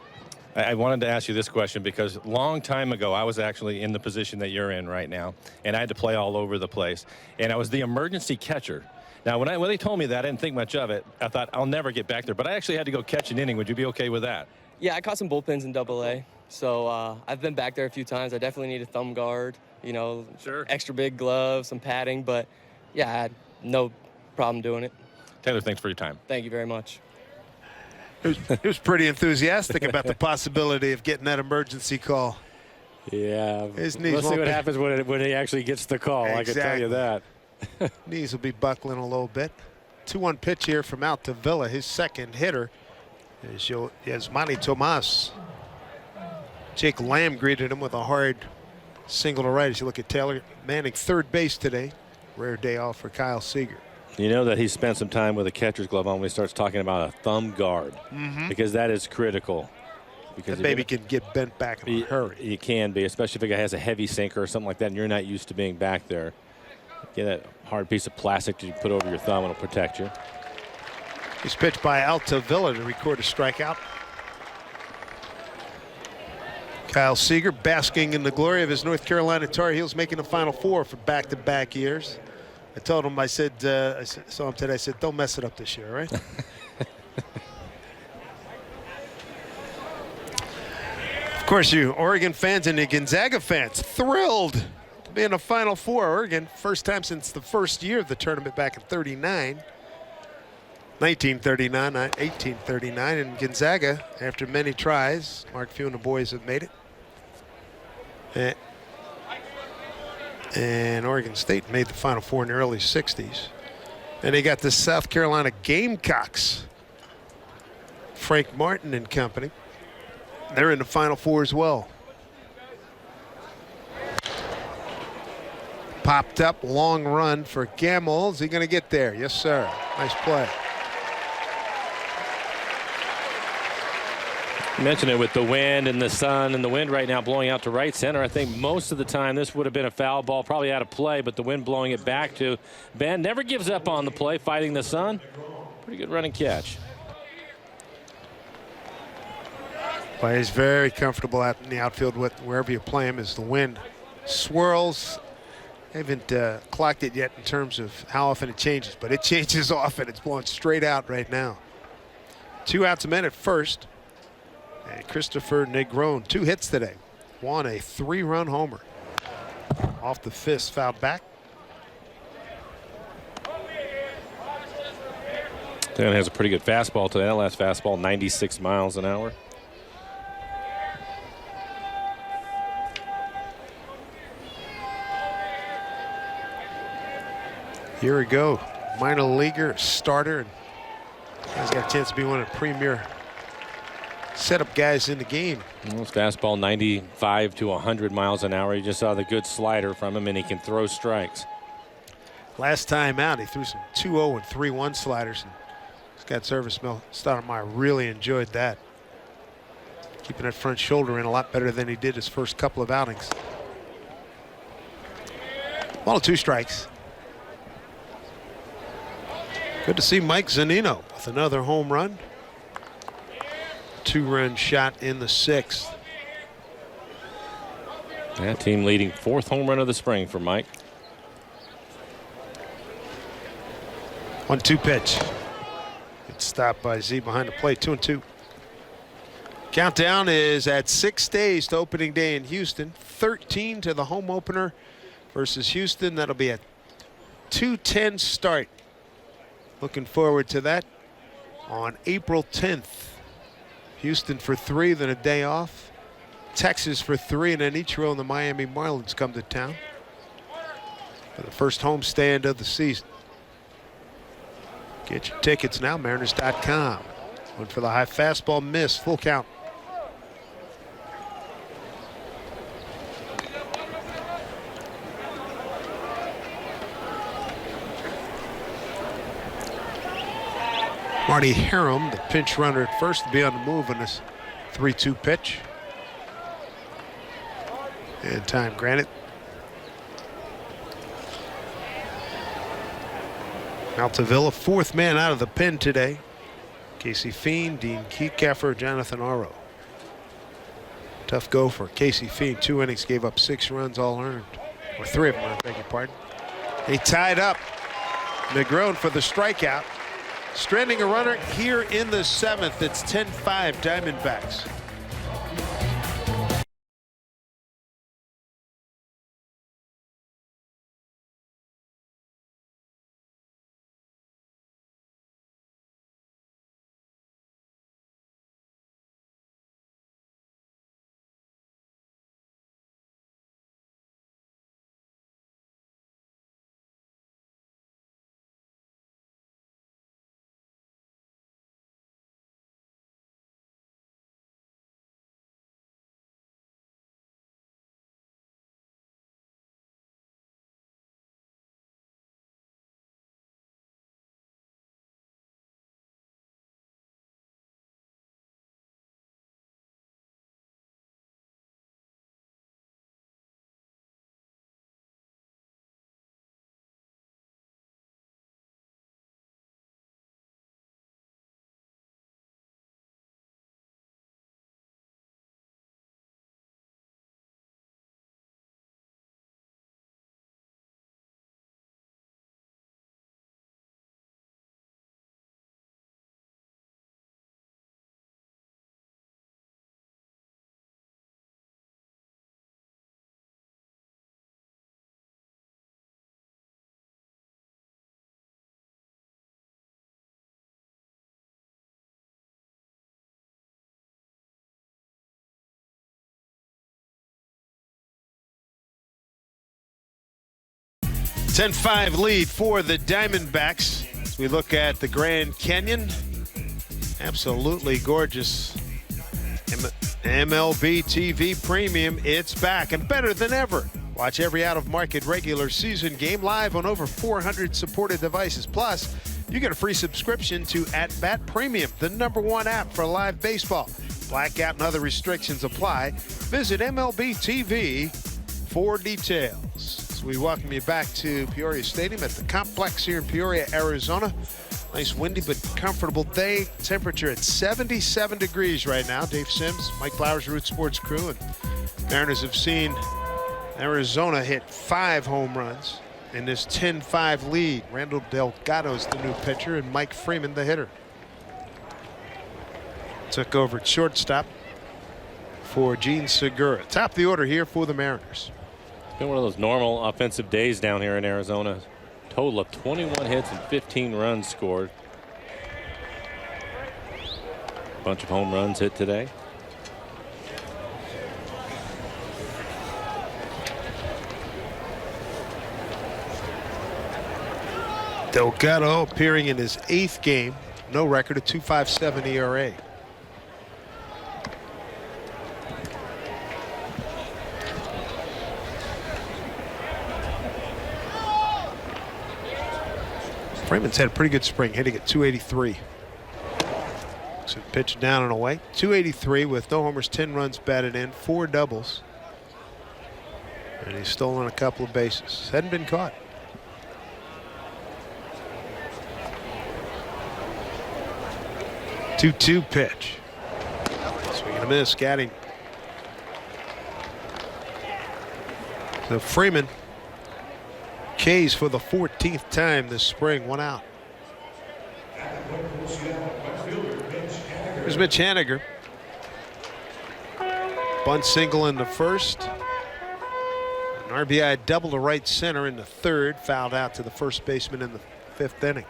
I wanted to ask you this question because a long time ago, I was actually in the position that you're in right now, and I had to play all over the place. And I was the emergency catcher. Now, when they told me that, I didn't think much of it. I thought, I'll never get back there. But I actually had to go catch an inning. Would you be okay with that? Yeah, I caught some bullpens in AA. So I've been back there a few times. I definitely need a thumb guard, you know, sure, extra big gloves, some padding. But, yeah, I had no problem doing it. Taylor, thanks for your time. Thank you very much. He was pretty enthusiastic about the possibility of getting that emergency call. Yeah. His knees Let's see what happens when he actually gets the call. Exactly. I can tell you that. Knees will be buckling a little bit. 2-1 pitch here from Altavilla. His second hitter is Yasmani Tomas. Jake Lamb greeted him with a hard single to right. As you look at Taylor manning third base today. Rare day off for Kyle Seager. You know that he spent some time with a catcher's glove on when he starts talking about a thumb guard, because that is critical. Because the baby can get bent back in a hurry. He can be, especially if a guy has a heavy sinker or something like that, and you're not used to being back there. Get that hard piece of plastic that you put over your thumb, and it'll protect you. He's pitched by Altavilla to record a strikeout. Kyle Seager basking in the glory of his North Carolina Tar Heels, making the Final Four for back-to-back years. I told him, I saw him today, I said, don't mess it up this year, all right? Of course, you Oregon fans and the Gonzaga fans thrilled to be in the Final Four. Oregon, first time since the first year of the tournament back in 1939, not 1839. And Gonzaga, after many tries, Mark Few and the boys have made it. And Oregon State made the Final Four in the early 60s. And they got the South Carolina Gamecocks, Frank Martin and company. They're in the Final Four as well. Popped up, long run for Gamble. Is he going to get there? Yes, sir. Nice play. You mentioned it with the wind and the sun, and the wind right now blowing out to right center. I think most of the time this would have been a foul ball, probably out of play, but the wind blowing it back to Ben. Never gives up on the play, fighting the sun. Pretty good running catch. Well, he's very comfortable out in the outfield with wherever you play him as the wind swirls. I haven't clocked it yet in terms of how often it changes, but it changes often. It's blowing straight out right now. 2 outs, a man at first. And Christopher Negron, 2 hits today. Won a 3-run homer. Off the fist, fouled back. Dan has a pretty good fastball today. That last fastball, 96 miles an hour. Here we go. Minor leaguer, starter, and he's got a chance to be one of the premier setup guys in the game. Well, his fastball 95 to 100 miles an hour. You just saw the good slider from him, and he can throw strikes. Last time out, he threw some 2-0 and 3-1 sliders. And Scott Stoudemire really enjoyed that. Keeping that front shoulder in a lot better than he did his first couple of outings. 1-2 strikes. Good to see Mike Zunino with another home run. 2-run shot in the 6th. That team leading 4th home run of the spring for Mike. 1-2 pitch. It's stopped by Z behind the plate. 2-2. Countdown is at 6 days to opening day in Houston. 13 to the home opener versus Houston. That'll be a 2:10 start. Looking forward to that on April 10th. Houston for 3, then a day off. Texas for 3, and then Ichiro and the Miami Marlins come to town for the first homestand of the season. Get your tickets now, Mariners.com. One for the high fastball, miss, full count. Marty Harum, the pinch runner at first, to be on the move on this 3-2 pitch. And time granted. Altavilla, 4th man out of the pen today. Casey Fiend, Dean Kiekeffer, Jonathan Oro. Tough go for Casey Fiend. 2 innings, gave up 6 runs, all earned. Or 3 of them, I beg your pardon. He tied up Negron for the strikeout. Stranding a runner here in the 7th. It's 10-5 Diamondbacks. A 10-5 lead for the Diamondbacks as we look at the Grand Canyon. Absolutely gorgeous. MLB TV Premium, it's back and better than ever. Watch every out-of-market regular season game live on over 400 supported devices. Plus, you get a free subscription to At Bat Premium, the #1 app for live baseball. Blackout and other restrictions apply. Visit MLB TV for details. So we welcome you back to Peoria Stadium at the complex here in Peoria, Arizona. Nice windy but comfortable day. Temperature at 77 degrees right now. Dave Sims, Mike Blowers, Root Sports crew, and Mariners have seen Arizona hit 5 home runs in this 10-5 lead. Randall Delgado's the new pitcher and Mike Freeman the hitter. Took over at shortstop for Gene Segura. Top of the order here for the Mariners. It's been one of those normal offensive days down here in Arizona. Total of 21 hits and 15 runs scored. Bunch of home runs hit today. Delgado appearing in his 8th game. No record, a 2.57 ERA. Freeman's had a pretty good spring, hitting at 283. So pitch down and away. 283 with no homers, 10 runs batted in, 4 doubles. And he's stolen a couple of bases. Hadn't been caught. 2-2 pitch. Swing and a miss, Gatting. So Freeman, K's for the 14th time this spring, 1 out. Here's Mitch Haniger. Bunt single in the first. An RBI double to right center in the third. Fouled out to the first baseman in the 5th inning.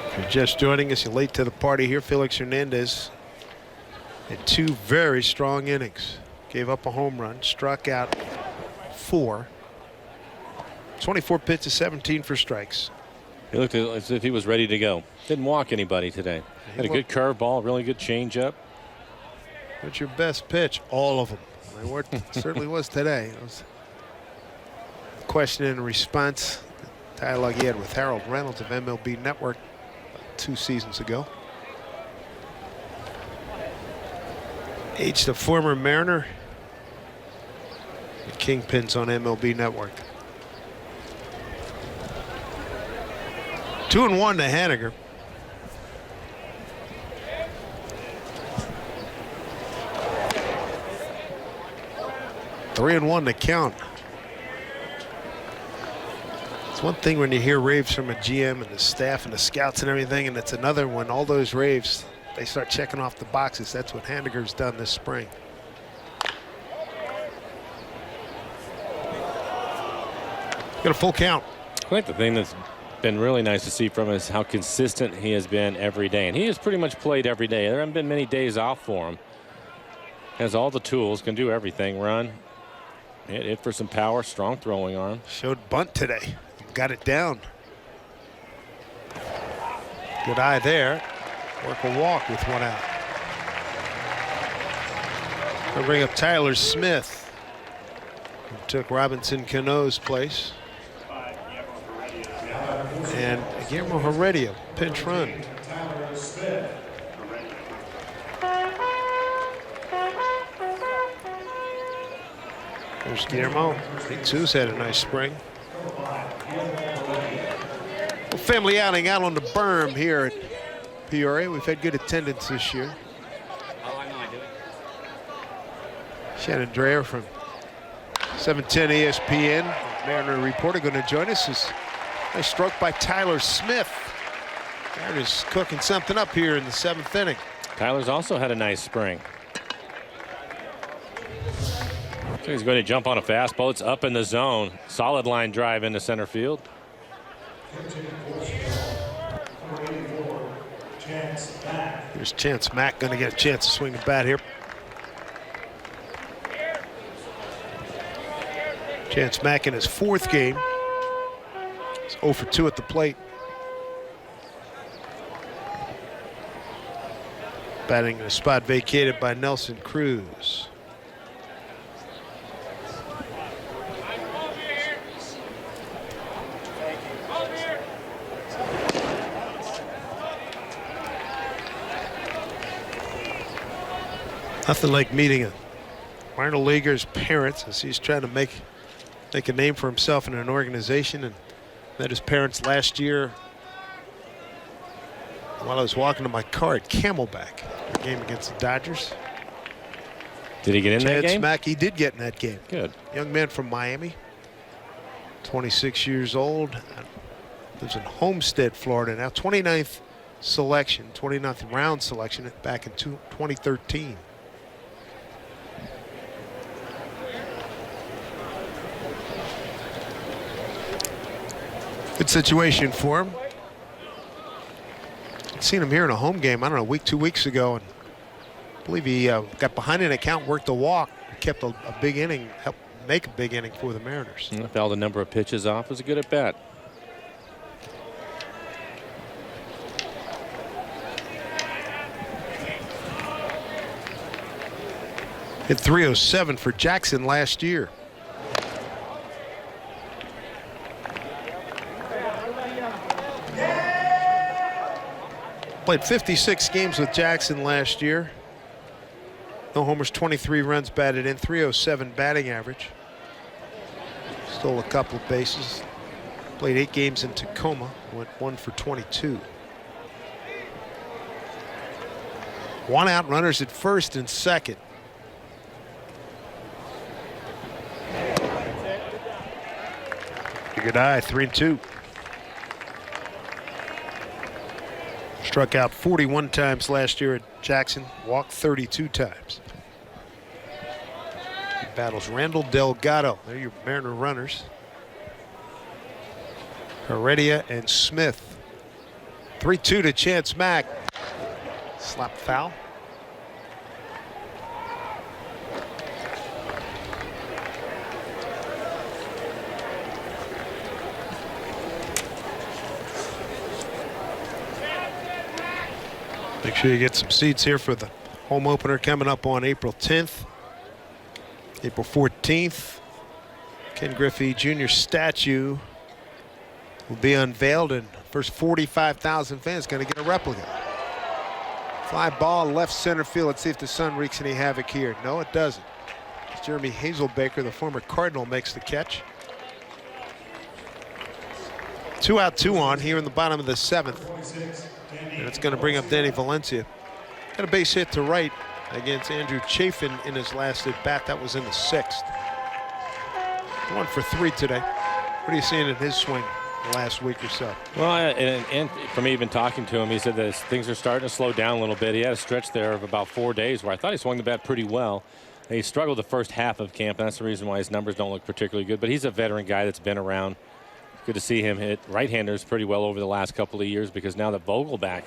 If you're just joining us, you're late to the party here. Felix Hernandez had 2 very strong innings. Gave up a home run, struck out 4. 24 pitches, 17 for strikes. He looked as if he was ready to go. Didn't walk anybody today. Had a good curveball, really good changeup. What's your best pitch? All of them. Certainly was today. It was question and response dialogue he had with Harold Reynolds of MLB Network 2 seasons ago. H, the former Mariner. The Kingpins on MLB Network. 2-1 to Haniger. Three and 1 to count. It's one thing when you hear raves from a GM and the staff and the scouts and everything, and it's another when all those raves, they start checking off the boxes. That's what Haniger's done this spring. Got a full count. I think the thing that's been really nice to see from him is how consistent he has been every day. And he has pretty much played every day. There haven't been many days off for him. Has all the tools, can do everything. Run, hit for some power, strong throwing arm. Showed bunt today. Got it down. Good eye there. Work a walk with 1 out. They'll bring up Tyler Smith, who took Robinson Cano's place. And Guillermo Heredia, pinch run. There's Guillermo. I think Sue's had a nice spring. A family outing out on the berm here at Peoria. We've had good attendance this year. Shannon Dreher from 710 ESPN, Mariner reporter, going to join us. Nice stroke by Tyler Smith. Mariner's cooking something up here in the 7th inning. Tyler's also had a nice spring. So he's going to jump on a fastball. It's up in the zone. Solid line drive into center field. Here's Chance Mack, going to get a chance to swing the bat here. Chance Mack in his 4th game. He's 0 for 2 at the plate. Batting in a spot vacated by Nelson Cruz. Nothing like meeting a minor leaguer's parents as he's trying to make a name for himself in an organization, and met his parents last year while I was walking to my car at Camelback, game against the Dodgers. Did he get in that game? Mack, he did get in that game. Good. Young man from Miami, 26 years old, lives in Homestead, Florida now. 29th selection, 29th round selection back in 2013. Good situation for him. I'd seen him here in a home game, I don't know, 2 weeks ago, and I believe he got behind in a count, worked a walk, kept a big inning, helped make a big inning for the Mariners. Fouled a number of pitches off. Was a good at bat. Hit .307 for Jackson last year. Played 56 games with Jackson last year. No homers, 23 runs batted in, .307 batting average. Stole a couple of bases. Played 8 games in Tacoma, went 1 for 22. 1 out, runners at first and second. Good eye, 3-2. Struck out 41 times last year at Jackson, walked 32 times. He battles Randall Delgado. They're your Mariner runners. Heredia and Smith. 3-2 to Chance Mack. Slap foul. Make sure you get some seats here for the home opener coming up on April 10th. April 14th, Ken Griffey Jr. statue will be unveiled, and first 45,000 fans going to get a replica. Fly ball left center field. Let's see if the sun wreaks any havoc here. No, it doesn't. It's Jeremy Hazelbaker, the former Cardinal, makes the catch. 2 out, 2 on here in the bottom of the 7th. And it's going to bring up Danny Valencia. Got a base hit to right against Andrew Chafin in his last at bat. That was in the 6th. 1 for 3 today. What are you seeing in his swing the last week or so? Well, and from even talking to him, he said that things are starting to slow down a little bit. He had a stretch there of about 4 days where I thought he swung the bat pretty well. He struggled the first half of camp, and that's the reason why his numbers don't look particularly good. But he's a veteran guy that's been around. Good to see him hit right-handers pretty well over the last couple of years, because now that Vogelback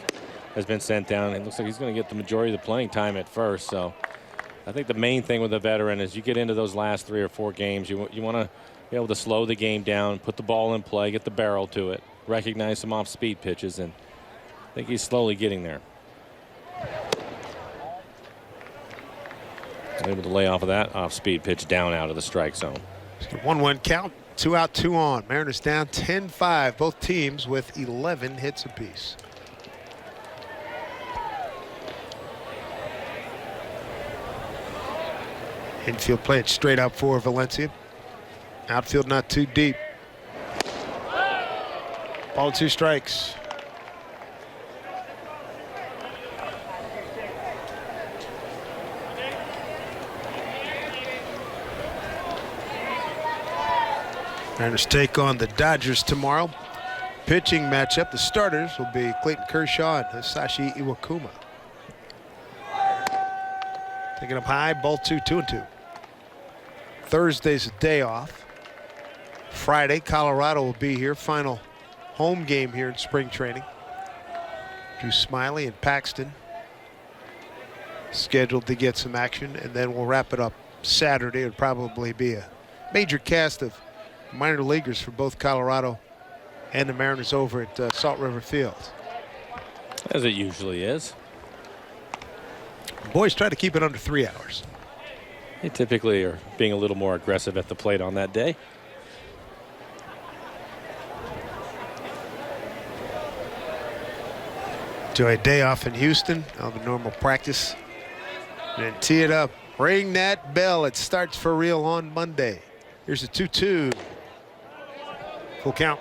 has been sent down, it looks like he's going to get the majority of the playing time at first. So I think the main thing with a veteran is you get into those last 3 or 4 games, you want to be able to slow the game down, put the ball in play, get the barrel to it, recognize some off-speed pitches, and I think he's slowly getting there. Able to lay off of that off-speed pitch down out of the strike zone. 1-1 count. 2 out, 2 on. Mariners down 10-5. Both teams with 11 hits apiece. Infield played straight out for Valencia. Outfield not too deep. Ball 2 strikes. Mariners take on the Dodgers tomorrow. Pitching matchup, the starters will be Clayton Kershaw and Hisashi Iwakuma. Taking up high, ball 2, 2-2. Thursday's a day off. Friday, Colorado will be here. Final home game here in spring training. Drew Smiley and Paxton scheduled to get some action, and then we'll wrap it up Saturday. It'll probably be a major cast of minor leaguers for both Colorado and the Mariners over at Salt River Field. As it usually is. Boys try to keep it under 3 hours. They typically are being a little more aggressive at the plate on that day. Enjoy a day off in Houston. I'll have a normal practice. And then tee it up. Ring that bell. It starts for real on Monday. Here's a 2-2. Full count.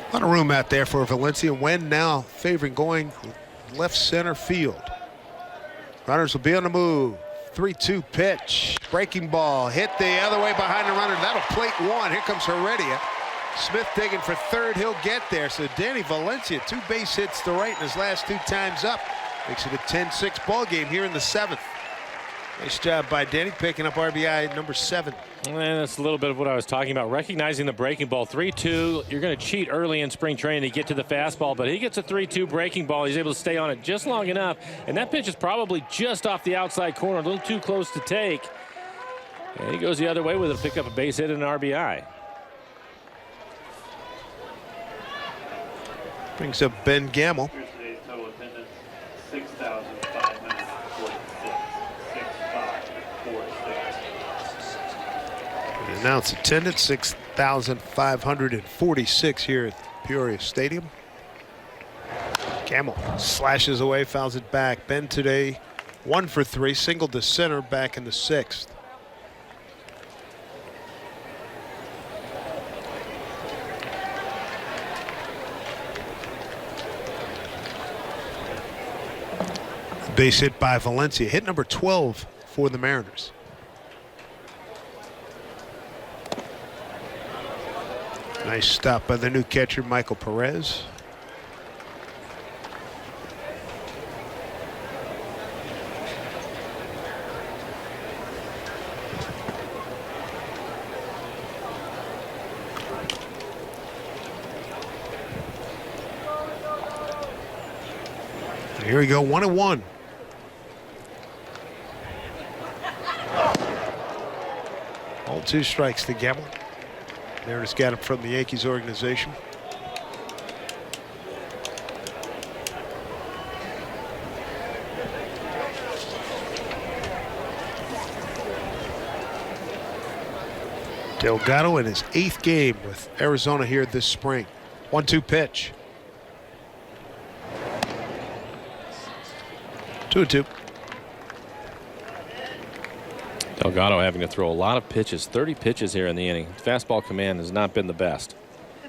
A lot of room out there for Valencia. Wen now favoring going left center field. Runners will be on the move. 3-2 pitch. Breaking ball. Hit the other way behind the runner. That'll plate 1. Here comes Heredia. Smith digging for third. He'll get there. So Danny Valencia, 2 base hits to right in his last 2 times up. Makes it a 10-6 ball game here in the 7th. Nice job by Danny picking up RBI number 7. And that's a little bit of what I was talking about, recognizing the breaking ball. 3-2, you're going to cheat early in spring training to get to the fastball, but he gets a 3-2 breaking ball. He's able to stay on it just long enough, and that pitch is probably just off the outside corner, a little too close to take. And he goes the other way with it to pick up a base hit and an RBI. Brings up Ben Gamble. Here's today's total attendance, 6,546. 6,546. Announced attendance 6,546 here at Peoria Stadium. Gamble slashes away, fouls it back. Ben today 1 for 3, single to center back in the 6th. Base hit by Valencia, hit number 12 for the Mariners. Nice stop by the new catcher, Michael Perez. Here we go, 1-1. All 2 strikes to Gamble. Mariners got him from the Yankees organization. Delgado in his 8th game with Arizona here this spring. 1-2 pitch. 2-2. Delgado having to throw a lot of pitches, 30 pitches here in the inning. Fastball command has not been the best.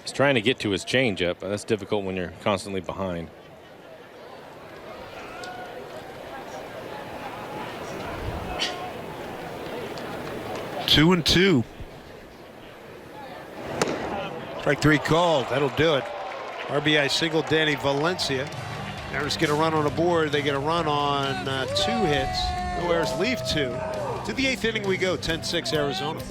He's trying to get to his changeup, but that's difficult when you're constantly behind. Two and 2. Strike 3 called. That'll do it. RBI single, Danny Valencia. Mariners get a run on the board. They get a run on 2 hits. The Warriors leave 2. To the 8th inning we go, 10-6 Arizona.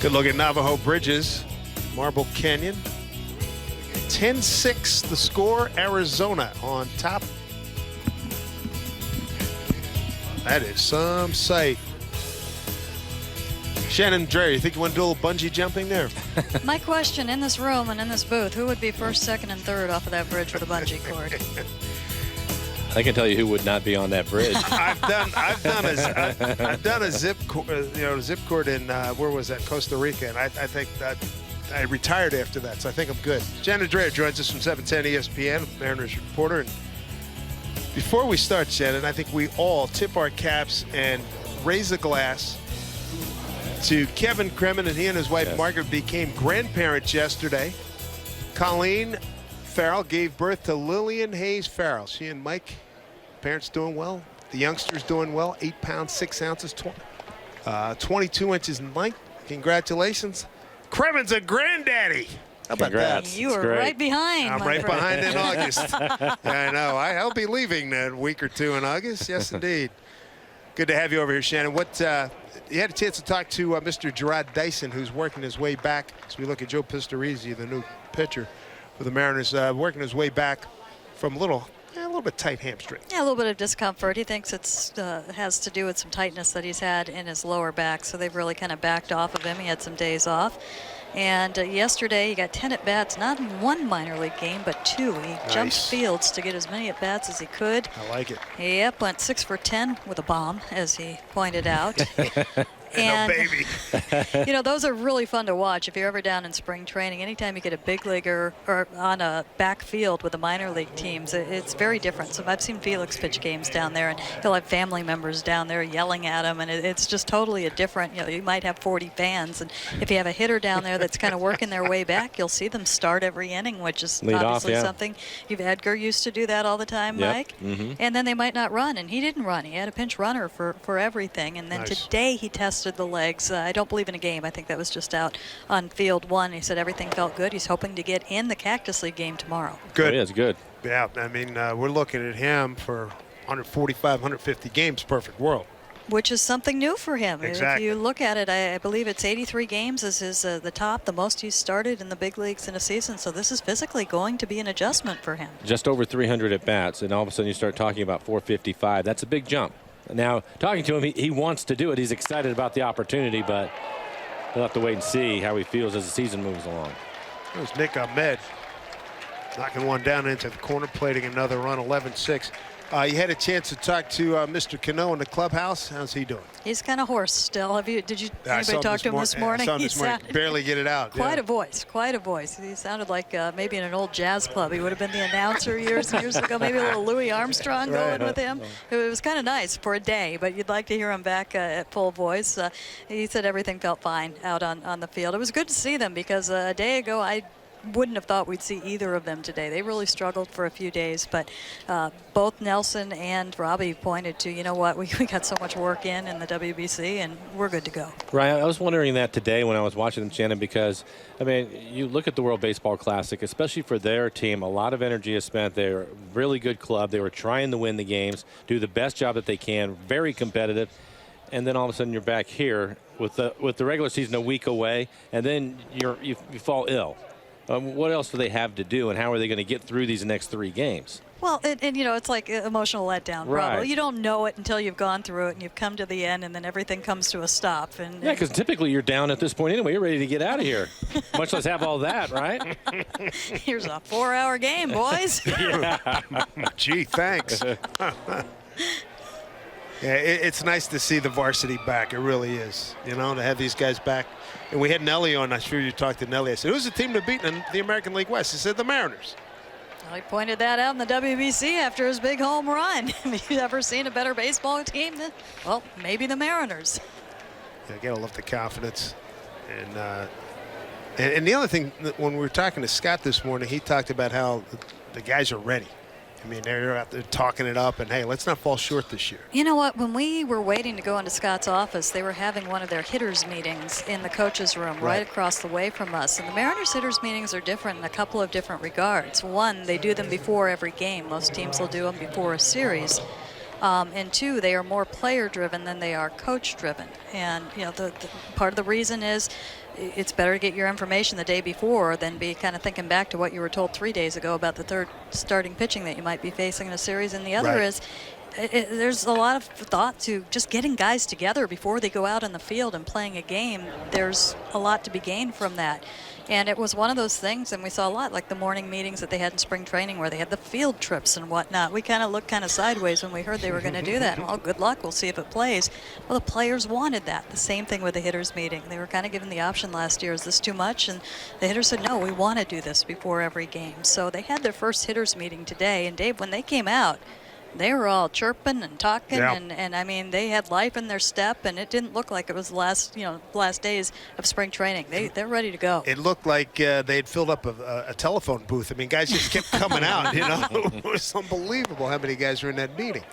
Good look at Navajo Bridges, Marble Canyon. 10-6 the score, Arizona on top. That is some sight. Shannon Dreher, you think you want to do a little bungee jumping there? My question in this room and in this booth, who would be first, second, and third off of that bridge with a bungee cord? I can tell you who would not be on that bridge. I've done a zip cord in where was that, Costa Rica, and I think that I retired after that, so I think I'm good. Shannon Dreher joins us from 710 ESPN, Mariners reporter, and Before we start, Shannon, I think we all tip our caps and raise a glass to Kevin Kremen, and he and his wife Margaret became grandparents yesterday. Colleen Farrell gave birth to Lillian Hayes Farrell. She and Mike, parents doing well. The youngster's doing well. 8 pounds, 6 ounces, 22 inches in length. Congratulations. Kremen's a granddaddy. How about that? You were right behind. I'm right behind in August. I know. I'll be leaving in a week or two in August. Yes, indeed. Good to have you over here, Shannon. What you had a chance to talk to Mr. Gerard Dyson, who's working his way back. As we look at Joe Pistorizi, the new pitcher for the Mariners, working his way back from a little bit tight hamstring. Yeah, a little bit of discomfort. He thinks it's has to do with some tightness that he's had in his lower back. So they've really kind of backed off of him. He had some days off. And yesterday he got 10 at-bats, not in one minor league game, but 2. He jumped fields to get as many at-bats as he could. I like it. Yep, went 6 for 10 with a bomb, as he pointed out. And, baby. You know, those are really fun to watch. If you're ever down in spring training, anytime you get a big leaguer or on a backfield with the minor league teams, it's very different. So I've seen Felix pitch games down there, and he'll have family members down there yelling at him, and it's just totally a different, you know, you might have 40 fans, and if you have a hitter down there that's kind of working their way back, you'll see them start every inning, which is obviously something. Edgar used to do that all the time, Mike. And then they might not run, and he didn't run. He had a pinch runner for everything, and then today he tested the legs. I don't believe in a game. I think that was just out on field 1. He said everything felt good. He's hoping to get in the Cactus League game tomorrow. Good. It is good. Yeah, I mean, we're looking at him for 145, 150 games, perfect world. Which is something new for him. Exactly. If you look at it, I believe it's 83 games is his the most he's started in the big leagues in a season. So this is physically going to be an adjustment for him. Just over 300 at bats, and all of a sudden you start talking about 455. That's a big jump. Now, talking to him, he wants to do it. He's excited about the opportunity, but we'll have to wait and see how he feels as the season moves along. There's Nick Ahmed knocking one down into the corner, plating another run, 11-6. You had a chance to talk to Mr. Cano in the clubhouse. How's he doing? He's kind of hoarse still. Did anybody talk to him this morning? I saw him this morning. Barely get it out. Quite a voice. He sounded like maybe in an old jazz club. He would have been the announcer years and years ago. Maybe a little Louis Armstrong going with him. It was kind of nice for a day, but you'd like to hear him back at full voice. He said everything felt fine out on the field. It was good to see them because a day ago I wouldn't have thought we'd see either of them today. They really struggled for a few days, but both Nelson and Robbie pointed to, you know what, we got so much work in the WBC, and we're good to go. Right, I was wondering that today when I was watching them, Shannon, because, I mean, you look at the World Baseball Classic, especially for their team, a lot of energy is spent. They're a really good club. They were trying to win the games, do the best job that they can, very competitive, and then all of a sudden you're back here with the regular season a week away, and then you fall ill. What else do they have to do, and how are they going to get through these next 3 games? Well, and you know, it's like emotional letdown. Right. Probably. You don't know it until you've gone through it and you've come to the end, and then everything comes to a stop. And yeah, because typically you're down at this point anyway. You're ready to get out of here, much less have all that, right? Here's a 4-hour game, boys. Gee, thanks. Yeah, it's nice to see the varsity back. It really is, you know, to have these guys back. And we had Nelly on. I'm sure you talked to Nelly. I said, who's the team to beat in the American League West? He said the Mariners. Well, he pointed that out in the WBC after his big home run. Have you ever seen a better baseball team than, well, maybe the Mariners. Yeah, gotta love the confidence. And the other thing, when we were talking to Scott this morning, he talked about how the guys are ready. I mean, they're out there talking it up, and hey, let's not fall short this year. You know what? When we were waiting to go into Scott's office, they were having one of their hitters meetings in the coaches' room right across the way from us. And the Mariners hitters meetings are different in a couple of different regards. One, they do them before every game. Most teams will do them before a series. And 2, they are more player-driven than they are coach-driven. And, you know, the part of the reason is it's better to get your information the day before than be kind of thinking back to what you were told 3 days ago about the third starting pitching that you might be facing in a series. And the other is there's a lot of thought to just getting guys together before they go out in the field and playing a game. There's a lot to be gained from that. And it was one of those things, and we saw a lot, like the morning meetings that they had in spring training where they had the field trips and whatnot. We kind of looked kind of sideways when we heard they were going to do that. Well, good luck. We'll see if it plays. Well, the players wanted that. The same thing with the hitters meeting. They were kind of given the option last year, is this too much? And the hitters said, no, we want to do this before every game. So they had their first hitters meeting today. And, Dave, when they came out, they were all chirping and talking, Yeah. and I mean, they had life in their step, and it didn't look like it was the last days of spring training. They're ready to go. It looked like they had filled up a telephone booth. I mean, guys just kept coming out, you know. It was unbelievable how many guys were in that meeting.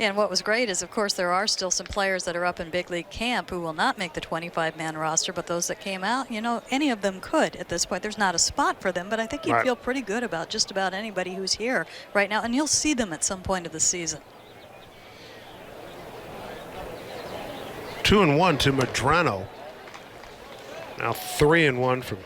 And what was great is, of course, there are still some players that are up in big league camp who will not make the 25-man roster, but those that came out, you know, any of them could at this point. There's not a spot for them, but I think you'd feel pretty good about just about anybody who's here right now, and you'll see them at some point of the season. 2-1 to Medrano. Now 3-1 from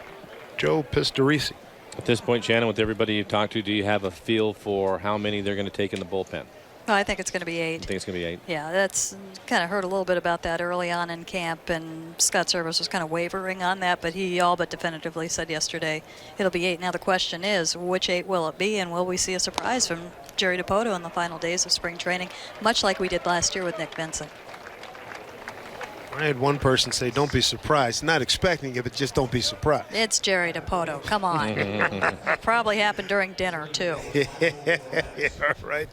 Joe Pistorici. At this point, Shannon, with everybody you've talked to, do you have a feel for how many they're going to take in the bullpen? Well, I think it's going to be 8. I think it's going to be 8. Yeah, that's kind of heard a little bit about that early on in camp, and Scott Service was kind of wavering on that, but he all but definitively said yesterday it'll be 8. Now the question is, which 8 will it be, and will we see a surprise from Jerry Dipoto in the final days of spring training, much like we did last year with Nick Vincent? I had one person say, don't be surprised. Not expecting it, but just don't be surprised. It's Jerry Dipoto. Come on. It probably happened during dinner, too. Yeah, right.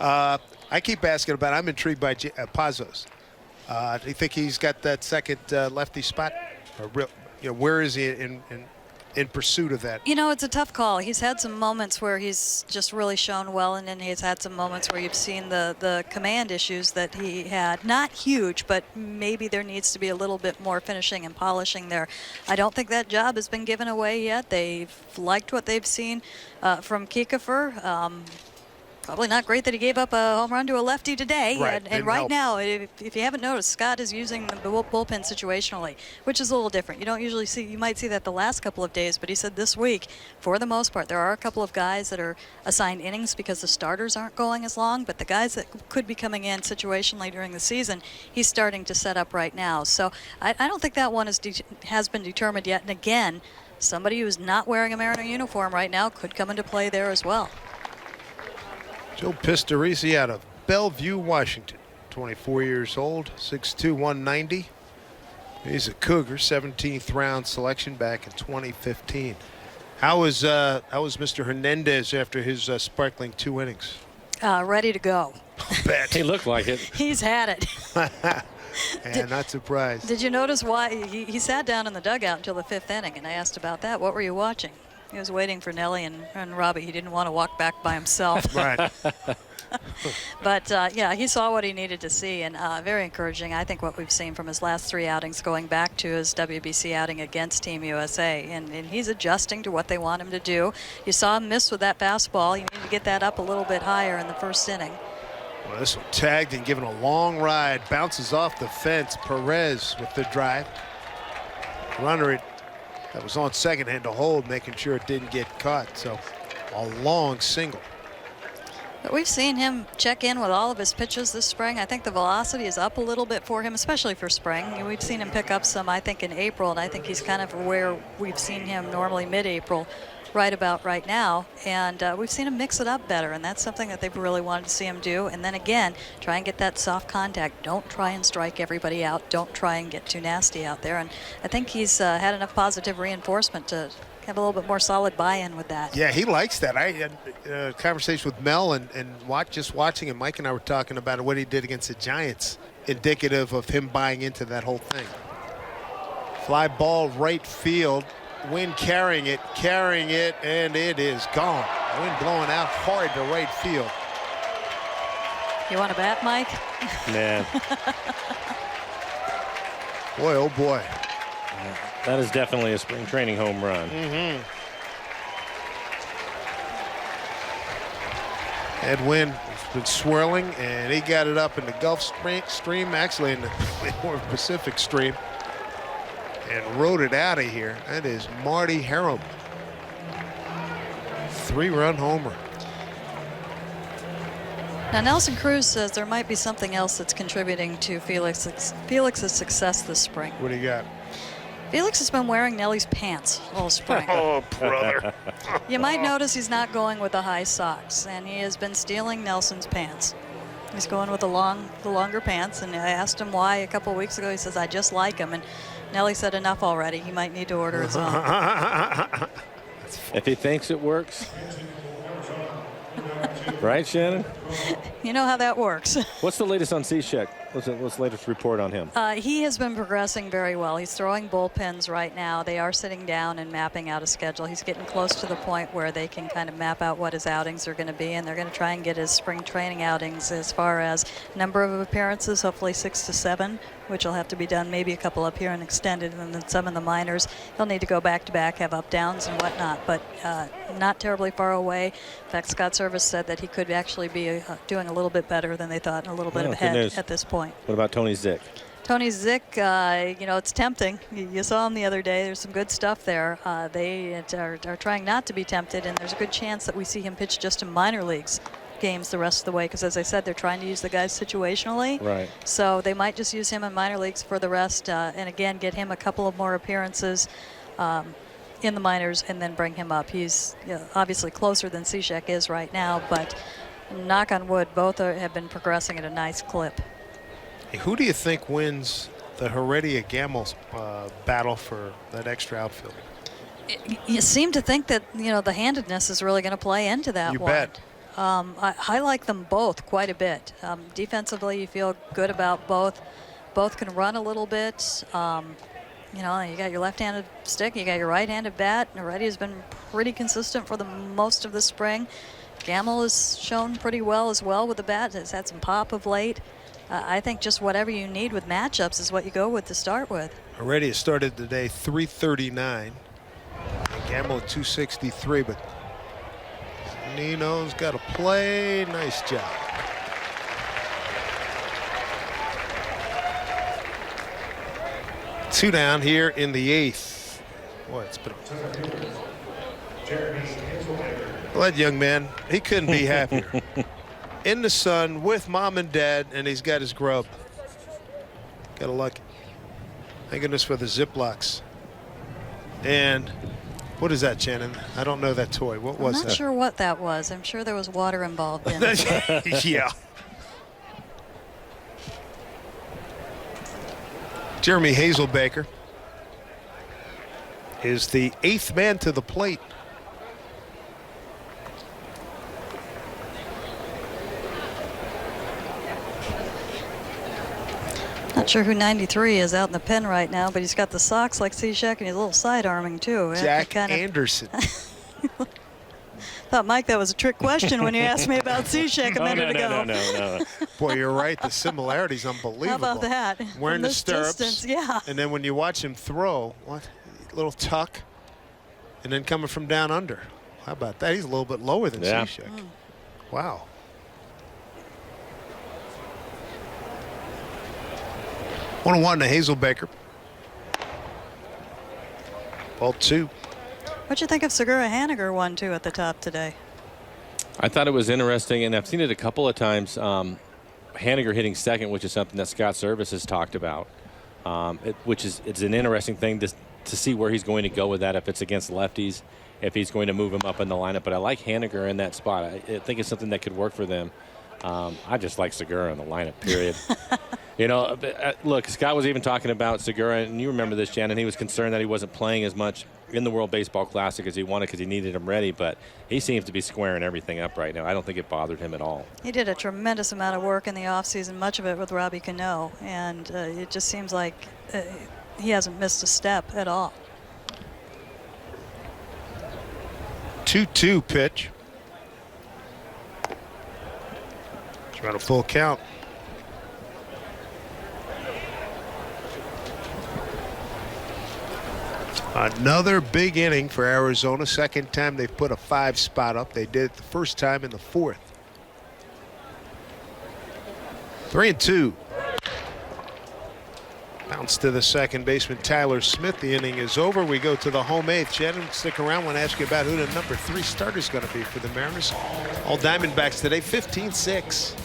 I keep asking about, I'm intrigued by Pazos. Do you think he's got that second lefty spot? Or where is he in pursuit of that? You know, it's a tough call. He's had some moments where he's just really shown well, and then he's had some moments where you've seen the command issues that he had. Not huge, but maybe there needs to be a little bit more finishing and polishing there. I don't think that job has been given away yet. They've liked what they've seen from Kiefer. Probably not great that he gave up a home run to a lefty today. Right. And right now, if you haven't noticed, Scott is using the bullpen situationally, which is a little different. You don't usually see, you might see that the last couple of days, but he said this week, for the most part, there are a couple of guys that are assigned innings because the starters aren't going as long, but the guys that could be coming in situationally during the season, he's starting to set up right now. So I don't think that one has been determined yet. And again, somebody who's not wearing a Mariner uniform right now could come into play there as well. Joe Pistorici out of Bellevue, Washington. 24 years old, 6'2", 190. He's a Cougar, 17th round selection back in 2015. How was Mr. Hernandez after his sparkling 2 innings? Ready to go. Bet. He looked like it. He's had it. And not surprised. Did you notice why he sat down in the dugout until the 5th inning? And I asked about that. What were you watching? He was waiting for Nelly and Robbie. He didn't want to walk back by himself. Right. But, yeah, he saw what he needed to see, and very encouraging. I think what we've seen from his last 3 outings going back to his WBC outing against Team USA, and he's adjusting to what they want him to do. You saw him miss with that fastball. You need to get that up a little bit higher in the 1st inning. Well, this one tagged and given a long ride. Bounces off the fence. Perez with the drive. Runner that was on second hand to hold, making sure it didn't get caught. So a long single. But we've seen him check in with all of his pitches this spring. I think the velocity is up a little bit for him, especially for spring. We've seen him pick up some, I think, in April, and I think he's kind of where we've seen him normally mid-April, right about right now. And we've seen him mix it up better, and that's something that they've really wanted to see him do. And then again, try and get that soft contact. Don't try and strike everybody out. Don't try and get too nasty out there. And I think he's had enough positive reinforcement to have a little bit more solid buy-in with that. Yeah, he likes that. I had a conversation with Mel and just watching him. Mike and I were talking about what he did against the Giants, indicative of him buying into that whole thing. Fly ball right field. Wind carrying it, and it is gone. Wind blowing out hard to right field. You want to bat, Mike? Nah. Boy, oh boy. That is definitely a spring training home run. That wind has been swirling, and he got it up in the Gulf Stream, actually in the North Pacific Stream, and rode it out of here. That is Marty Harum. 3-run homer. Now, Nelson Cruz says there might be something else that's contributing to Felix's success this spring. What do you got? Felix has been wearing Nelly's pants all spring. Oh, brother. You might notice he's not going with the high socks, and he has been stealing Nelson's pants. He's going with the longer pants, and I asked him why a couple of weeks ago. He says, I just like them, and Nelly said enough already. He might need to order his own. If he thinks it works. Right, Shannon? You know how that works. What's the latest on Cishek? What's the latest report on him? He has been progressing very well. He's throwing bullpens right now. They are sitting down and mapping out a schedule. He's getting close to the point where they can kind of map out what his outings are going to be, and they're going to try and get his spring training outings as far as number of appearances, hopefully 6 to 7, which will have to be done, maybe a couple up here and extended, and then some in the minors. He'll need to go back-to-back, have up-downs and whatnot, but not terribly far away. In fact, Scott Service said that he could actually be doing a little bit better than they thought and a little bit ahead at this point. What about Tony Zick? Tony Zick, it's tempting. You saw him the other day. There's some good stuff there. They are trying not to be tempted, and there's a good chance that we see him pitch just in minor leagues games the rest of the way, because as I said, they're trying to use the guys situationally. Right. So they might just use him in minor leagues for the rest, and again, get him a couple of more appearances in the minors and then bring him up. He's obviously closer than Cishek is right now, but knock on wood, both have been progressing at a nice clip. Hey, who do you think wins the Heredia-Gamble battle for that extra outfield? You seem to think that the handedness is really going to play into that one. You bet. I like them both quite a bit. Defensively, you feel good about both. Both can run a little bit. You got your left-handed stick, you got your right-handed bat. Heredia has been pretty consistent for the most of the spring. Gamble has shown pretty well as well with the bat. Has had some pop of late. I think just whatever you need with matchups is what you go with to start with. Heredia started today 339. And Gamble at 263, but Nino's got to play. Nice job. Two down here in the 8th. Boy, it's been. Well, that young man, he couldn't be happier. In the sun with mom and dad, and he's got his grub. Got a lucky. Thank goodness for the Ziplocs. And what is that, Shannon? I don't know that toy. What was that? I'm not sure what that was. I'm sure there was water involved in it. Yeah. Jeremy Hazelbaker is the 8th man to the plate. Not sure who 93 is out in the pen right now, but he's got the socks like Cishek and he's a little side arming too. Jack Anderson. Thought, Mike, that was a trick question when you asked me about Cishek a minute ago. No. Boy, you're right. The similarity's unbelievable. How about that? Wearing the stirrups. Distance, yeah. And then when you watch him throw, what? Little tuck. And then coming from down under. How about that? He's a little bit lower than Cishek. Wow. One and one to Hazelbaker. Ball 2. What'd you think of Segura Haniger 1-2 at the top today? I thought it was interesting, and I've seen it a couple of times. Haniger hitting second, which is something that Scott Service has talked about, it's an interesting thing to see where he's going to go with that, if it's against lefties, if he's going to move him up in the lineup. But I like Haniger in that spot. I think it's something that could work for them. I just like Segura in the lineup, period. Look, Scott was even talking about Segura, and you remember this, Shannon. He was concerned that he wasn't playing as much in the World Baseball Classic as he wanted because he needed him ready, but he seems to be squaring everything up right now. I don't think it bothered him at all. He did a tremendous amount of work in the offseason, much of it with Robbie Cano, and it just seems like he hasn't missed a step at all. 2-2 pitch. Trying a full count. Another big inning for Arizona. Second time they've put a 5 spot up. They did it the first time in the 4th. 3-2. Bounce to the second baseman, Tyler Smith. The inning is over. We go to the home 8th. Shannon, stick around. I want to ask you about who the number 3 starter is going to be for the Mariners. All Diamondbacks today, 15-6.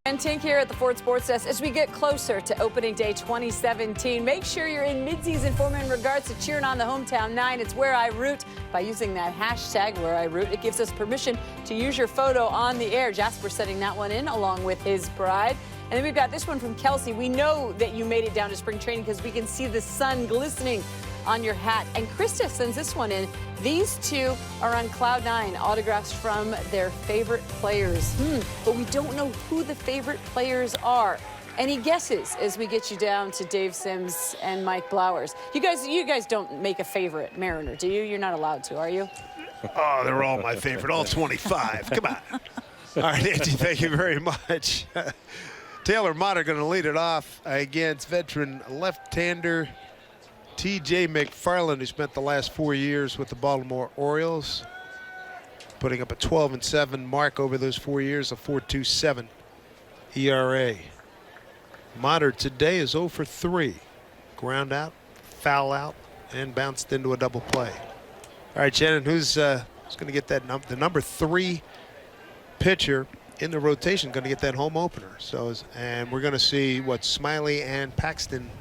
And Tink here at the Ford Sports Desk. As we get closer to opening day 2017, make sure you're in midseason form in regards to cheering on the hometown nine. It's Where I Root. By using that hashtag Where I Root, it gives us permission to use your photo on the air. Jasper setting that one in along with his bride. And then we've got this one from Kelsey. We know that you made it down to spring training because we can see the sun glistening on your hat. And Krista sends this one in. These two are on cloud nine, autographs from their favorite players. But we don't know who the favorite players are. Any guesses as we get you down to Dave Sims and Mike Blowers? You guys don't make a favorite Mariner, do you? You're not allowed to, are you? Oh, they're all my favorite, all 25. Come on. All right, Angie, thank you very much. Taylor Motter going to lead it off against veteran left-hander T.J. McFarland, who spent the last 4 years with the Baltimore Orioles, putting up a 12-7 mark over those 4 years, a 4.27 ERA. Motter today is 0 for 3. Ground out, foul out, and bounced into a double play. All right, Shannon, who's going to get that the number 3 pitcher in the rotation going to get that home opener? And we're going to see what Smiley and Paxton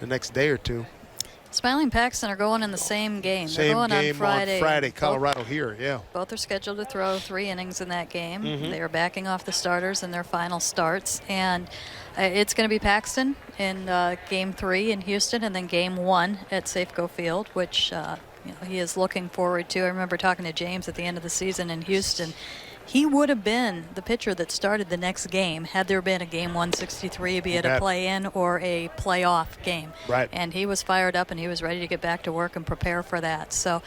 the next day or two. Smiley and Paxton are going in the same game. They're going on Friday. Colorado here, yeah. Both are scheduled to throw 3 innings in that game. They are backing off the starters in their final starts. And it's going to be Paxton in Game 3 in Houston and then Game 1 at Safeco Field, which he is looking forward to. I remember talking to James at the end of the season in Houston. He would have been the pitcher that started the next game had there been a game 163, be it a play-in or a playoff game. Right. And he was fired up and he was ready to get back to work and prepare for that. So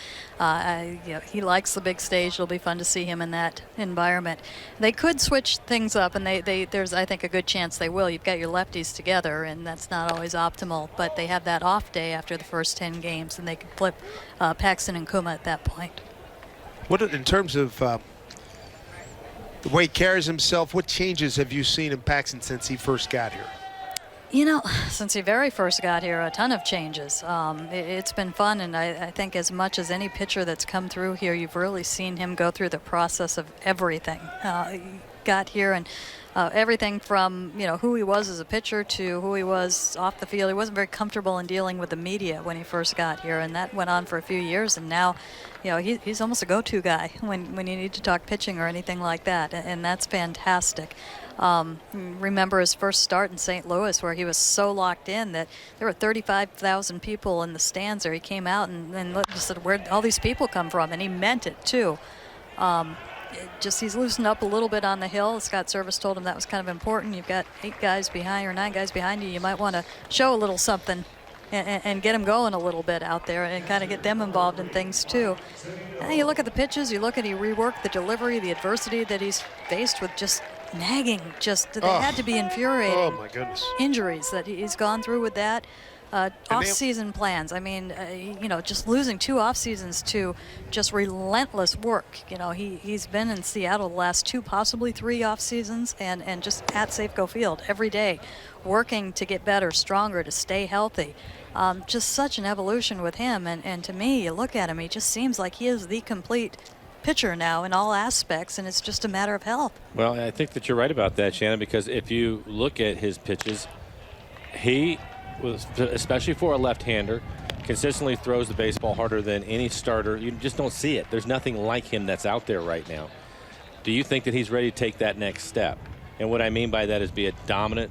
he likes the big stage. It'll be fun to see him in that environment. They could switch things up, and there's, I think, a good chance they will. You've got your lefties together, and that's not always optimal. But they have that off day after the first 10 games, and they can flip Paxton and Kuma at that point. What in terms of the way he carries himself, what changes have you seen in Paxton since he first got here? Since he very first got here, a ton of changes. It's been fun, and I think as much as any pitcher that's come through here, you've really seen him go through the process of everything. He got here and everything from who he was as a pitcher to who he was off the field. He wasn't very comfortable in dealing with the media when he first got here, and that went on for a few years. And now, he's almost a go-to guy when you need to talk pitching or anything like that, and that's fantastic. Remember his first start in St. Louis, where he was so locked in that there were 35,000 people in the stands there. He came out and just said, "Where'd all these people come from?" And he meant it too. He's loosened up a little bit on the hill. Scott Service told him that was kind of important. You've got 8 guys behind or 9 guys behind you. You might want to show a little something and get them going a little bit out there and kind of get them involved in things too. And you look at the pitches, he reworked the delivery, the adversity that he's faced with, just nagging. They had to be infuriating. Oh my goodness. Injuries that he's gone through with that. Off-season plans. I mean, just losing 2 off-seasons to just relentless work. He's been in Seattle the last 2, possibly 3 off-seasons, and just at Safeco Field every day, working to get better, stronger, to stay healthy. Just such an evolution with him. And to me, you look at him, he just seems like he is the complete pitcher now in all aspects, and it's just a matter of health. Well, I think that you're right about that, Shannon, because if you look at his pitches, he was, especially for a left-hander, consistently throws the baseball harder than any starter. You just don't see it. There's nothing like him that's out there right now. Do you think that he's ready to take that next step? And what I mean by that is be a dominant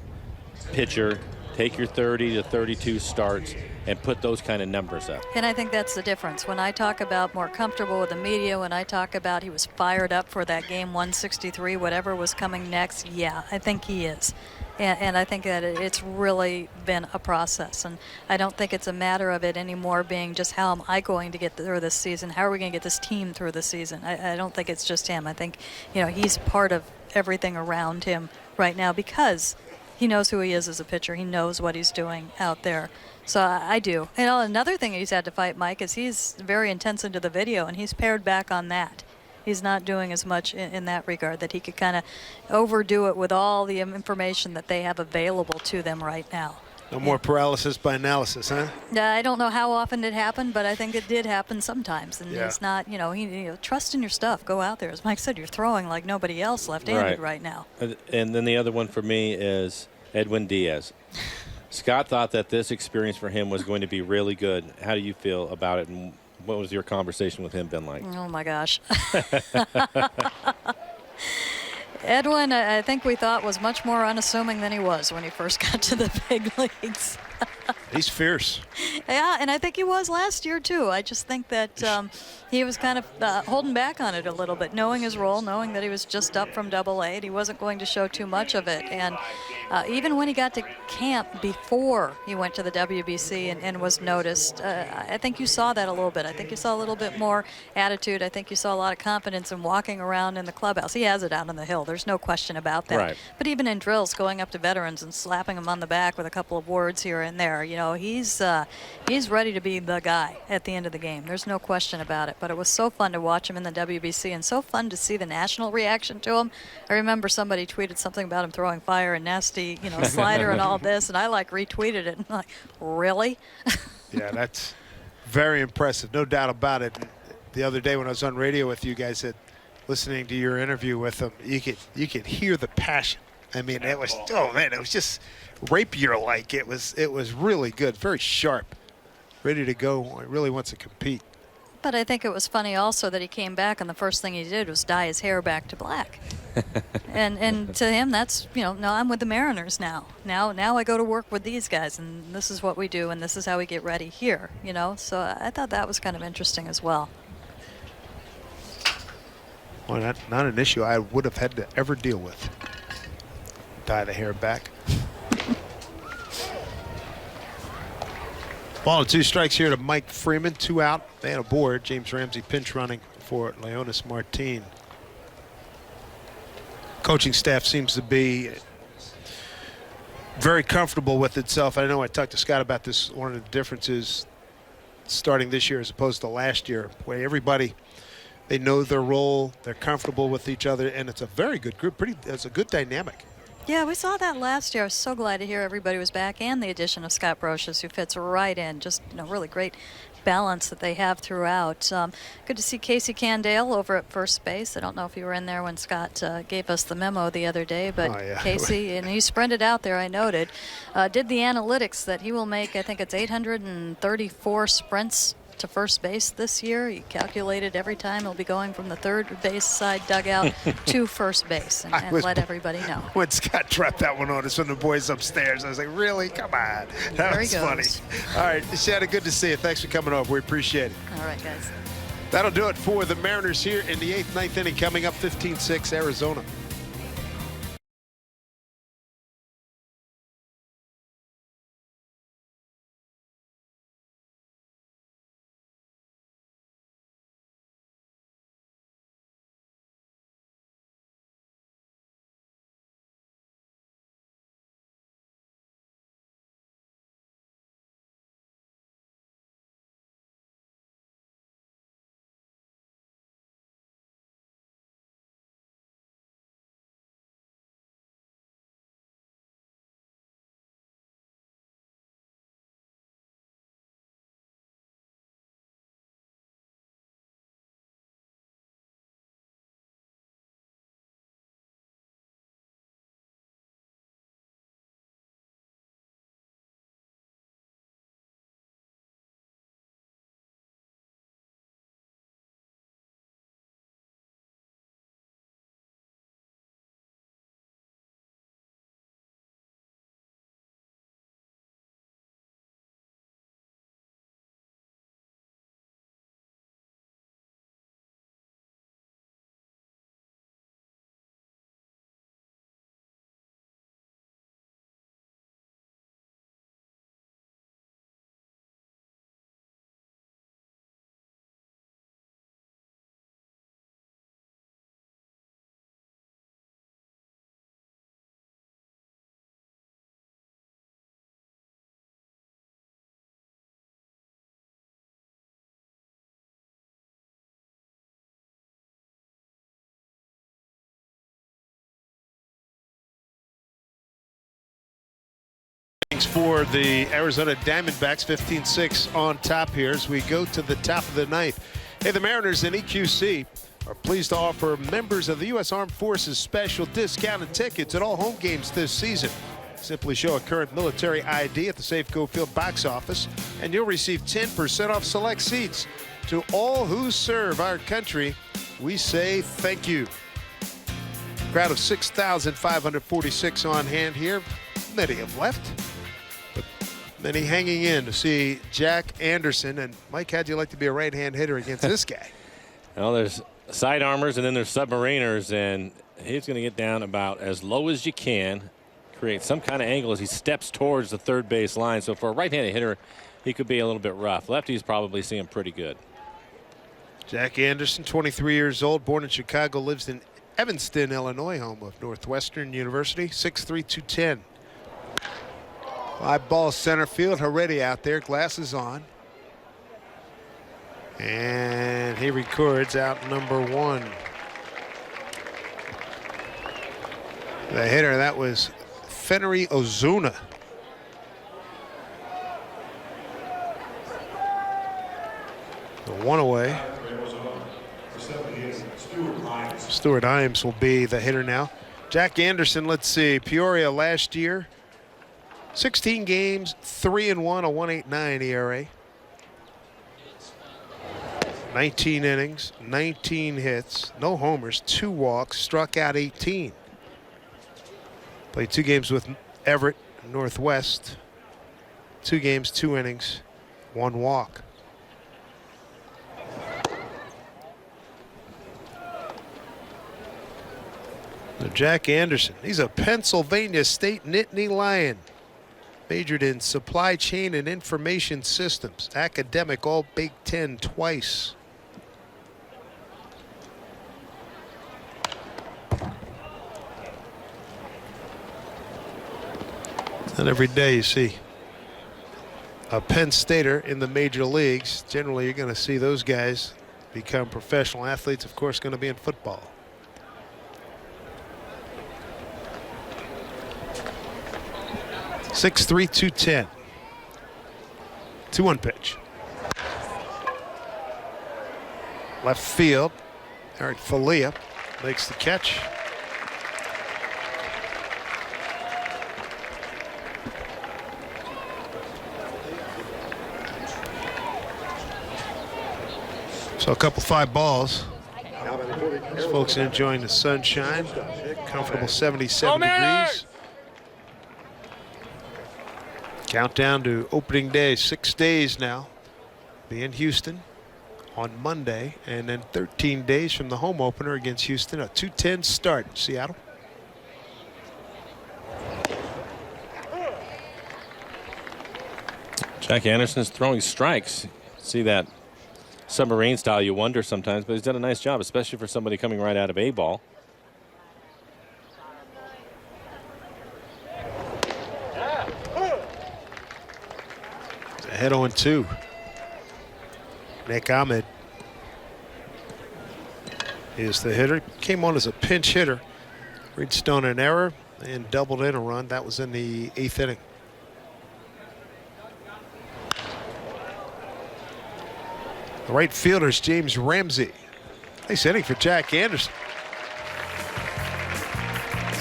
pitcher, take your 30 to 32 starts, and put those kind of numbers up. And I think that's the difference. When I talk about more comfortable with the media, when I talk about he was fired up for that game 163, whatever was coming next, yeah, I think he is. And I think that it's really been a process. And I don't think it's a matter of it anymore being just how am I going to get through this season? How are we going to get this team through the season? I don't think it's just him. I think, he's part of everything around him right now because he knows who he is as a pitcher. He knows what he's doing out there. So I do. Another thing he's had to fight, Mike, is he's very intense into the video, and he's pared back on that. He's not doing as much in that regard, that he could kind of overdo it with all the information that they have available to them right now. No more paralysis by analysis, huh? Yeah, I don't know how often it happened, but I think it did happen sometimes. And Yeah. it's not, trust in your stuff. Go out there. As Mike said, you're throwing like nobody else left-handed right now. And then the other one for me is Edwin Diaz. Scott thought that this experience for him was going to be really good. How do you feel about it, and what was your conversation with him been like? Oh, my gosh. Edwin, I think we thought was much more unassuming than he was when he first got to the big leagues. He's fierce. Yeah, and I think he was last year, too. I just think that he was kind of holding back on it a little bit, knowing his role, knowing that he was just up from Double-A, and he wasn't going to show too much of it. And even when he got to camp before he went to the WBC and was noticed, I think you saw that a little bit. I think you saw a little bit more attitude. I think you saw a lot of confidence in walking around in the clubhouse. He has it out on the hill. There's no question about that. Right. But even in drills, going up to veterans and slapping them on the back with a couple of words here and there, he's ready to be the guy at the end of the game. There's no question about it. But it was so fun to watch him in the WBC and so fun to see the national reaction to him. I remember somebody tweeted something about him throwing fire and nasty, slider and all this, and I retweeted it. And I'm like, really? Yeah, that's very impressive, no doubt about it. The other day when I was on radio with you guys, listening to your interview with him, you could hear the passion. I mean, it was it was just rapier-like. It was really good, very sharp, ready to go. He really wants to compete. But I think it was funny also that he came back and the first thing he did was dye his hair back to black. and to him, that's, no, I'm with the Mariners now. Now I go to work with these guys, and this is what we do, and this is how we get ready here, So I thought that was kind of interesting as well. Well, not an issue I would have had to ever deal with. Dye the hair back. Ball and 2 strikes here to Mike Freeman. 2 out, man aboard. James Ramsey pinch running for Leonis Martin. Coaching staff seems to be very comfortable with itself. I know I talked to Scott about this. One of the differences starting this year as opposed to last year, where everybody, they know their role, they're comfortable with each other, and it's a very good group. It's a good dynamic. Yeah, we saw that last year. I was so glad to hear everybody was back, and the addition of Scott Brocious, who fits right in. Just really great balance that they have throughout. Good to see Casey Candale over at first base. I don't know if you were in there when Scott gave us the memo the other day, but Casey, and he sprinted out there, I noted, did the analytics that he will make, I think it's 834 sprints to first base this year. He calculated every time he'll be going from the third base side dugout to first base, and let everybody know. When Scott dropped that one on us from the boys upstairs, I was like, really? Come on. That was funny. All right, Shanna, good to see you. Thanks for coming over. We appreciate it. All right, guys. That'll do it for the Mariners here in the 8th, 9th inning, coming up 15-6 Arizona. For the Arizona Diamondbacks, 15-6 on top here as we go to the top of the ninth. Hey, the Mariners and EQC are pleased to offer members of the U.S. Armed Forces special discounted tickets at all home games this season. Simply show a current military ID at the Safeco Field box office, and you'll receive 10% off select seats. To all who serve our country, we say thank you. Crowd of 6,546 on hand here. Many have left, but many hanging in to see Jack Anderson. And Mike, how'd you like to be a right-hand hitter against this guy? Well, there's side armors and then there's submariners, and he's going to get down about as low as you can, create some kind of angle as he steps towards the third base line. So for a right-handed hitter, he could be a little bit rough. Lefties probably see him pretty good. Jack Anderson, 23 years old, born in Chicago, lives in Evanston, Illinois, home of Northwestern University. 6'3", 210. Fly ball center field. Heredia out there, glasses on. And he records out number one. The hitter, that was Fennery Ozuna. The one away. Stuart Himes will be the hitter now. Jack Anderson, let's see, Peoria last year, 16 games, 3-1, a 1.89 ERA. 19 innings, 19 hits, no homers, 2 walks, struck out 18. Played 2 games with Everett Northwest. 2 games, 2 innings, 1 walk. So Jack Anderson, he's a Pennsylvania State Nittany Lion. Majored in supply chain and information systems. Academic All Big Ten twice. Not every day you see a Penn Stater in the major leagues. Generally, you're going to see those guys become professional athletes, of course, going to be in football. .6'3", 210. 2-1 pitch. Left field. Eric Falia makes the catch. So a couple 5 balls. These folks enjoying the sunshine. Comfortable 77 degrees. Countdown to opening day, 6 days now. Be in Houston on Monday, and then 13 days from the home opener against Houston. A 2:10 start in Seattle. Jack Anderson's throwing strikes. See that submarine style, you wonder sometimes, but he's done a nice job, especially for somebody coming right out of A ball. Ahead 0-2. Nick Ahmed is the hitter. Came on as a pinch hitter. Reached on an error and doubled in a run. That was in the 8th inning. The right fielder is James Ramsey. Nice inning for Jack Anderson.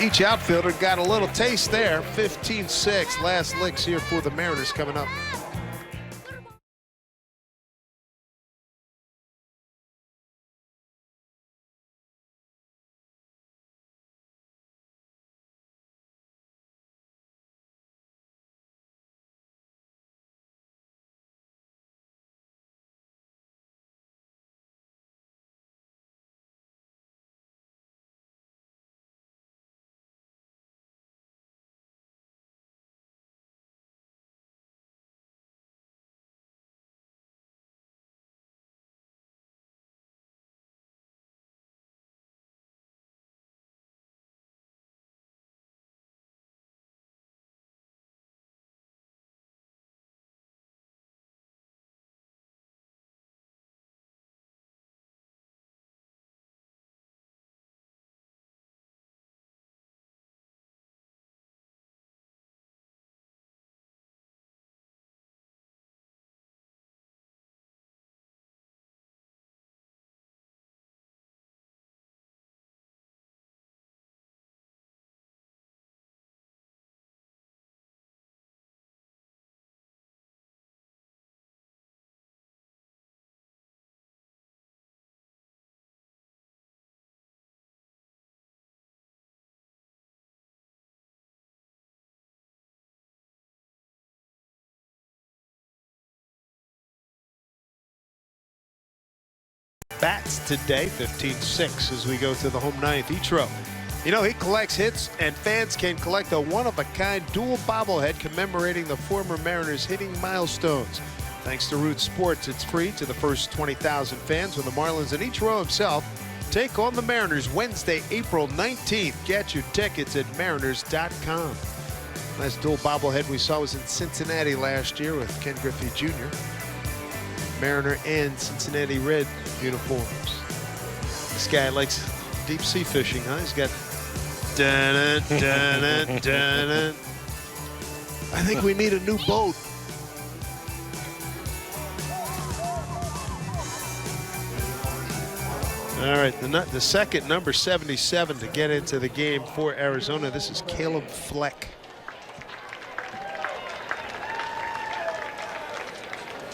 Each outfielder got a little taste there. 15-6. Last licks here for the Mariners coming up. at-bats today, 15-6 as we go to the home ninth. Ichiro, you know, he collects hits, and fans can collect a one-of-a-kind dual bobblehead commemorating the former Mariners' hitting milestones. Thanks to Root Sports, it's free to the first 20,000 fans when the Marlins and Ichiro himself take on the Mariners Wednesday, April 19th. Get your tickets at mariners.com. Last dual bobblehead we saw was in Cincinnati last year with Ken Griffey Jr. Mariner and Cincinnati Red uniforms. This guy likes deep sea fishing, huh? He's got dun, dun, dun, dun. I think we need a new boat. All right, the second, number 77 to get into the game for Arizona. This is Caleb Fleck.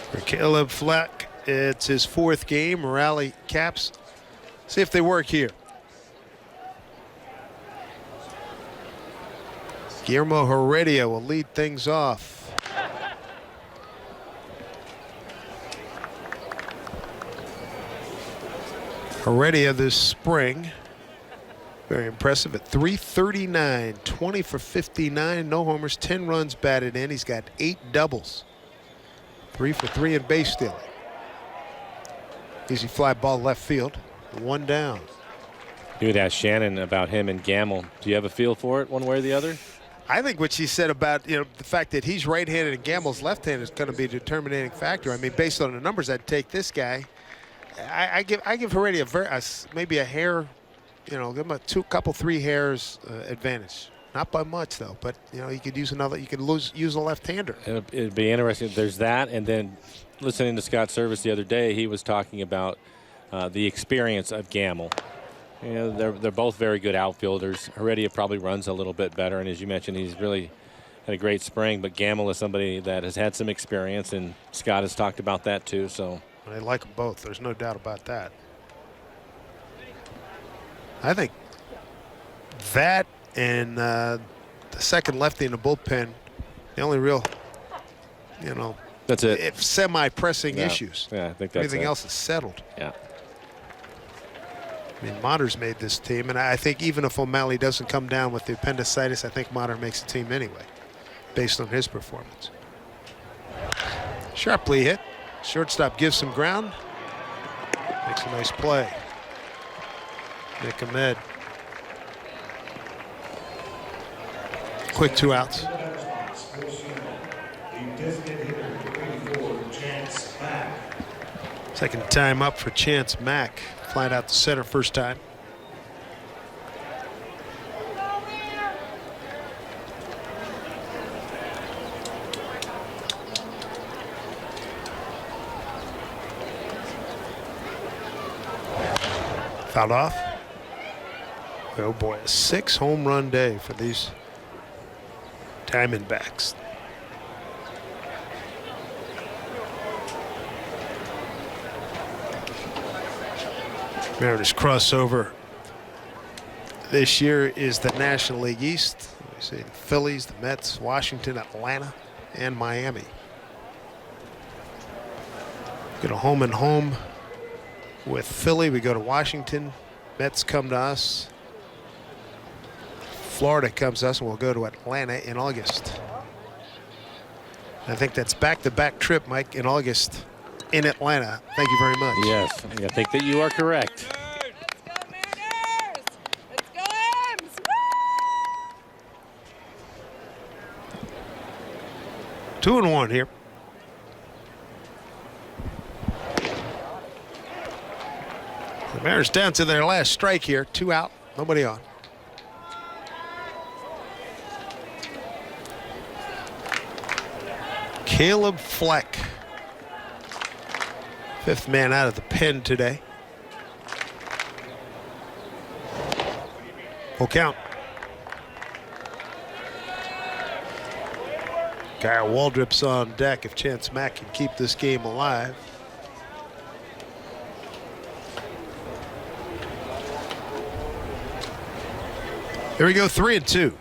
For Caleb Fleck, it's his 4th game. Rally caps. See if they work here. Guillermo Heredia will lead things off. Heredia this spring, very impressive at .339, 20 for 59, no homers, 10 runs batted in. He's got 8 doubles. 3 for 3 in base stealing. Easy fly ball left field. 1 down. You would ask Shannon about him and Gamble. Do you have a feel for it one way or the other? I think what she said about, you know, the fact that he's right-handed and Gamble's left-handed is going to be a determining factor. I mean, based on the numbers, I'd take this guy. I give Heredia maybe a hair, you know, give him a couple, 3 hairs advantage. Not by much, though, but, you know, he could use another. You could use a left-hander. It'd be interesting. There's that, and then listening to Scott Service the other day, he was talking about the experience of Gamble. You know, they're both very good outfielders. Heredia probably runs a little bit better, and as you mentioned, he's really had a great spring. But Gamble is somebody that has had some experience, and Scott has talked about that too. So I like them both. There's no doubt about that. I think that. And the second lefty in the bullpen, the only real, you know, that's it. Semi-pressing issues. Yeah, I think that's everything else is settled. Yeah. I mean, Matter's made this team, and I think even if O'Malley doesn't come down with the appendicitis, I think Matter makes the team anyway, based on his performance. Sharply hit. Shortstop gives some ground. Makes a nice play. Nick Ahmed. Quick 2 outs. Second time up for Chance Mack. Flying out to center first time. Fouled off. Oh boy, a 6 home run day for these Diamondbacks. Mariners crossover this year is the National League East. We see the Phillies, the Mets, Washington, Atlanta, and Miami. Get a home and home with Philly. We go to Washington. Mets come to us. Florida comes to us, and we'll go to Atlanta in August. I think that's back-to-back trip, Mike, in August in Atlanta. Thank you very much. Yes, I think that you are correct. Let's go, Mariners! Let's go, M's! Woo! 2-1 here. The Mariners down to their last strike here. 2 out, nobody on. Caleb Fleck, 5th man out of the pen today. Full count. Kyle Waldrop's on deck if Chance Mack can keep this game alive. Here we go, 3-2.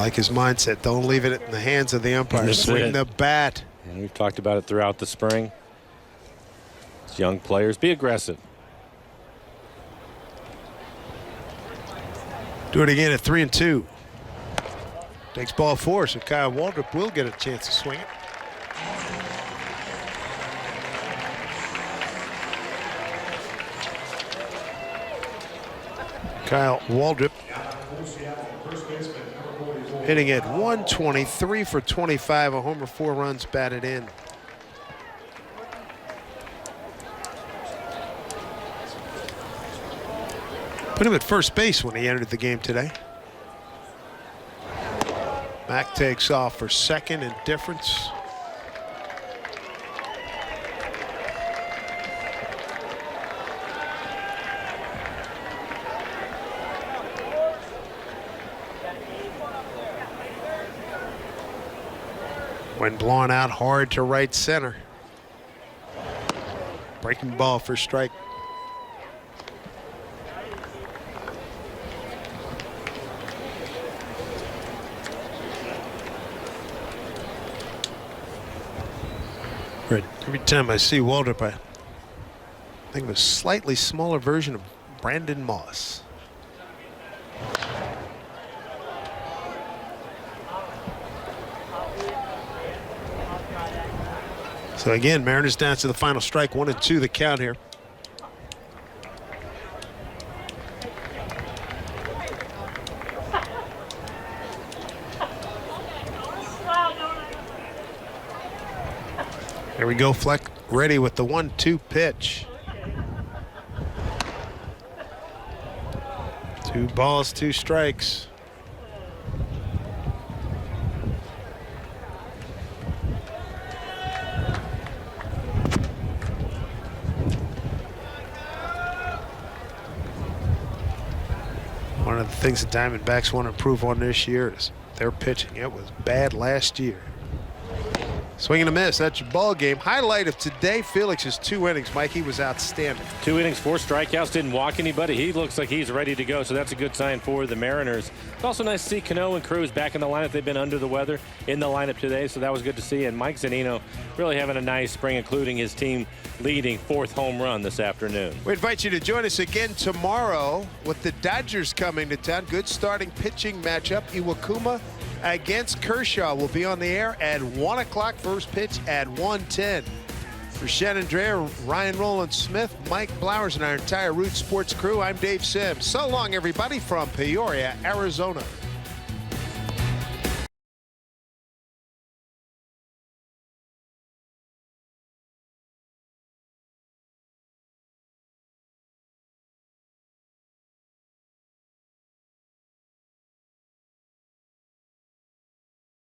like his mindset. Don't leave it in the hands of the umpire. Swing the bat. And we've talked about it throughout the spring. As young players, be aggressive. Do it again at 3-2. Takes ball 4, so Kyle Waldrop will get a chance to swing it. Kyle Waldrop hitting at 123 for 25, a homer, 4 runs batted in. Put him at first base when he entered the game today. Mack takes off for second in difference. Wind blowing out hard to right center. Breaking ball for strike. Every time I see Waldrop, I think of a slightly smaller version of Brandon Moss. So again, Mariners down to the final strike, 1-2 the count here. Here we go, Fleck ready with the 1-2 pitch. 2 balls, 2 strikes. One of the things the Diamondbacks want to improve on this year is their pitching. It was bad last year. Swing and a miss. That's your ball game. Highlight of today, Felix's 2 innings. Mike, he was outstanding. 2 innings, 4 strikeouts. Didn't walk anybody. He looks like he's ready to go, so that's a good sign for the Mariners. It's also nice to see Cano and Cruz back in the lineup. They've been under the weather in the lineup today, so that was good to see. And Mike Zunino really having a nice spring, including his team leading 4th home run this afternoon. We invite you to join us again tomorrow with the Dodgers coming to town. Good starting pitching matchup. Iwakuma against Kershaw will be on the air at 1 o'clock. First pitch at 1:10. For Shannon Dreher, Ryan Rowland-Smith, Mike Blowers, and our entire Root Sports crew, I'm Dave Sims. So long, everybody, from Peoria, Arizona.